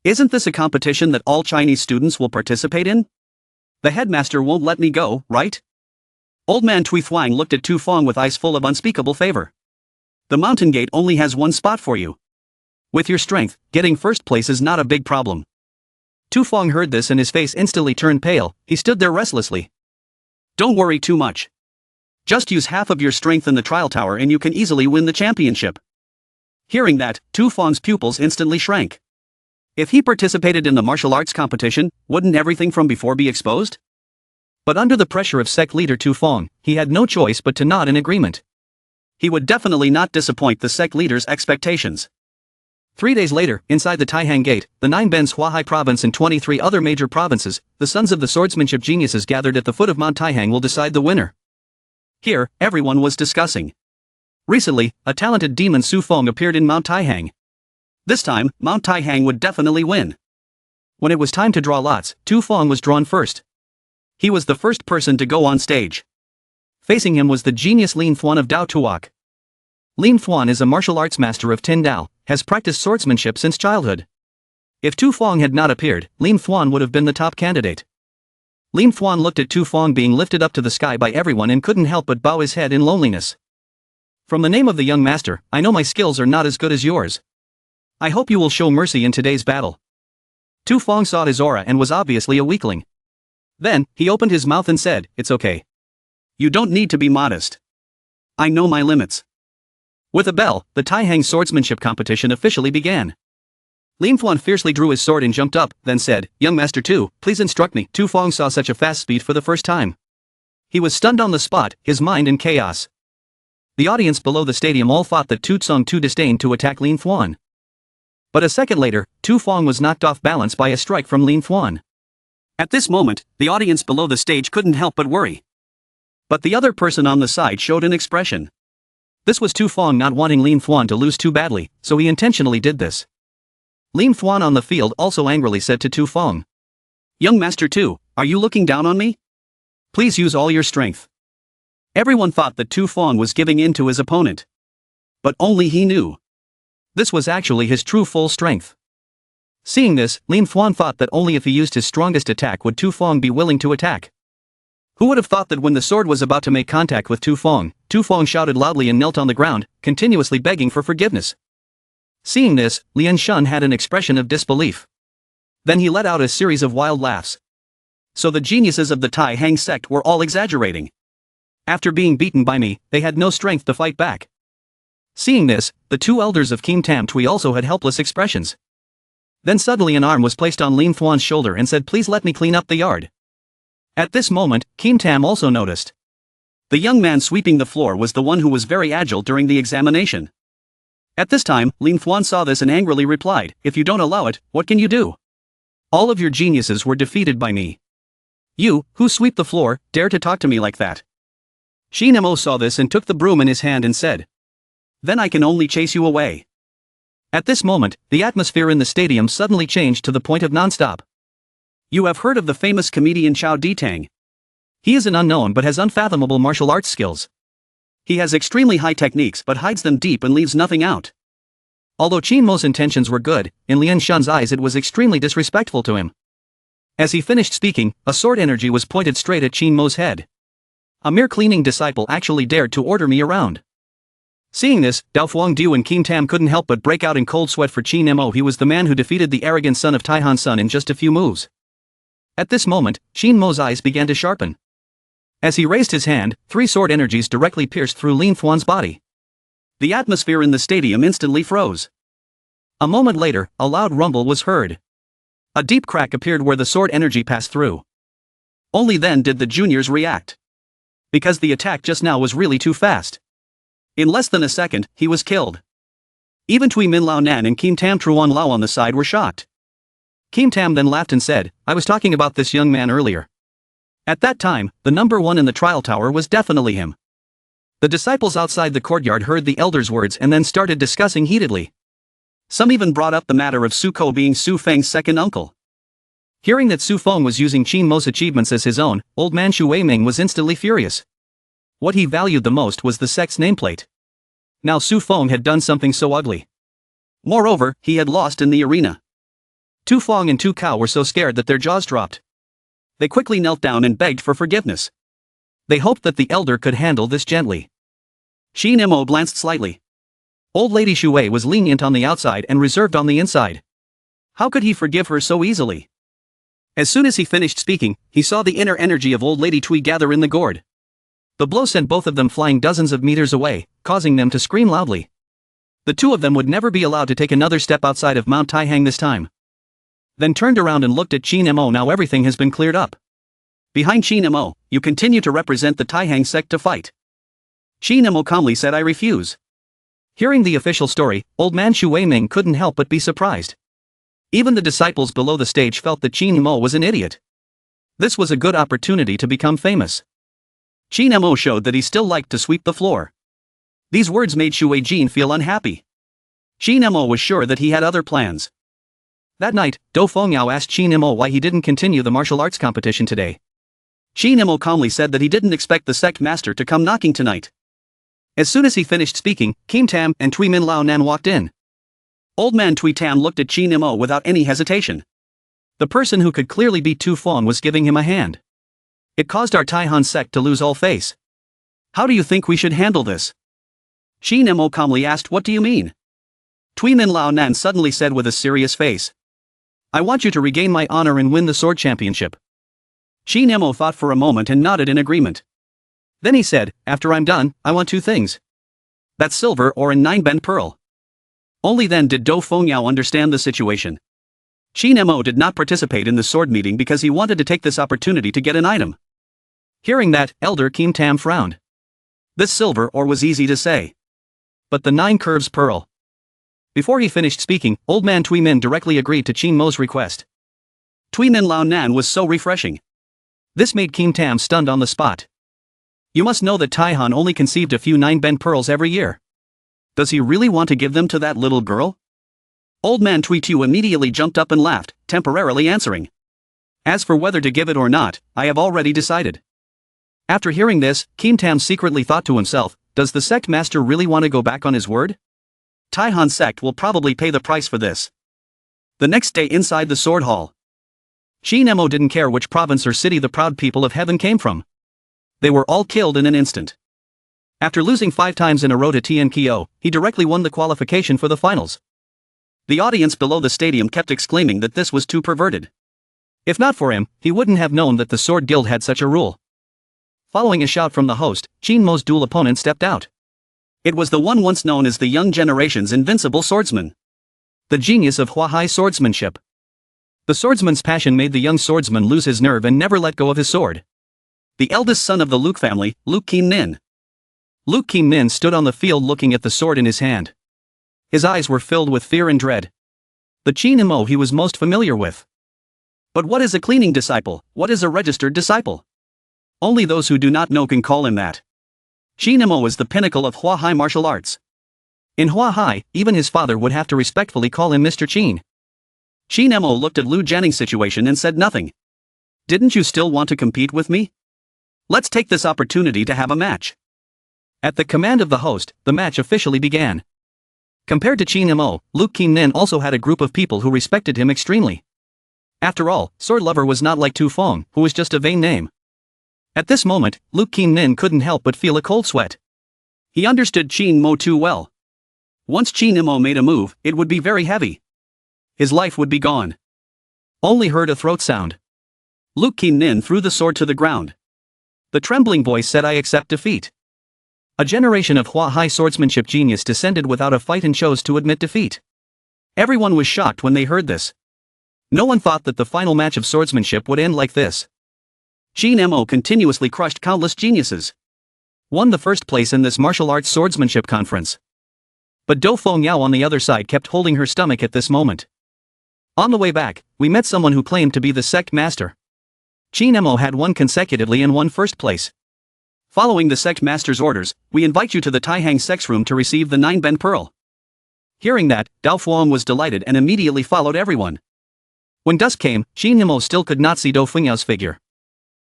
Isn't this a competition that all Chinese students will participate in? The headmaster won't let me go, right? Old man Tui Thuang looked at Tu Feng with eyes full of unspeakable favor. The mountain gate only has one spot for you. With your strength, getting first place is not a big problem. Tu Feng heard this and his face instantly turned pale. He stood there restlessly. Don't worry too much. Just use half of your strength in the trial tower and you can easily win the championship. Hearing that, Tu Feng's pupils instantly shrank. If he participated in the martial arts competition, wouldn't everything from before be exposed? But under the pressure of sect leader Tu Feng, he had no choice but to nod in agreement. He would definitely not disappoint the sect leader's expectations. 3 days later, inside the Taihang Gate, the 9-Ben's Huahai province and 23 other major provinces, the sons of the swordsmanship geniuses gathered at the foot of Mount Taihang will decide the winner. Here, everyone was discussing. Recently, a talented demon Su Feng appeared in Mount Taihang. This time, Mount Taihang would definitely win. When it was time to draw lots, Tu Feng was drawn first. He was the first person to go on stage. Facing him was the genius Lin Thuan of Dao Tuok. Lin Thuan is a martial arts master of Tin Dao, has practiced swordsmanship since childhood. If Tu Feng had not appeared, Lin Thuan would have been the top candidate. Lin Thuan looked at Tu Feng being lifted up to the sky by everyone and couldn't help but bow his head in loneliness. From the name of the young master, I know my skills are not as good as yours. I hope you will show mercy in today's battle. Tu Feng saw his aura and was obviously a weakling. Then, he opened his mouth and said, "It's okay. You don't need to be modest. I know my limits. With a bell, the Tai-Hang swordsmanship competition officially began. Lin Fuan fiercely drew his sword and jumped up, then said, "Young Master Tu, please instruct me." Tu Feng saw such a fast speed for the first time. He was stunned on the spot, his mind in chaos. The audience below the stadium all thought that Tu Tsung Tu disdained to attack Lin Fuan. But a second later, Tu Feng was knocked off balance by a strike from Lin Fuan. At this moment, the audience below the stage couldn't help but worry. But the other person on the side showed an expression. This was Tu Feng not wanting Lin Fuan to lose too badly, so he intentionally did this. Lin Fuan on the field also angrily said to Tu Feng, "Young Master Tu, are you looking down on me? Please use all your strength." Everyone thought that Tu Feng was giving in to his opponent. But only he knew. This was actually his true full strength. Seeing this, Lin Fuan thought that only if he used his strongest attack would Tu Feng be willing to attack. Who would have thought that when the sword was about to make contact with Tu Feng shouted loudly and knelt on the ground, continuously begging for forgiveness. Seeing this, Lian Shun had an expression of disbelief. Then he let out a series of wild laughs. So the geniuses of the Tai-Hang sect were all exaggerating. After being beaten by me, they had no strength to fight back. Seeing this, the two elders of Kim Tam Tui also had helpless expressions. Then suddenly an arm was placed on Lin Fuan's shoulder and said, "Please let me clean up the yard." At this moment, Kim Tam also noticed. The young man sweeping the floor was the one who was very agile during the examination. At this time, Lin Fuan saw this and angrily replied, "If you don't allow it, what can you do? All of your geniuses were defeated by me. You, who sweep the floor, dare to talk to me like that?" Shi Nemo saw this and took the broom in his hand and said, "Then I can only chase you away." At this moment, the atmosphere in the stadium suddenly changed to the point of non-stop. You have heard of the famous comedian Chao Ditang. He is an unknown but has unfathomable martial arts skills. He has extremely high techniques but hides them deep and leaves nothing out. Although Qin Mo's intentions were good, in Lian Shun's eyes it was extremely disrespectful to him. As he finished speaking, a sword energy was pointed straight at Qin Mo's head. A mere cleaning disciple actually dared to order me around. Seeing this, Dao Fuang Du and Kim Tam couldn't help but break out in cold sweat for Qin Mo. He was the man who defeated the arrogant son of Taihan Sun in just a few moves. At this moment, Qin Mo's eyes began to sharpen. As he raised his hand, 3 sword energies directly pierced through Lin Fuan's body. The atmosphere in the stadium instantly froze. A moment later, a loud rumble was heard. A deep crack appeared where the sword energy passed through. Only then did the juniors react. Because the attack just now was really too fast. In less than a second, he was killed. Even Tui Min Lao Nan and Kim Tam Truan Lao on the side were shocked. Kim Tam then laughed and said, "I was talking about this young man earlier." At that time, the number 1 in the trial tower was definitely him. The disciples outside the courtyard heard the elder's words and then started discussing heatedly. Some even brought up the matter of Su Ko being Su Feng's second uncle. Hearing that Su Feng was using Qin Mo's achievements as his own, old man Xu Weiming was instantly furious. What he valued the most was the sect's nameplate. Now Su Feng had done something so ugly. Moreover, he had lost in the arena. Tu Feng and Tu Kao were so scared that their jaws dropped. They quickly knelt down and begged for forgiveness. They hoped that the elder could handle this gently. Shi Nemo glanced slightly. Old Lady Shui was lenient on the outside and reserved on the inside. How could he forgive her so easily? As soon as he finished speaking, he saw the inner energy of Old Lady Tui gather in the gourd. The blow sent both of them flying dozens of meters away, causing them to scream loudly. The two of them would never be allowed to take another step outside of Mount Tai-Hang this time. Then turned around and looked at Qin Mo. Now everything has been cleared up. Behind Qin Mo, you continue to represent the Tai-Hang sect to fight. Qin Mo calmly said, "I refuse." Hearing the official story, old man Xu Weiming couldn't help but be surprised. Even the disciples below the stage felt that Qin Mo was an idiot. This was a good opportunity to become famous. Qin Mo showed that he still liked to sweep the floor. These words made Xu Weijin feel unhappy. Qin Mo was sure that he had other plans. That night, Do Fengyao asked Qin Mo why he didn't continue the martial arts competition today. Qin Mo calmly said that he didn't expect the sect master to come knocking tonight. As soon as he finished speaking, Kim Tam and Tui Min Lao Nan walked in. Old man Tui Tam looked at Qin Mo without any hesitation. The person who could clearly beat Tu Feng was giving him a hand. It caused our Taihan sect to lose all face. How do you think we should handle this? Qin Mo calmly asked, "What do you mean?" Tui Min Lao Nan suddenly said with a serious face, "I want you to regain my honor and win the sword championship." Qin Mo thought for a moment and nodded in agreement. Then he said, after I'm done, I want two things. That silver or a 9-bend pearl. Only then did Do Fengyao understand the situation. Qin Mo did not participate in the sword meeting because he wanted to take this opportunity to get an item. Hearing that, Elder Kim Tam frowned. This silver or was easy to say. But the 9 curves pearl. Before he finished speaking, Old Man Tui Min directly agreed to Qin Mo's request. Tui Min Lao Nan was so refreshing. This made Kim Tam stunned on the spot. You must know that Taihan only conceived a few 9-bend pearls every year. Does he really want to give them to that little girl? Old Man Tui Tu immediately jumped up and laughed, temporarily answering. As for whether to give it or not, I have already decided. After hearing this, Kim Tam secretly thought to himself, does the sect master really want to go back on his word? Taihan sect will probably pay the price for this. The next day inside the sword hall. Qin Mo didn't care which province or city the proud people of heaven came from. They were all killed in an instant. After losing 5 times in a row to Tian Kyo, he directly won the qualification for the finals. The audience below the stadium kept exclaiming that this was too perverted. If not for him, he wouldn't have known that the Sword Guild had such a rule. Following a shout from the host, Qin Mo's duel opponent stepped out. It was the one once known as the young generation's invincible swordsman. The genius of Huahai swordsmanship. The swordsman's passion made the young swordsman lose his nerve and never let go of his sword. The eldest son of the Luke family, Luke Kim Nin. Luke Kim Nin stood on the field looking at the sword in his hand. His eyes were filled with fear and dread. The Qin Mo he was most familiar with. But what is a cleaning disciple? What is a registered disciple? Only those who do not know can call him that. Qin Mo is the pinnacle of Huahai martial arts. In Huahai, even his father would have to respectfully call him Mr. Qin. Qin Mo looked at Lu Jianning's situation and said nothing. Didn't you still want to compete with me? Let's take this opportunity to have a match. At the command of the host, the match officially began. Compared to Qin Mo, Luke Kim Nin also had a group of people who respected him extremely. After all, Sword Lover was not like Tu Feng, who was just a vain name. At this moment, Luke Kim Nin couldn't help but feel a cold sweat. He understood Qin Mo too well. Once Qin Mo made a move, it would be very heavy. His life would be gone. Only heard a throat sound. Luke Kim Nin threw the sword to the ground. The trembling voice said, I accept defeat. A generation of Huahai swordsmanship genius descended without a fight and chose to admit defeat. Everyone was shocked when they heard this. No one thought that the final match of swordsmanship would end like this. Qin Mo continuously crushed countless geniuses. Won the first place in this martial arts swordsmanship conference. But Do Fengyao on the other side kept holding her stomach at this moment. On the way back, we met someone who claimed to be the sect master. Qin Mo had won consecutively and won first place. Following the sect master's orders, we invite you to the Taihang sex room to receive the 9-bend pearl. Hearing that, Dao Fuang was delighted and immediately followed everyone. When dusk came, Qin Mo still could not see Do Fengyao's figure.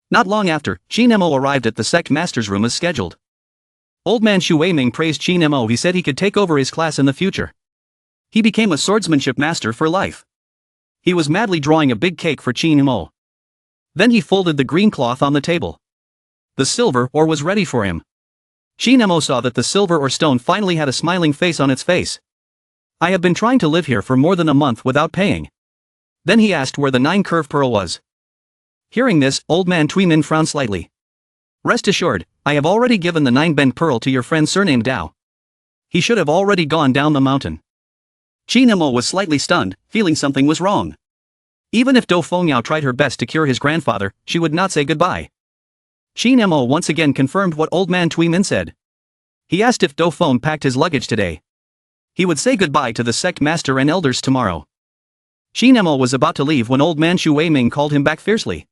Not long after, Qin Mo arrived at the sect master's room as scheduled. Old man Xu Weiming praised Qin Mo. He said he could take over his class in the future. He became a swordsmanship master for life. He was madly drawing a big cake for Qin Mo. Then he folded the green cloth on the table. The silver ore was ready for him. Qin Mo saw that the silver ore stone finally had a smiling face on its face. I have been trying to live here for more than a month without paying. Then he asked where the 9-curve pearl was. Hearing this, old man Tui Min frowned slightly. Rest assured, I have already given the 9-bend pearl to your friend surnamed Dao. He should have already gone down the mountain. Qin Mo was slightly stunned, feeling something was wrong. Even if Do Fengyao tried her best to cure his grandfather, she would not say goodbye. Qin Mo once again confirmed what old man Tui Min said. He asked if Do Feng packed his luggage today. He would say goodbye to the sect master and elders tomorrow. Qin Mo was about to leave when old man Xu Weiming called him back fiercely.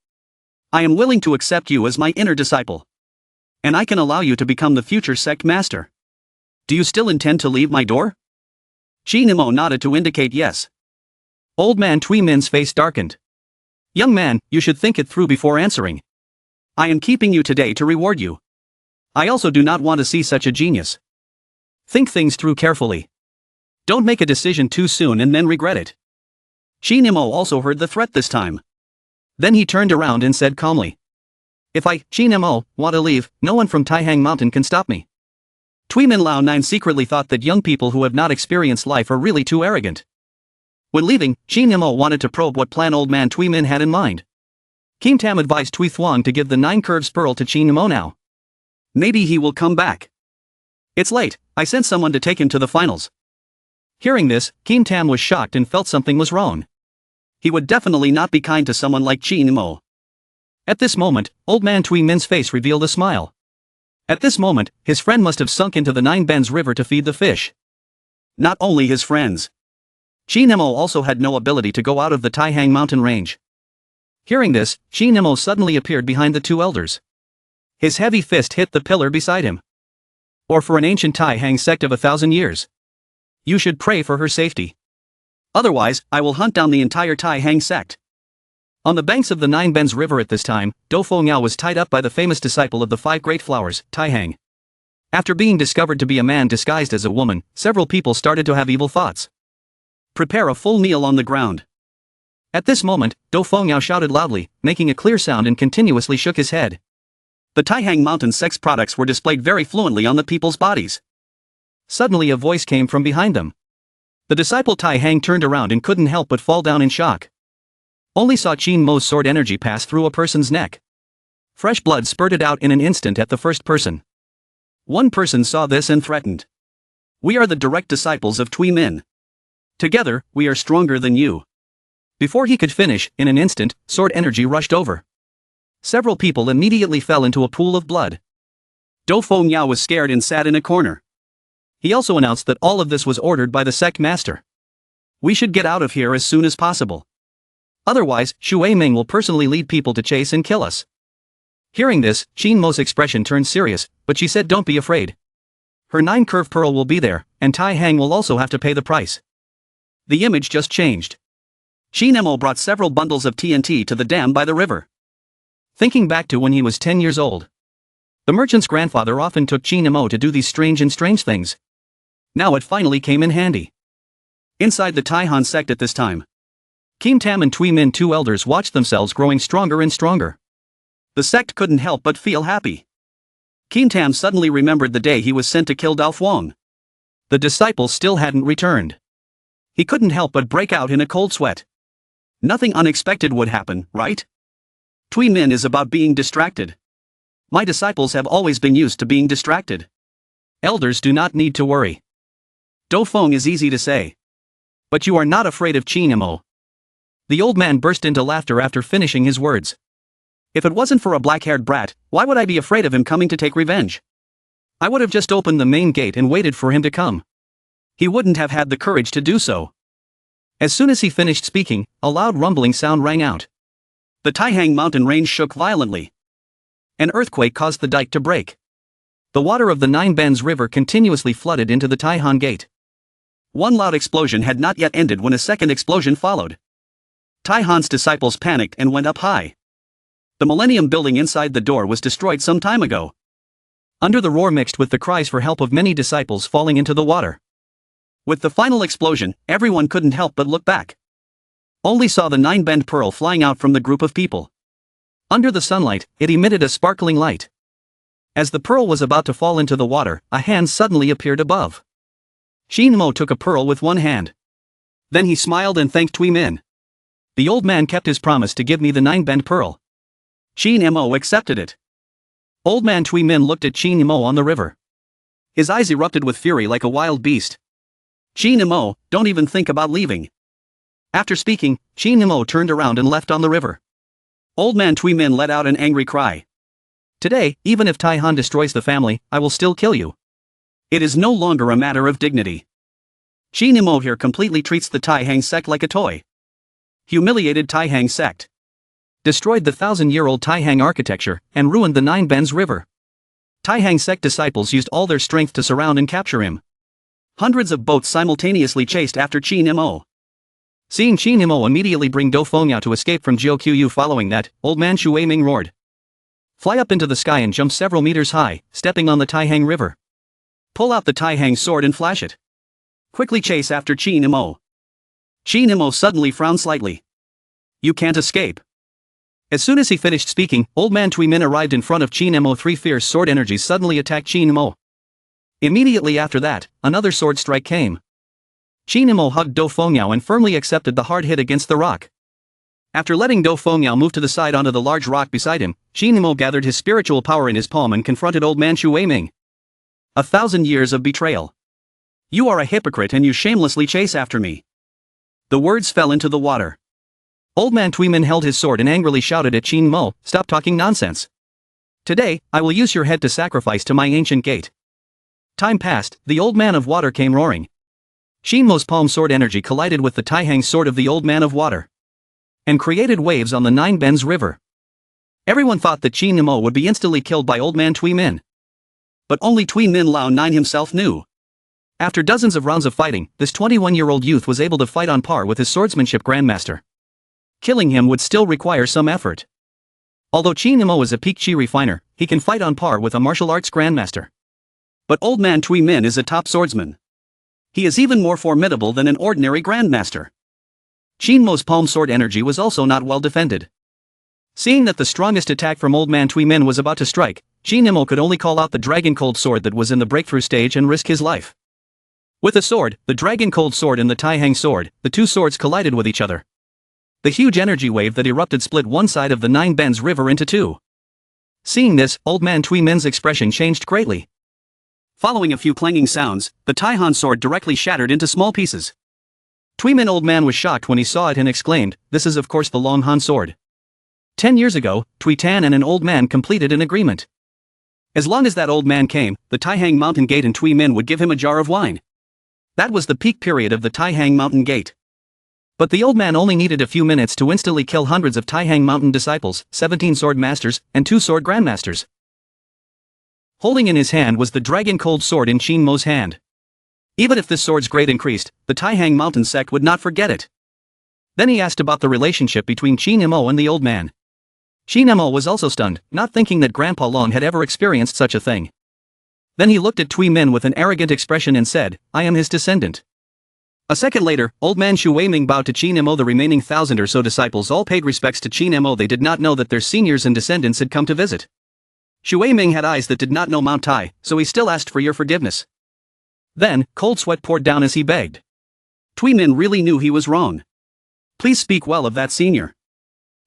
I am willing to accept you as my inner disciple. And I can allow you to become the future sect master. Do you still intend to leave my door? Qin Mo nodded to indicate yes. Old man Tui Min's face darkened. Young man, you should think it through before answering. I am keeping you today to reward you. I also do not want to see such a genius. Think things through carefully. Don't make a decision too soon and then regret it. Qin Mo also heard the threat this time. Then he turned around and said calmly. If I, Qin Mo, want to leave, no one from Taihang Mountain can stop me. Tui Min Lao Nine secretly thought that young people who have not experienced life are really too arrogant. When leaving, Qin Mo wanted to probe what plan old man Tui Min had in mind. Kim Tam advised Tui Thuong to give the 9 curves pearl to Qin Mo now. Maybe he will come back. It's late, I sent someone to take him to the finals. Hearing this, Kim Tam was shocked and felt something was wrong. He would definitely not be kind to someone like Chi Nemo. At this moment, old man Tui Min's face revealed a smile. At this moment, his friend must have sunk into the Nine Bends River to feed the fish. Not only his friends. Chi Nemo also had no ability to go out of the Taihang mountain range. Hearing this, Chi Nemo suddenly appeared behind the two elders. His heavy fist hit the pillar beside him. Or for an ancient Taihang sect of 1,000 years. You should pray for her safety. Otherwise, I will hunt down the entire Taihang sect. On the banks of the Nine Bends River at this time, Do Fo Miao was tied up by the famous disciple of the Five Great Flowers, Taihang. After being discovered to be a man disguised as a woman, several people started to have evil thoughts. Prepare a full meal on the ground. At this moment, Do Fo Miao shouted loudly, making a clear sound and continuously shook his head. The Taihang mountain sect's products were displayed very fluently on the people's bodies. Suddenly a voice came from behind them. The disciple Taihang turned around and couldn't help but fall down in shock. Only saw Qin Mo's sword energy pass through a person's neck. Fresh blood spurted out in an instant at the first person. One person saw this and threatened. We are the direct disciples of Tui Min. Together, we are stronger than you. Before he could finish, in an instant, sword energy rushed over. Several people immediately fell into a pool of blood. Do Fo Miao was scared and sat in a corner. He also announced that all of this was ordered by the sect master. We should get out of here as soon as possible. Otherwise, Xue Ming will personally lead people to chase and kill us. Hearing this, Qin Mo's expression turned serious, but she said don't be afraid. Her 9-curve pearl will be there, and Tai Hang will also have to pay the price. The image just changed. Qin Mo brought several bundles of TNT to the dam by the river. Thinking back to when he was 10 years old. The merchant's grandfather often took Qin Mo to do these strange things. Now it finally came in handy. Inside the Taihan sect at this time, Kim Tam and Tui Min, two elders, watched themselves growing stronger and stronger. The sect couldn't help but feel happy. Kim Tam suddenly remembered the day he was sent to kill Dao Fuang. The disciple still hadn't returned. He couldn't help but break out in a cold sweat. Nothing unexpected would happen, right? Tui Min is about being distracted. My disciples have always been used to being distracted. Elders do not need to worry. Do Feng is easy to say. But you are not afraid of Qin Mo. The old man burst into laughter after finishing his words. If it wasn't for a black-haired brat, why would I be afraid of him coming to take revenge? I would have just opened the main gate and waited for him to come. He wouldn't have had the courage to do so. As soon as he finished speaking, a loud rumbling sound rang out. The Taihang mountain range shook violently. An earthquake caused the dike to break. The water of the Nine Bends River continuously flooded into the Taihan Gate. One loud explosion had not yet ended when a second explosion followed. Taihan's disciples panicked and went up high. The Millennium Building inside the door was destroyed some time ago. Under the roar mixed with the cries for help of many disciples falling into the water. With the final explosion, everyone couldn't help but look back. Only saw the nine-bend pearl flying out from the group of people. Under the sunlight, it emitted a sparkling light. As the pearl was about to fall into the water, a hand suddenly appeared above. Qin Mo took a pearl with one hand. Then he smiled and thanked Tui Min. The old man kept his promise to give me the nine-bend pearl. Qin Mo accepted it. Old man Tui Min looked at Qin Mo on the river. His eyes erupted with fury like a wild beast. Qin Mo, don't even think about leaving. After speaking, Qin Mo turned around and left on the river. Old man Tui Min let out an angry cry. Today, even if Taihan destroys the family, I will still kill you. It is no longer a matter of dignity. Qin Mo here completely treats the Taihang sect like a toy. Humiliated Taihang sect. Destroyed the 1,000-year-old Taihang architecture, and ruined the Nine Bends River. Taihang sect disciples used all their strength to surround and capture him. Hundreds of boats simultaneously chased after Qin Mo. Seeing Qin Mo immediately bring Do Fengya to escape from Jiu Qiu following that, old man Xue Ming roared. Fly up into the sky and jump several meters high, stepping on the Taihang River. Pull out the Taihang sword and flash it. Quickly chase after Qin Mo. Qin Mo suddenly frowned slightly. You can't escape. As soon as he finished speaking, old man Tui Min arrived in front of Qin Mo. Three fierce sword energies suddenly attacked Qin Mo. Immediately after that, another sword strike came. Qin Mo hugged Do Fengya and firmly accepted the hard hit against the rock. After letting Do Fengyao move to the side onto the large rock beside him, Qin Nemo gathered his spiritual power in his palm and confronted old man Xu Weiming. 1,000 years of betrayal. You are a hypocrite and you shamelessly chase after me. The words fell into the water. Old man Tuimin held his sword and angrily shouted at Qin Mo, "Stop talking nonsense. Today, I will use your head to sacrifice to my ancient gate." Time passed, the old man of water came roaring. Qin Mo's palm sword energy collided with the Taihang sword of the old man of water and created waves on the Nine Bends River. Everyone thought that Qin Nemo would be instantly killed by old man Tuimin. But only Tuimin Lao Nine himself knew. After dozens of rounds of fighting, this 21-year-old youth was able to fight on par with his swordsmanship grandmaster. Killing him would still require some effort. Although Qin Nemo is a peak chi refiner, he can fight on par with a martial arts grandmaster. But old man Tuimin is a top swordsman. He is even more formidable than an ordinary grandmaster. Qin Mo's palm sword energy was also not well defended. Seeing that the strongest attack from old man Tuimin was about to strike, Qin Nemo could only call out the Dragon Cold Sword that was in the breakthrough stage and risk his life. With the sword, the Dragon Cold Sword and the Taihang Sword, the two swords collided with each other. The huge energy wave that erupted split one side of the Nine Bends River into two. Seeing this, old man Tuimin's expression changed greatly. Following a few clanging sounds, the Taihang sword directly shattered into small pieces. Tuimin old man was shocked when he saw it and exclaimed, "This is of course the Long Han sword." 10 years ago, Tui Tan and an old man completed an agreement. As long as that old man came, the Taihang Mountain Gate and Tuimin would give him a jar of wine. That was the peak period of the Taihang Mountain Gate. But the old man only needed a few minutes to instantly kill hundreds of Taihang Mountain disciples, 17 sword masters, and 2 sword grandmasters. Holding in his hand was the Dragon Cold Sword in Qin Mo's hand. Even if this sword's grade increased, the Taihang Mountain sect would not forget it. Then he asked about the relationship between Qin Nemo and the old man. Qin Nemo was also stunned, not thinking that Grandpa Long had ever experienced such a thing. Then he looked at Tuimin with an arrogant expression and said, "I am his descendant." A second later, old man Xu Weiming bowed to Qin Nemo. The remaining 1,000 or so disciples all paid respects to Qin Nemo. They did not know that their seniors and descendants had come to visit. Xu Weiming had eyes that did not know Mount Tai, so he still asked for your forgiveness. Then, cold sweat poured down as he begged. Tuimin really knew he was wrong. "Please speak well of that senior.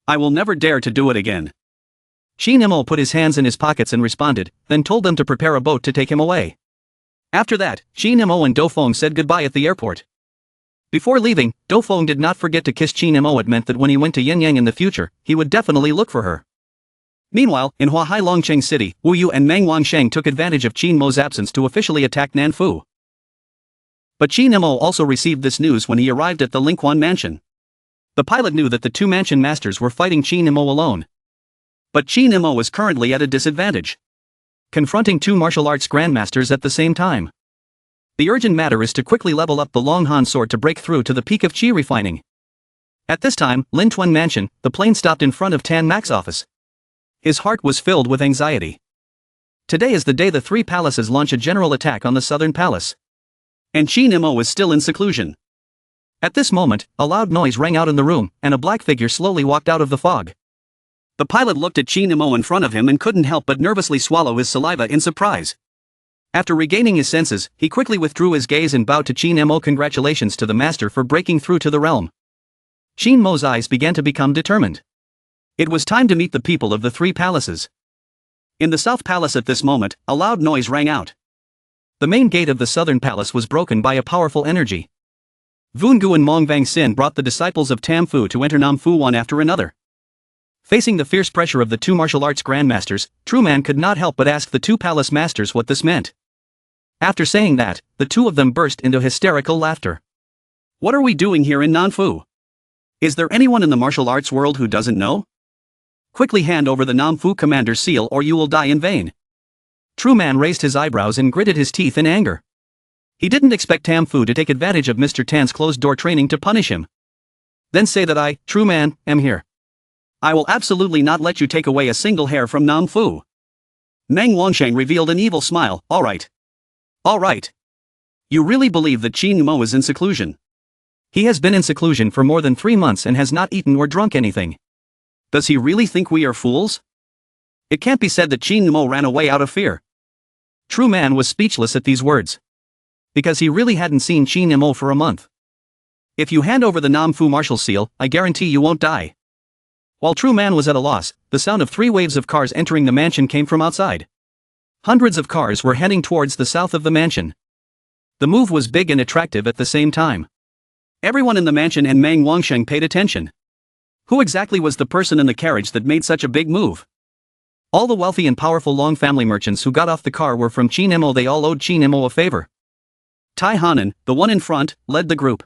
I will never dare to do it again." Qin Nemo put his hands in his pockets and responded, then told them to prepare a boat to take him away. After that, Qin Nemo and Do Feng said goodbye at the airport. Before leaving, Do Feng did not forget to kiss Qin Nemo. It meant that when he went to Yin-Yang in the future, he would definitely look for her. Meanwhile, in Huahai Longcheng City, Wu Yu and Meng Wangsheng took advantage of Qin Mo's absence to officially attack Nanfu. But Qin Nemo also received this news when he arrived at the Lingquan mansion. The pilot knew that the two mansion masters were fighting Qin Nemo alone. But Qin Nemo was currently at a disadvantage, confronting two martial arts grandmasters at the same time. The urgent matter is to quickly level up the Long Han sword to break through to the peak of chi refining. At this time, Lin Tuan Mansion, the plane stopped in front of Tan Mac's office. His heart was filled with anxiety. Today is the day the three palaces launch a general attack on the southern palace. And Qin Nemo was still in seclusion. At this moment, a loud noise rang out in the room, and a black figure slowly walked out of the fog. The pilot looked at Qin Nemo in front of him and couldn't help but nervously swallow his saliva in surprise. After regaining his senses, he quickly withdrew his gaze and bowed to Qin Nemo. Congratulations to the master for breaking through to the realm. Qin Mo's eyes began to become determined. It was time to meet the people of the three palaces. In the south palace at this moment, a loud noise rang out. The main gate of the southern palace was broken by a powerful energy. Vungu and Mongvang Sin brought the disciples of Tam Fu to enter Nam Fu one after another. Facing the fierce pressure of the two martial arts grandmasters, Truman could not help but ask the two palace masters what this meant. After saying that, the two of them burst into hysterical laughter. "What are we doing here in Nanfu? Is there anyone in the martial arts world who doesn't know? Quickly hand over the Namfu commander's seal or you will die in vain." Truman raised his eyebrows and gritted his teeth in anger. He didn't expect Tam Fu to take advantage of Mr. Tan's closed-door training to punish him. "Then say that I, Truman, am here. I will absolutely not let you take away a single hair from Nam Fu." Meng Wangsheng revealed an evil smile. All right. You really believe that Qin Mo is in seclusion? He has been in seclusion for more than 3 months and has not eaten or drunk anything. Does he really think we are fools? It can't be said that Qin Mo ran away out of fear." Truman was speechless at these words. Because he really hadn't seen Qin Mo for a month. "If you hand over the Nam Fu martial seal, I guarantee you won't die. While True Man was at a loss, the sound of 3 waves of cars entering the mansion came from outside. Hundreds of cars were heading towards the south of the mansion. The move was big and attractive at the same time. Everyone in the mansion and Mang Wangsheng paid attention. Who exactly was the person in the carriage that made such a big move? All the wealthy and powerful Long family merchants who got off the car were from Qin Mo. They all owed Qin Mo a favor. Tai Hanan, the one in front, led the group.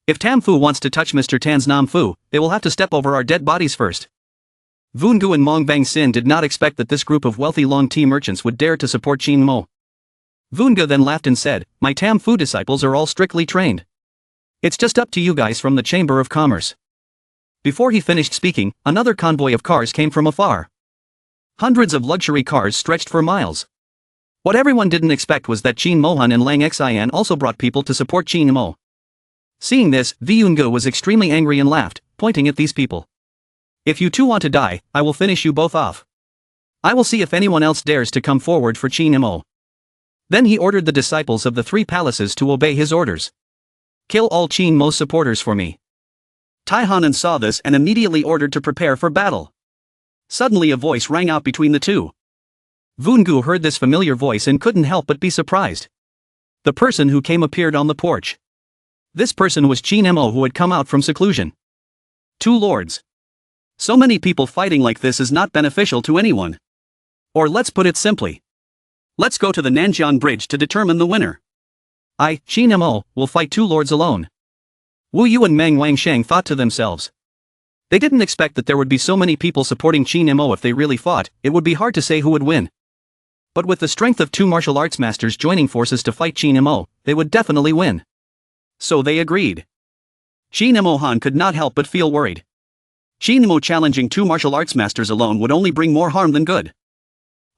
If Tam Fu wants to touch Mr. Tan's Nam Fu, they will have to step over our dead bodies first. Vungu and Mong Bang Sin did not expect that this group of wealthy Long tea merchants would dare to support Qin Mo. Vunga then laughed and said, "My Tam Fu disciples are all strictly trained. It's just up to you guys from the Chamber of Commerce." Before he finished speaking, another convoy of cars came from afar. Hundreds of luxury cars stretched for miles. What everyone didn't expect was that Qin Mohan and Lang Xian also brought people to support Qin Mo. Seeing this, Vyungu was extremely angry and laughed, pointing at these people. "If you two want to die, I will finish you both off. I will see if anyone else dares to come forward for Qin Mo." Then he ordered the disciples of the 3 palaces to obey his orders. "Kill all Qin Mo's supporters for me." Tai Hanan saw this and immediately ordered to prepare for battle. Suddenly a voice rang out between the two. Vungu heard this familiar voice and couldn't help but be surprised. The person who came appeared on the porch. This person was Qin Mo, who had come out from seclusion. 2 lords. So many people fighting like this is not beneficial to anyone. Or let's put it simply. Let's go to the Nanjiang Bridge to determine the winner. I, Qin Mo, will fight 2 lords alone. Wu Yu and Meng Wangsheng thought to themselves. They didn't expect that there would be so many people supporting Qin Mo. If they really fought, it would be hard to say who would win. But with the strength of 2 martial arts masters joining forces to fight Qin Mo, they would definitely win. So they agreed. Qin Mo Han could not help but feel worried. Qin Mo challenging 2 martial arts masters alone would only bring more harm than good.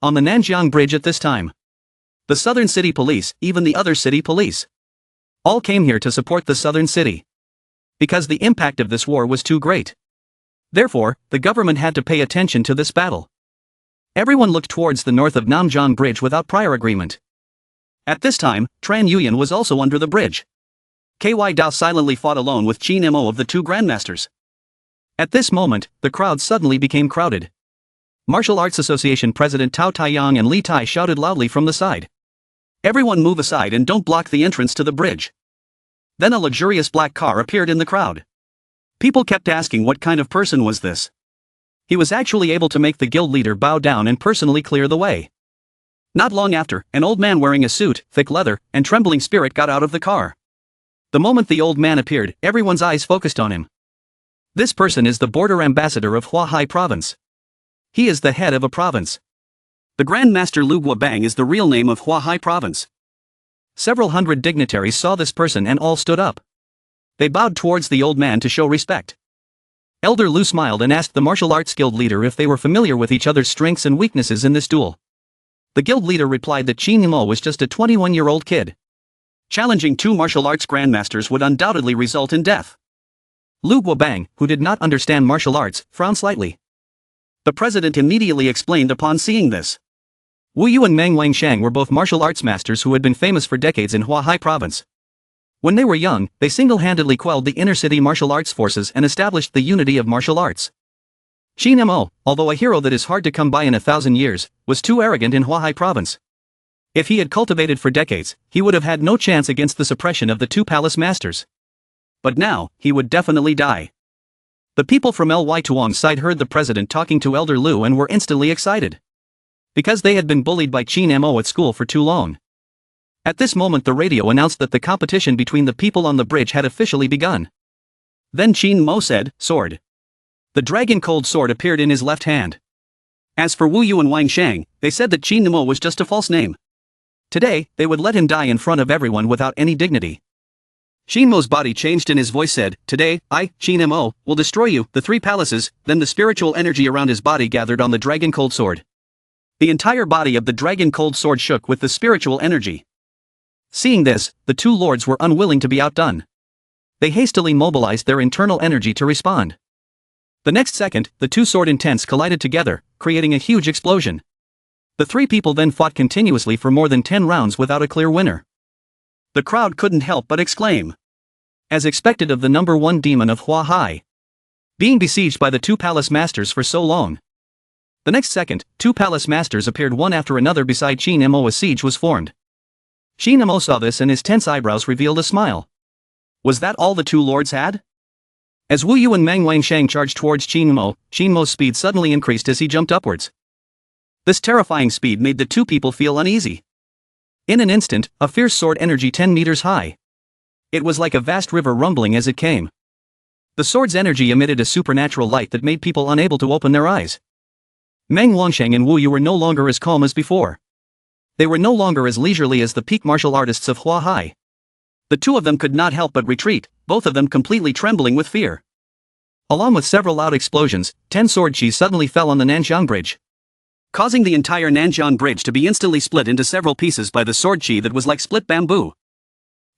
On the Nanjiang Bridge at this time, the southern city police, even the other city police, all came here to support the southern city. Because the impact of this war was too great. Therefore, the government had to pay attention to this battle. Everyone looked towards the north of Nanjiang Bridge without prior agreement. At this time, Tran Yuyan was also under the bridge. KY Dao silently fought alone with Qin Mo of the 2 grandmasters. At this moment, the crowd suddenly became crowded. Martial Arts Association President Tao Taiyang and Li Tai shouted loudly from the side. "Everyone move aside and don't block the entrance to the bridge." Then a luxurious black car appeared in the crowd. People kept asking what kind of person was this. He was actually able to make the guild leader bow down and personally clear the way. Not long after, an old man wearing a suit, thick leather, and trembling spirit got out of the car. The moment the old man appeared, everyone's eyes focused on him. This person is the border ambassador of Huahai province. He is the head of a province. The Grand Master Lu Guobang is the real name of Huahai province. Several hundred dignitaries saw this person and all stood up. They bowed towards the old man to show respect. Elder Lu smiled and asked the martial arts guild leader if they were familiar with each other's strengths and weaknesses in this duel. The guild leader replied that Qin Mo was just a 21-year-old kid. Challenging 2 martial arts grandmasters would undoubtedly result in death. Lu Guobang, who did not understand martial arts, frowned slightly. The president immediately explained upon seeing this. Wu Yu and Meng Wangsheng were both martial arts masters who had been famous for decades in Huahai province. When they were young, they single-handedly quelled the inner-city martial arts forces and established the unity of martial arts. Qin Mo, although a hero that is hard to come by in 1,000 years, was too arrogant in Huahai province. If he had cultivated for decades, he would have had no chance against the suppression of the 2 palace masters. But now, he would definitely die. The people from Ly Tuong's side heard the president talking to Elder Lu and were instantly excited. Because they had been bullied by Qin Mo at school for too long. At this moment the radio announced that the competition between the people on the bridge had officially begun. Then Qin Mo said, "Sword." The dragon cold sword appeared in his left hand. As for Wu Yu and Wang Shang, they said that Qin Mo was just a false name. Today, they would let him die in front of everyone without any dignity. Qin Mo's body changed and his voice said, "Today, I, Qin Mo, will destroy you, the 3 palaces." Then the spiritual energy around his body gathered on the dragon cold sword. The entire body of the dragon cold sword shook with the spiritual energy. Seeing this, the 2 lords were unwilling to be outdone. They hastily mobilized their internal energy to respond. The next second, the 2 sword intents collided together, creating a huge explosion. The 3 people then fought continuously for more than 10 rounds without a clear winner. The crowd couldn't help but exclaim. As expected of the number 1 demon of Huahai. being besieged by the two palace masters for so long. The next second, two palace masters appeared one after another beside Qin Mo. A siege was formed. Qin Mo saw this and his tense eyebrows revealed a smile. Was that all the two lords had? As Wu Yu and Meng Wangshang charged towards Qin Mo's speed suddenly increased as he jumped upwards. This terrifying speed made the two people feel uneasy. In an instant, a fierce sword energy 10 meters high. It was like a vast river rumbling as it came. The sword's energy emitted a supernatural light that made people unable to open their eyes. Meng Wangsheng and Wu Yu were no longer as calm as before. They were no longer as leisurely as the peak martial artists of Hua Hai. The two of them could not help but retreat, both of them completely trembling with fear. Along with several loud explosions, 10 sword chi suddenly fell on the Nanjiang Bridge, causing the entire Nanjiang Bridge to be instantly split into several pieces by the sword chi that was like split bamboo.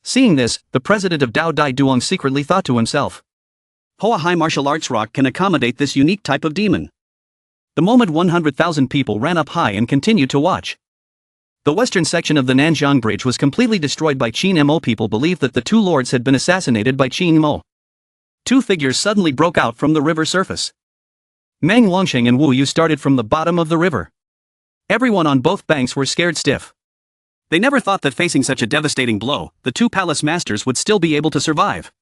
Seeing this, the president of Dao Dai Duong secretly thought to himself, Hua Hai martial arts rock can accommodate this unique type of demon. The moment 100,000 people ran up high and continued to watch. The western section of the Nanjiang Bridge was completely destroyed by Qin Mo. People believed that the two lords had been assassinated by Qin Mo. Two figures suddenly broke out from the river surface. Meng Wangsheng and Wu Yu started from the bottom of the river. Everyone on both banks were scared stiff. They never thought that facing such a devastating blow, the two palace masters would still be able to survive.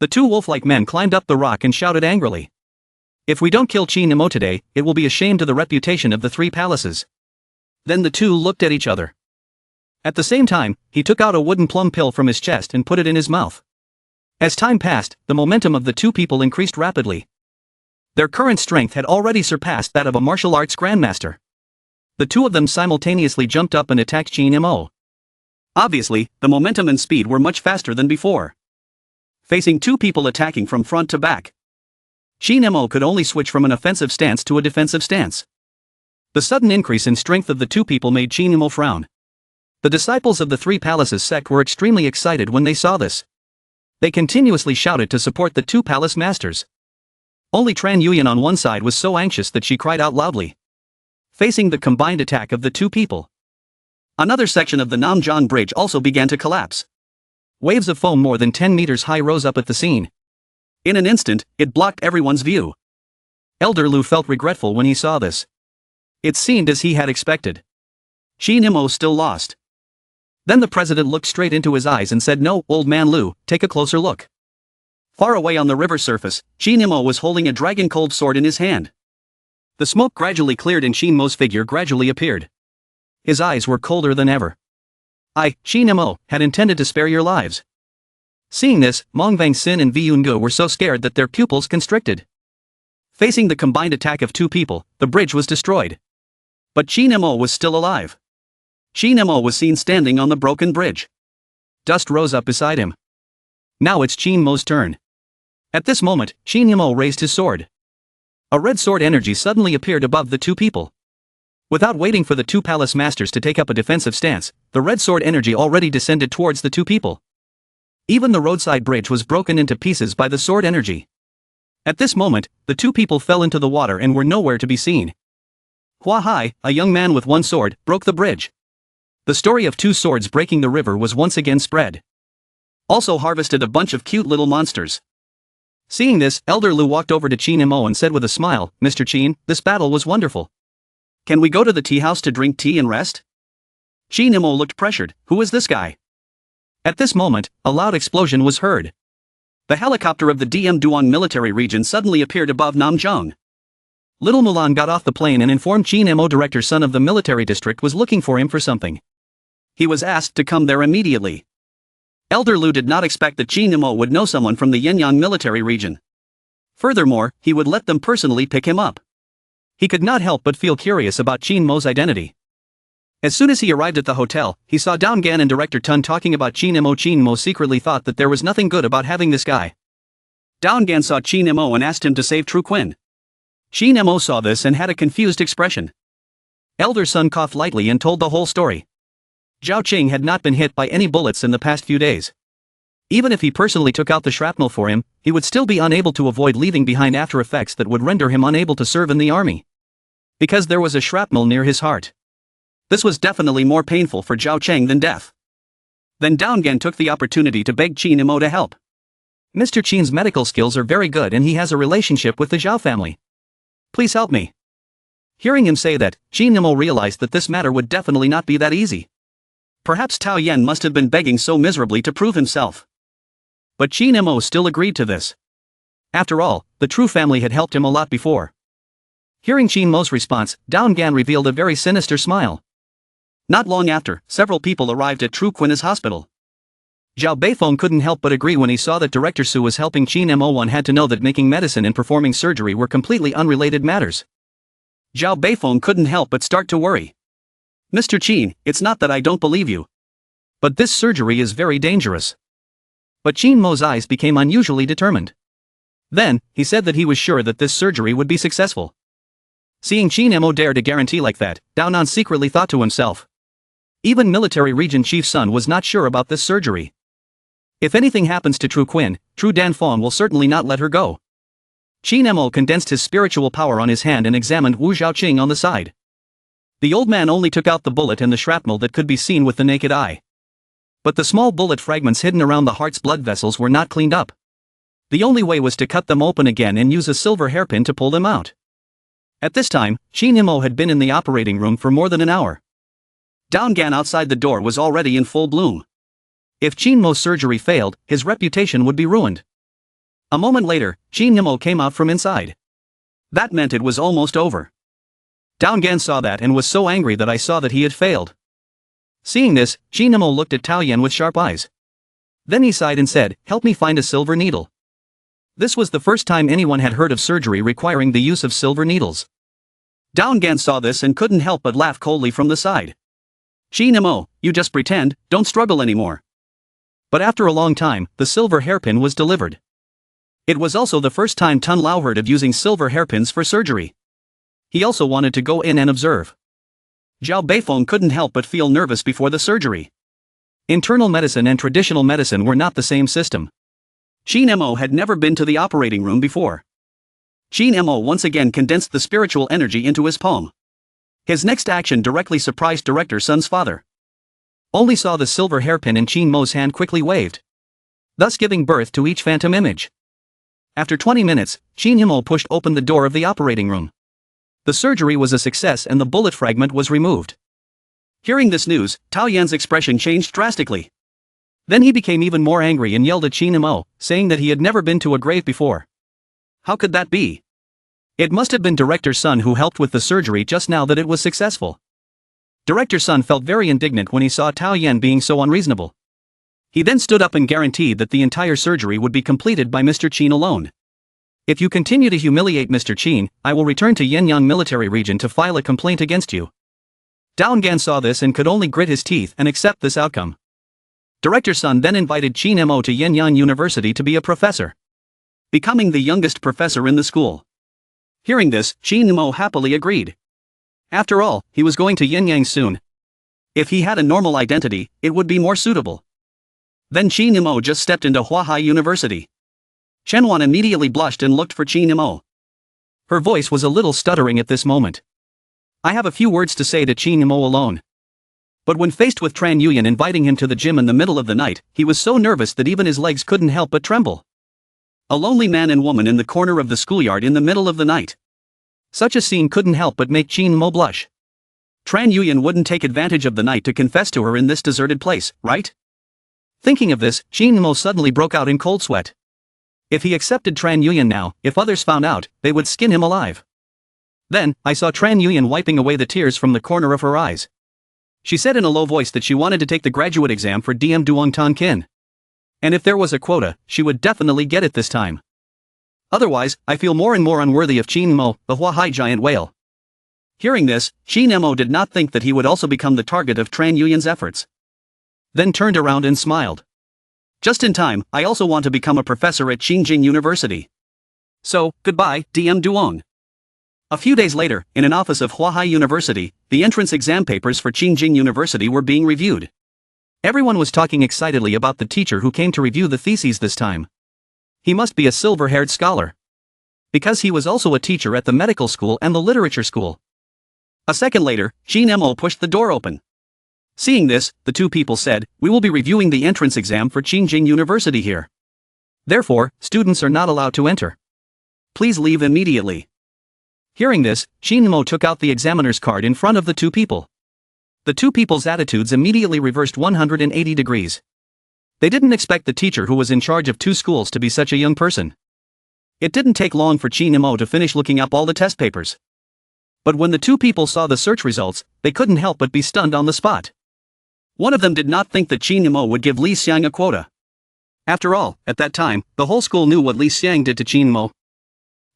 The two wolf-like men climbed up the rock and shouted angrily. If we don't kill Qin Mo today, it will be a shame to the reputation of the three palaces. Then the two looked at each other. At the same time, he took out a wooden plum pill from his chest and put it in his mouth. As time passed, the momentum of the two people increased rapidly. Their current strength had already surpassed that of a martial arts grandmaster. The two of them simultaneously jumped up and attacked Qin Mo. Obviously, the momentum and speed were much faster than before. Facing two people attacking from front to back, Qin Mo could only switch from an offensive stance to a defensive stance. The sudden increase in strength of the two people made Qin Mo frown. The disciples of the Three Palaces sect were extremely excited when they saw this. They continuously shouted to support the two palace masters. Only Tran Yuyan on one side was so anxious that she cried out loudly, facing the combined attack of the two people. Another section of the Nanjiang Bridge also began to collapse. Waves of foam more than 10 meters high rose up at the scene. In an instant, it blocked everyone's view. Elder Lu felt regretful when he saw this. It seemed as he had expected. Qin Mo still lost. Then the president looked straight into his eyes and said, "No, old man Lu, take a closer look." Far away on the river surface, Qin Mo was holding a dragon-cold sword in his hand. The smoke gradually cleared and Qin Mo's figure gradually appeared. His eyes were colder than ever. "I, Qin Mo, had intended to spare your lives." Seeing this, Mong Vang Xin and Vi Yunge were so scared that their pupils constricted. Facing the combined attack of two people, the bridge was destroyed. But Qin Mo was still alive. Qin Mo was seen standing on the broken bridge. Dust rose up beside him. Now it's Qin Mo's turn. At this moment, Qin Mo raised his sword. A red sword energy suddenly appeared above the two people. Without waiting for the two palace masters to take up a defensive stance, the red sword energy already descended towards the two people. Even the roadside bridge was broken into pieces by the sword energy. At this moment, the two people fell into the water and were nowhere to be seen. Hua Hai, a young man with one sword, broke the bridge. The story of two swords breaking the river was once again spread. Also harvested a bunch of cute little monsters. Seeing this, Elder Lu walked over to Qin Mo and said with a smile, "Mr. Qin, this battle was wonderful. Can we go to the tea house to drink tea and rest?" Qin Mo looked pressured. Who is this guy? At this moment, a loud explosion was heard. The helicopter of the DM Duong military region suddenly appeared above Namjiang. Little Mulan got off the plane and informed Qin Mo director son of the military district was looking for him for something. He was asked to come there immediately. Elder Lu did not expect that Qin Mo would know someone from the Yenyang military region. Furthermore, he would let them personally pick him up. He could not help but feel curious about Qin Mo's identity. As soon as he arrived at the hotel, he saw Down Gan and Director Tun talking about Qin Mo. Qin Mo secretly thought that there was nothing good about having this guy. Down Gan saw Qin Mo and asked him to save Tru Quinn. Qin Mo saw this and had a confused expression. Elder Sun coughed lightly and told the whole story. Zhao Qing had not been hit by any bullets in the past few days. Even if he personally took out the shrapnel for him, he would still be unable to avoid leaving behind after effects that would render him unable to serve in the army. Because there was a shrapnel near his heart. This was definitely more painful for Zhao Cheng than death. Then Down Gan took the opportunity to beg Qin Mo to help. Mr. Qin's medical skills are very good and he has a relationship with the Zhao family. Please help me. Hearing him say that, Qin Nemo realized that this matter would definitely not be that easy. Perhaps Tao Yan must have been begging so miserably to prove himself. But Qin Nemo still agreed to this. After all, the True family had helped him a lot before. Hearing Qin Mo's response, Down Gan revealed a very sinister smile. Not long after, several people arrived at True Quin's hospital. Zhao Beifeng couldn't help but agree when he saw that Director Su was helping Qin Mo. One had to know that making medicine and performing surgery were completely unrelated matters. Zhao Beifeng couldn't help but start to worry. Mr. Qin, it's not that I don't believe you. But this surgery is very dangerous. But Qin Mo's eyes became unusually determined. Then, he said that he was sure that this surgery would be successful. Seeing Qin Mo dare to guarantee like that, Dao Nan secretly thought to himself. Even military region chief Sun was not sure about this surgery. If anything happens to True Quin, True Dan Fong will certainly not let her go. Qin Mo condensed his spiritual power on his hand and examined Wu Zhaoqing on the side. The old man only took out the bullet and the shrapnel that could be seen with the naked eye. But the small bullet fragments hidden around the heart's blood vessels were not cleaned up. The only way was to cut them open again and use a silver hairpin to pull them out. At this time, Qin Mo had been in the operating room for more than an hour. Down Gan outside the door was already in full bloom. If Qin Mo's surgery failed, his reputation would be ruined. A moment later, Qin Mo came out from inside. That meant it was almost over. Down Gan saw that and was so angry that I saw that he had failed. Seeing this, Qin Mo looked at Tao Yan with sharp eyes. Then he sighed and said, "Help me find a silver needle." This was the first time anyone had heard of surgery requiring the use of silver needles. Down Gan saw this and couldn't help but laugh coldly from the side. Qin Mo, you just pretend, don't struggle anymore. But after a long time, the silver hairpin was delivered. It was also the first time Tun Lao heard of using silver hairpins for surgery. He also wanted to go in and observe. Zhao Beifeng couldn't help but feel nervous before the surgery. Internal medicine and traditional medicine were not the same system. Qin Mo had never been to the operating room before. Qin Mo once again condensed the spiritual energy into his palm. His next action directly surprised Director Sun's father. Only saw the silver hairpin in Qin Mo's hand quickly waved, thus giving birth to each phantom image. After 20 minutes, Qin Mo pushed open the door of the operating room. The surgery was a success and the bullet fragment was removed. Hearing this news, Tao Yan's expression changed drastically. Then he became even more angry and yelled at Qin Mo, saying that he had never been to a grave before. How could that be? It must have been Director Sun who helped with the surgery just now that it was successful. Director Sun felt very indignant when he saw Tao Yan being so unreasonable. He then stood up and guaranteed that the entire surgery would be completed by Mr. Qin alone. If you continue to humiliate Mr. Qin, I will return to Yenyang military region to file a complaint against you. Down Gan saw this and could only grit his teeth and accept this outcome. Director Sun then invited Qin Mo to Yenyang University to be a professor, becoming the youngest professor in the school. Hearing this, Qin Mo happily agreed. After all, he was going to Yenyang soon. If he had a normal identity, it would be more suitable. Then Qin Mo just stepped into Huahai University. Chen immediately blushed and looked for Qin Mo. Her voice was a little stuttering at this moment. I have a few words to say to Qin Mo alone. But when faced with Tran Yuyan inviting him to the gym in the middle of the night, he was so nervous that even his legs couldn't help but tremble. A lonely man and woman in the corner of the schoolyard in the middle of the night. Such a scene couldn't help but make Qin Mo blush. Tran Yuyan wouldn't take advantage of the night to confess to her in this deserted place, right? Thinking of this, Qin Mo suddenly broke out in cold sweat. If he accepted Tran Yuyan now, if others found out, they would skin him alive. Then, I saw Tran Yuyan wiping away the tears from the corner of her eyes. She said in a low voice that she wanted to take the graduate exam for DM Duong Tan Kin. And if there was a quota, she would definitely get it this time. Otherwise, I feel more and more unworthy of Qin Mo, the Huahai giant whale. Hearing this, Qin Mo did not think that he would also become the target of Tran Yuyan's efforts. Then turned around and smiled. Just in time, I also want to become a professor at Xinjiang University. So, goodbye, DM Duong. A few days later, in an office of Huahai University, the entrance exam papers for Xinjiang University were being reviewed. Everyone was talking excitedly about the teacher who came to review the theses this time. He must be a silver-haired scholar. Because he was also a teacher at the medical school and the literature school. A second later, Qin Mo pushed the door open. Seeing this, the two people said, "We will be reviewing the entrance exam for Xinjiang University here." Therefore, students are not allowed to enter. Please leave immediately. Hearing this, Shin Mo took out the examiner's card in front of the two people. The two people's attitudes immediately reversed 180 degrees. They didn't expect the teacher who was in charge of two schools to be such a young person. It didn't take long for Shin Mo to finish looking up all the test papers. But when the two people saw the search results, they couldn't help but be stunned on the spot. One of them did not think that Shin Mo would give Li Xiang a quota. After all, at that time, the whole school knew what Li Xiang did to Shin Mo.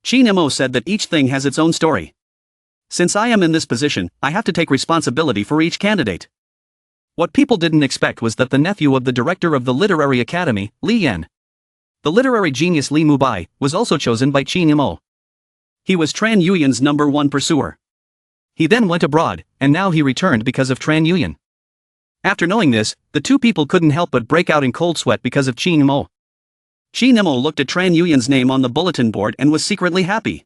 Shin Mo said that each thing has its own story. Since I am in this position, I have to take responsibility for each candidate. What people didn't expect was that the nephew of the director of the literary academy, Li Yan, the literary genius Li Mubai, was also chosen by Shin Mo. He was Tran Yuyan's #1 pursuer. He then went abroad, and now he returned because of Tran Yuyan. After knowing this, the two people couldn't help but break out in cold sweat because of Shin Mo. Shin Mo looked at Tran Yuyan's name on the bulletin board and was secretly happy.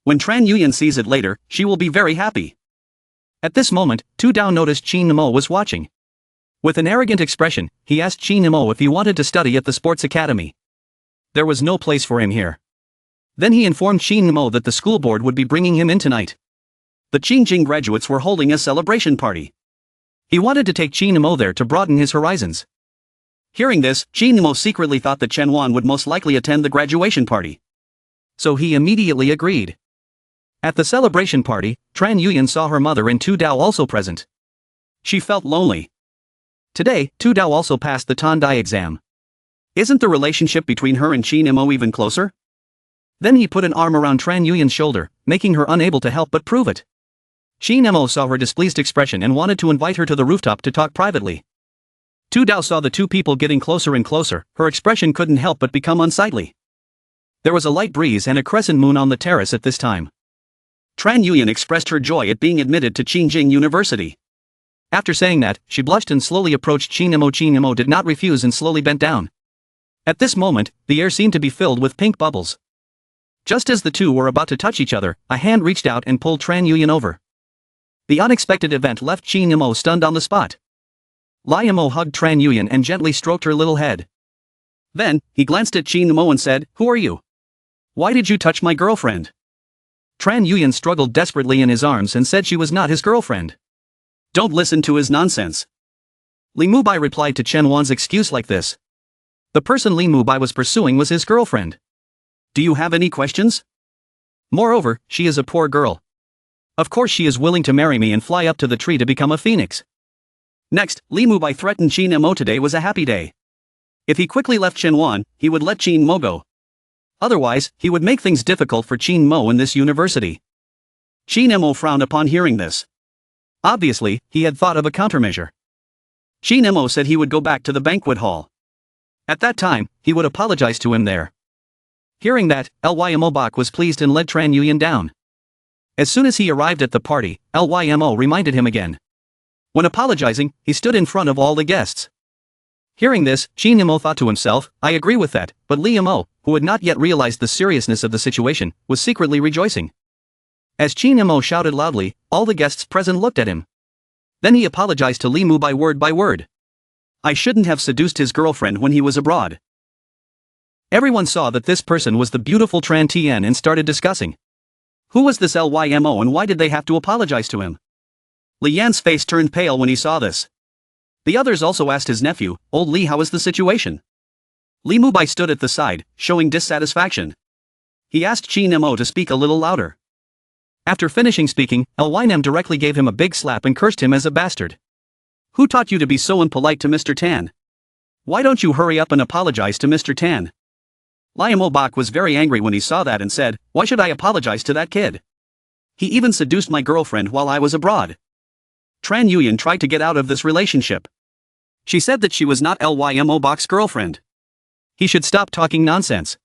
When Tran Yuyan sees it later, she will be very happy. At this moment, Tu Dao noticed Shin Mo was watching. With an arrogant expression, he asked Shin Mo if he wanted to study at the sports academy. There was no place for him here. Then he informed Shin Mo that the school board would be bringing him in tonight. The Qingjing graduates were holding a celebration party. He wanted to take Shin Mo there to broaden his horizons. Hearing this, Shin Mo secretly thought that Chen Wan would most likely attend the graduation party. So he immediately agreed. At the celebration party, Tran Yuyan saw her mother and Tu Dao also present. She felt lonely. Today, Tu Dao also passed the Tandai exam. Isn't the relationship between her and Shin Mo even closer? Then he put an arm around Tran Yuyan's shoulder, making her unable to help but prove it. Shin Mo saw her displeased expression and wanted to invite her to the rooftop to talk privately. Tu Dao saw the two people getting closer and closer, her expression couldn't help but become unsightly. There was a light breeze and a crescent moon on the terrace at this time. Tran Yuyan expressed her joy at being admitted to Qingjing University. After saying that, she blushed and slowly approached Shin Mo. Shin Mo did not refuse and slowly bent down. At this moment, the air seemed to be filled with pink bubbles. Just as the two were about to touch each other, a hand reached out and pulled Tran Yuyan over. The unexpected event left Shin Mo stunned on the spot. Li Mo hugged Tran Yuyan and gently stroked her little head. Then, he glanced at Shin Mo and said, "Who are you? Why did you touch my girlfriend?" Tran Yuyan struggled desperately in his arms and said she was not his girlfriend. Don't listen to his nonsense. Li Mubai replied to Chen Wan's excuse like this. The person Li Mubai was pursuing was his girlfriend. Do you have any questions? Moreover, she is a poor girl. Of course she is willing to marry me and fly up to the tree to become a phoenix. Next, Li Mubai threatened Shin Mo today was a happy day. If he quickly left Chen Wan, he would let Shin Mo go. Otherwise, he would make things difficult for Shin Mo in this university. Shin Mo frowned upon hearing this. Obviously, he had thought of a countermeasure. Shin Mo said he would go back to the banquet hall. At that time, he would apologize to him there. Hearing that, Lymo Bak was pleased and led Tran Yuyan down. As soon as he arrived at the party, Lymo reminded him again. When apologizing, he stood in front of all the guests. Hearing this, Shin Mo thought to himself, I agree with that, but Li Mo, who had not yet realized the seriousness of the situation, was secretly rejoicing. As Shin Mo shouted loudly, all the guests present looked at him. Then he apologized to Li Mu by word. I shouldn't have seduced his girlfriend when he was abroad. Everyone saw that this person was the beautiful Tran Tian and started discussing. Who was this Lymo and why did they have to apologize to him? Li Yan's face turned pale when he saw this. The others also asked his nephew, Old Li, how is the situation? Li Mubai stood at the side, showing dissatisfaction. He asked Shin Mo to speak a little louder. After finishing speaking, Lynam directly gave him a big slap and cursed him as a bastard. Who taught you to be so impolite to Mr. Tan? Why don't you hurry up and apologize to Mr. Tan? Lymo Bak was very angry when he saw that and said, why should I apologize to that kid? He even seduced my girlfriend while I was abroad. Tran Yuyan tried to get out of this relationship. She said that she was not Lymo Bak's girlfriend. He should stop talking nonsense.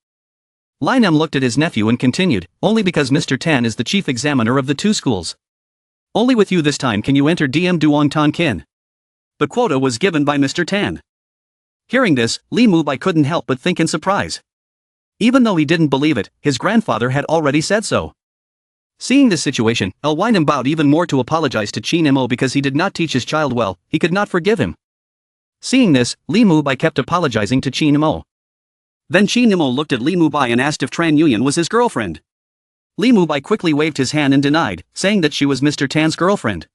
Lynam looked at his nephew and continued, only because Mr. Tan is the chief examiner of the two schools. Only with you this time can you enter DM Duong Tan Kin. The quota was given by Mr. Tan. Hearing this, Li Mubai couldn't help but think in surprise. Even though he didn't believe it, his grandfather had already said so. Seeing this situation, Lynam bowed even more to apologize to Shin Mo because he did not teach his child well, he could not forgive him. Seeing this, Li Mubai kept apologizing to Shin Mo. Then Chi Nimo looked at Li Mubai and asked if Tran Yuyan was his girlfriend. Li Mubai quickly waved his hand and denied, saying that she was Mr. Tan's girlfriend.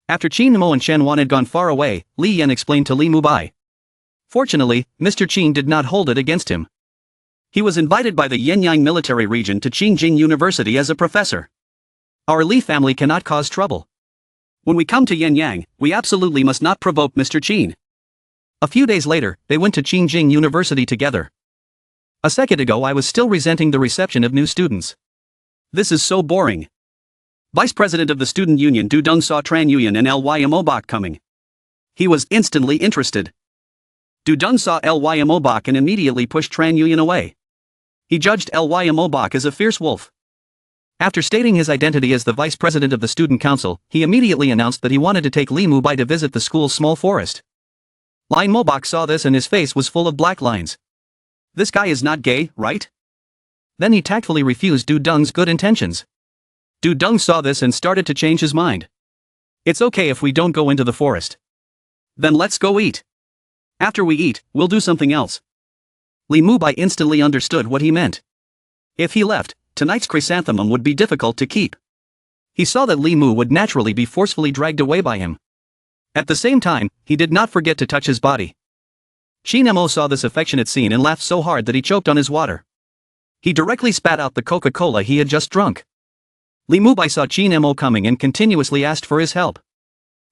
After Chi Nimo and Shen Wan had gone far away, Li Yan explained to Li Mubai. Fortunately, Mr. Qin did not hold it against him. He was invited by the Yenyang military region to Qingjing University as a professor. Our Li family cannot cause trouble. When we come to Yenyang, we absolutely must not provoke Mr. Qin. A few days later, they went to Qingjing University together. A second ago I was still resenting the reception of new students. This is so boring. Vice President of the Student Union Du Deng saw Tran Yuyan and Lym Bak coming. He was instantly interested. Du Deng saw Lym Bak and immediately pushed Tran Yuyan away. He judged Lym Bak as a fierce wolf. After stating his identity as the Vice President of the Student Council, he immediately announced that he wanted to take Li Mubai to visit the school's small forest. Lin Mobak saw this and his face was full of black lines. This guy is not gay, right? Then he tactfully refused Du Deng's good intentions. Du Deng saw this and started to change his mind. It's okay if we don't go into the forest. Then let's go eat. After we eat, we'll do something else. Li Mubai instantly understood what he meant. If he left, tonight's chrysanthemum would be difficult to keep. He saw that Li Mu would naturally be forcefully dragged away by him. At the same time, he did not forget to touch his body. Shi Nemo saw this affectionate scene and laughed so hard that he choked on his water. He directly spat out the Coca-Cola he had just drunk. Li Mubai saw Chi Nemo coming and continuously asked for his help.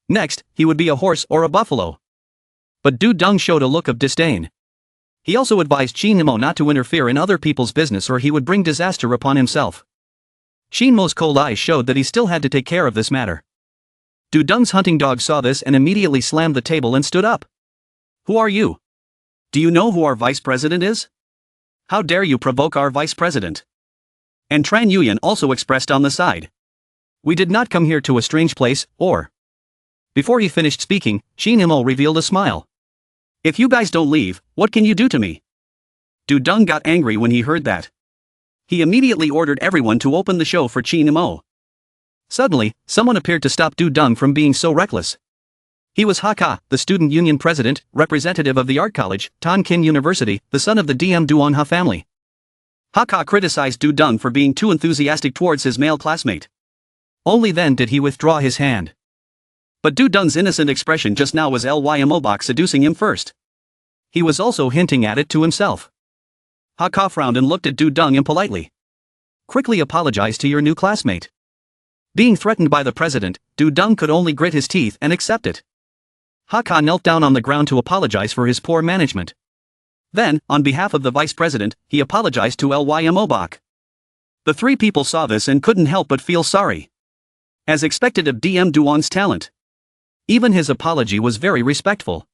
Next, he would be a horse or a buffalo. But Du Deng showed a look of disdain. He also advised Chi Nemo not to interfere in other people's business or he would bring disaster upon himself. Chi Nemo's cold eyes showed that he still had to take care of this matter. Du Deng's hunting dog saw this and immediately slammed the table and stood up. Who are you? Do you know who our vice president is? How dare you provoke our vice president? And Tran Yuyan also expressed on the side. We did not come here to a strange place, or... Before he finished speaking, Chi Nemo revealed a smile. If you guys don't leave, what can you do to me? Du Deng got angry when he heard that. He immediately ordered everyone to open the show for Chi Nemo. Suddenly, someone appeared to stop Du Deng from being so reckless. He was Haka, the student union president, representative of the art college, Tonkin University, the son of the DM Duanha family. Haka criticized Du Deng for being too enthusiastic towards his male classmate. Only then did he withdraw his hand. But Du Deng's innocent expression just now was Lym Bak seducing him first. He was also hinting at it to himself. Haka frowned and looked at Du Deng impolitely. Quickly apologize to your new classmate. Being threatened by the president, Du Deng could only grit his teeth and accept it. Haka knelt down on the ground to apologize for his poor management. Then, on behalf of the vice president, he apologized to Lym Bak. The three people saw this and couldn't help but feel sorry. As expected of DM Duan's talent. Even his apology was very respectful.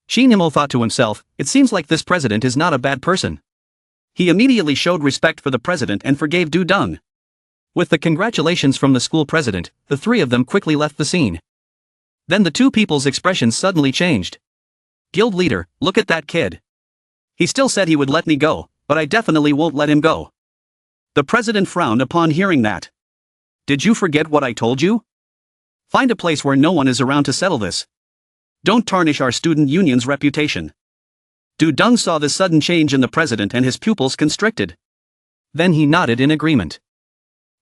Shi Nemo thought to himself, it seems like this president is not a bad person. He immediately showed respect for the president and forgave Du Deng. With the congratulations from the school president, the three of them quickly left the scene. Then the two people's expressions suddenly changed. Guild leader, look at that kid. He still said he would let me go, but I definitely won't let him go. The president frowned upon hearing that. Did you forget what I told you? Find a place where no one is around to settle this. Don't tarnish our student union's reputation. Du Deng saw this sudden change in the president and his pupils constricted. Then he nodded in agreement.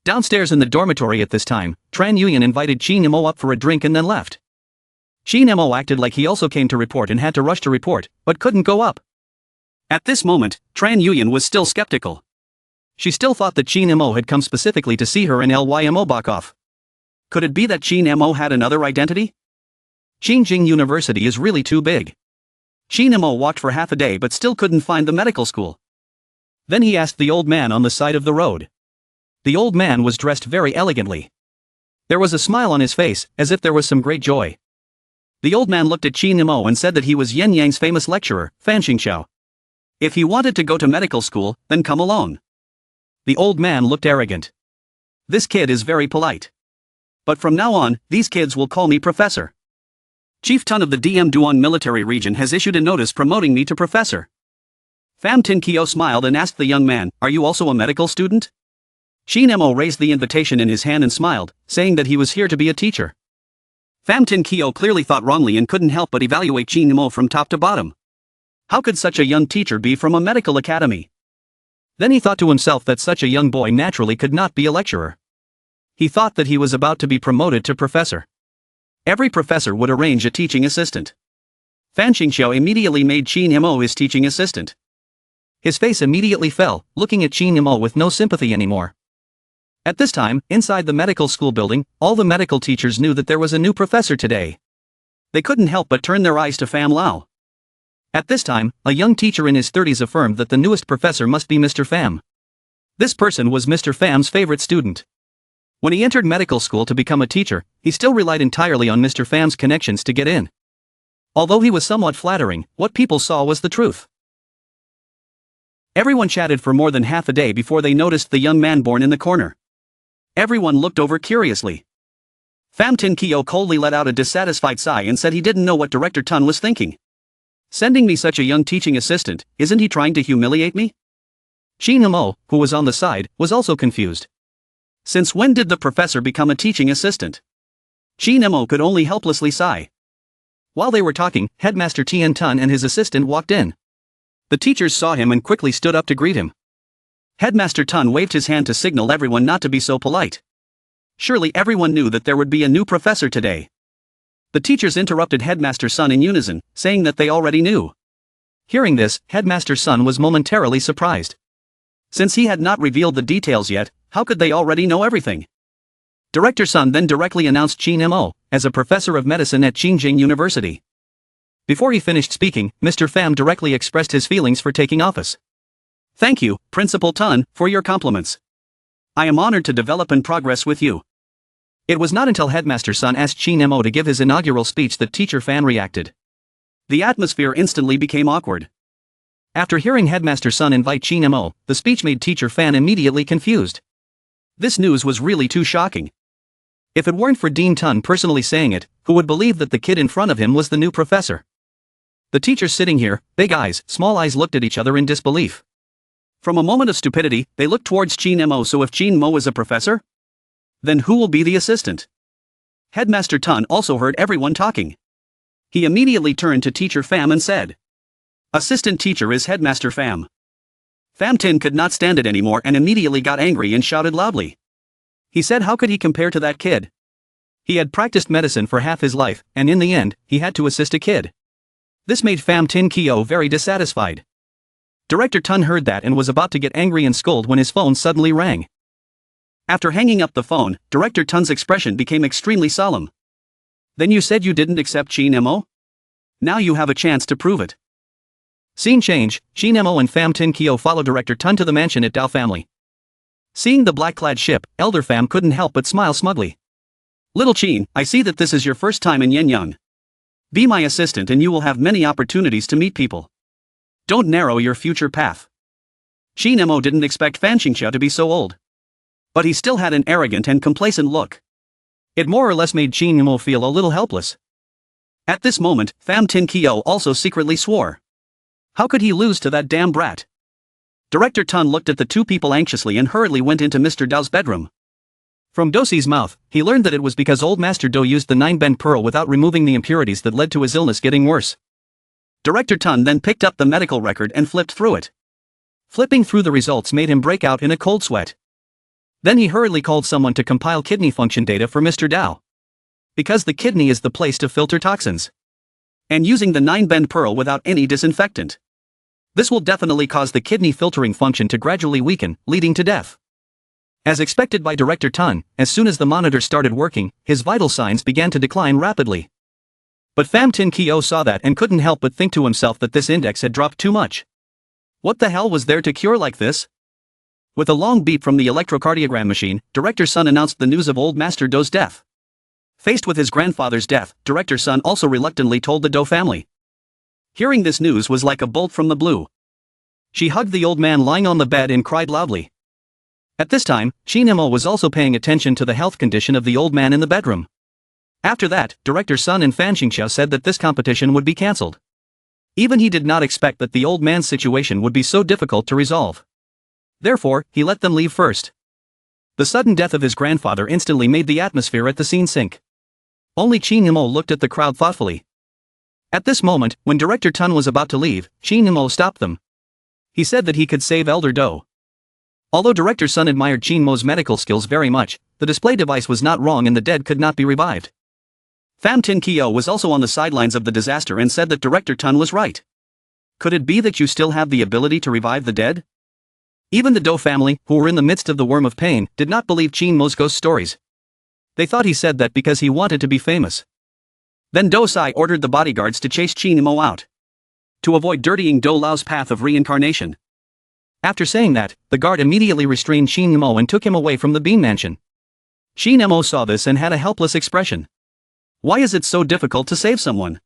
Downstairs in the dormitory at this time, Tran Yuyan invited Chi Nemo up for a drink and then left. Chi Nemo acted like he also came to report and had to rush to report, but couldn't go up. At this moment, Tran Yuyan was still skeptical. She still thought that Chi Nemo had come specifically to see her and Lym Bak off. Could it be that Chi Nemo had another identity? Qingjing University is really too big. Chi Nemo walked for half a day but still couldn't find the medical school. Then he asked the old man on the side of the road. The old man was dressed very elegantly. There was a smile on his face, as if there was some great joy. The old man looked at Chi Nemo and said that he was Yen Yang's famous lecturer, Fan Xingxiao. If he wanted to go to medical school, then come alone. The old man looked arrogant. This kid is very polite. But from now on, these kids will call me professor. Chief Tun of the DM Duan military region has issued a notice promoting me to professor. Pham Tin Kyo smiled and asked the young man, are you also a medical student? Chi Nemo raised the invitation in his hand and smiled, saying that he was here to be a teacher. Pham Tin Kyo clearly thought wrongly and couldn't help but evaluate Chi Nemo from top to bottom. How could such a young teacher be from a medical academy? Then he thought to himself that such a young boy naturally could not be a lecturer. He thought that he was about to be promoted to professor. Every professor would arrange a teaching assistant. Fan Qingxiao immediately made Qin Mo his teaching assistant. His face immediately fell, looking at Qin Mo with no sympathy anymore. At this time, inside the medical school building, all the medical teachers knew that there was a new professor today. They couldn't help but turn their eyes to Pham Lao. At this time, a young teacher in his 30s affirmed that the newest professor must be Mr. Pham. This person was Mr. Pham's favorite student. When he entered medical school to become a teacher, he still relied entirely on Mr. Pham's connections to get in. Although he was somewhat flattering, what people saw was the truth. Everyone chatted for more than half a day before they noticed the young man born in the corner. Everyone looked over curiously. Pham Tin Kyo coldly let out a dissatisfied sigh and said he didn't know what Director Tun was thinking. Sending me such a young teaching assistant, isn't he trying to humiliate me? Qin Mo, who was on the side, was also confused. Since when did the professor become a teaching assistant? Qin Mo could only helplessly sigh. While they were talking, Headmaster Tian Tun and his assistant walked in. The teachers saw him and quickly stood up to greet him. Headmaster Tun waved his hand to signal everyone not to be so polite. Surely everyone knew that there would be a new professor today. The teachers interrupted Headmaster Sun in unison, saying that they already knew. Hearing this, Headmaster Sun was momentarily surprised. Since he had not revealed the details yet, how could they already know everything? Director Sun then directly announced Qin Mo as a professor of medicine at Qingjing University. Before he finished speaking, Mr. Pham directly expressed his feelings for taking office. Thank you, Principal Tun, for your compliments. I am honored to develop and progress with you. It was not until Headmaster Sun asked Qin Mo to give his inaugural speech that Teacher Fan reacted. The atmosphere instantly became awkward. After hearing Headmaster Sun invite Qin Mo, the speech made Teacher Fan immediately confused. This news was really too shocking. If it weren't for Dean Tun personally saying it, who would believe that the kid in front of him was the new professor? The teachers sitting here, big eyes, small eyes, looked at each other in disbelief. From a moment of stupidity, they looked towards Qin Mo. So if Qin Mo is a professor? Then who will be the assistant? Headmaster Tun also heard everyone talking. He immediately turned to Teacher Pham and said, "Assistant teacher is Headmaster Pham." Pham Tin could not stand it anymore and immediately got angry and shouted loudly. He said how could he compare to that kid? He had practiced medicine for half his life, and in the end, he had to assist a kid. This made Pham Tin Kyo very dissatisfied. Director Tun heard that and was about to get angry and scold when his phone suddenly rang. After hanging up the phone, Director Tun's expression became extremely solemn. "Then you said you didn't accept Qin Mo? Now you have a chance to prove it." Scene change, Qin Mo and Pham Tin Kyo followed Director Tun to the mansion at Dao family. Seeing the black-clad ship, Elder Pham couldn't help but smile smugly. "Little Qin, I see that this is your first time in Yenyang. Be my assistant and you will have many opportunities to meet people. Don't narrow your future path." Qin Mo didn't expect Fan Qingxiao to be so old. But he still had an arrogant and complacent look. It more or less made Qin Mo feel a little helpless. At this moment, Pham Tin Kyo also secretly swore. How could he lose to that damn brat? Director Tun looked at the two people anxiously and hurriedly went into Mr. Dao's bedroom. From Dosi's mouth, he learned that it was because old Master Do used the 9-bend pearl without removing the impurities that led to his illness getting worse. Director Tun then picked up the medical record and flipped through it. Flipping through the results made him break out in a cold sweat. Then he hurriedly called someone to compile kidney function data for Mr. Dao. Because the kidney is the place to filter toxins. And using the 9-bend pearl without any disinfectant. This will definitely cause the kidney filtering function to gradually weaken, leading to death. As expected by Director Tun, as soon as the monitor started working, his vital signs began to decline rapidly. But Pham Tin Kyo saw that and couldn't help but think to himself that this index had dropped too much. What the hell was there to cure like this? With a long beep from the electrocardiogram machine, Director Sun announced the news of old Master Do's death. Faced with his grandfather's death, Director Sun also reluctantly told the Do family. Hearing this news was like a bolt from the blue. She hugged the old man lying on the bed and cried loudly. At this time, Qin Mo was also paying attention to the health condition of the old man in the bedroom. After that, Director Sun and Fan Qingxiao said that this competition would be cancelled. Even he did not expect that the old man's situation would be so difficult to resolve. Therefore, he let them leave first. The sudden death of his grandfather instantly made the atmosphere at the scene sink. Only Qin Mo looked at the crowd thoughtfully. At this moment, when Director Tun was about to leave, Qin Mo stopped them. He said that he could save Elder Do. Although Director Sun admired Qin Mo's medical skills very much, the display device was not wrong and the dead could not be revived. Pham Tin Kyo was also on the sidelines of the disaster and said that Director Tun was right. Could it be that you still have the ability to revive the dead? Even the Do family, who were in the midst of the worm of pain, did not believe Qin Mo's ghost stories. They thought he said that because he wanted to be famous. Then Do Sai ordered the bodyguards to chase Qin Mo out, to avoid dirtying Do Lao's path of reincarnation. After saying that, the guard immediately restrained Qin Mo and took him away from the Bean Mansion. Qin Mo saw this and had a helpless expression. Why is it so difficult to save someone?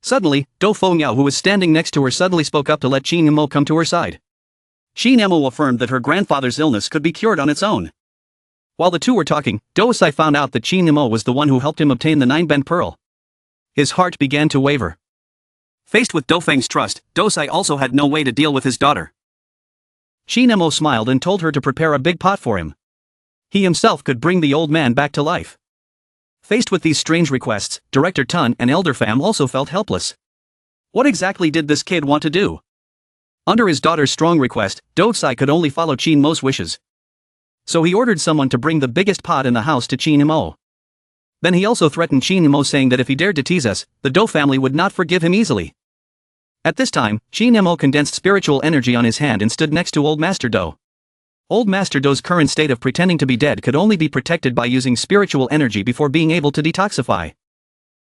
Suddenly, Do Fengyao, who was standing next to her, suddenly spoke up to let Qin Mo come to her side. Qin Mo affirmed that her grandfather's illness could be cured on its own. While the two were talking, Do Sai found out that Qin Mo was the one who helped him obtain the 9-bent pearl. His heart began to waver. Faced with Do Feng's trust, Do Sai also had no way to deal with his daughter. Qin Mo smiled and told her to prepare a big pot for him. He himself could bring the old man back to life. Faced with these strange requests, Director Tun and Elder Pham also felt helpless. What exactly did this kid want to do? Under his daughter's strong request, Do Sai could only follow Qin Mo's wishes. So he ordered someone to bring the biggest pot in the house to Qin Mo. Then he also threatened Qin Mo, saying that if he dared to tease us, the Do family would not forgive him easily. At this time, Qin Mo condensed spiritual energy on his hand and stood next to Old Master Do. Old Master Do's current state of pretending to be dead could only be protected by using spiritual energy before being able to detoxify.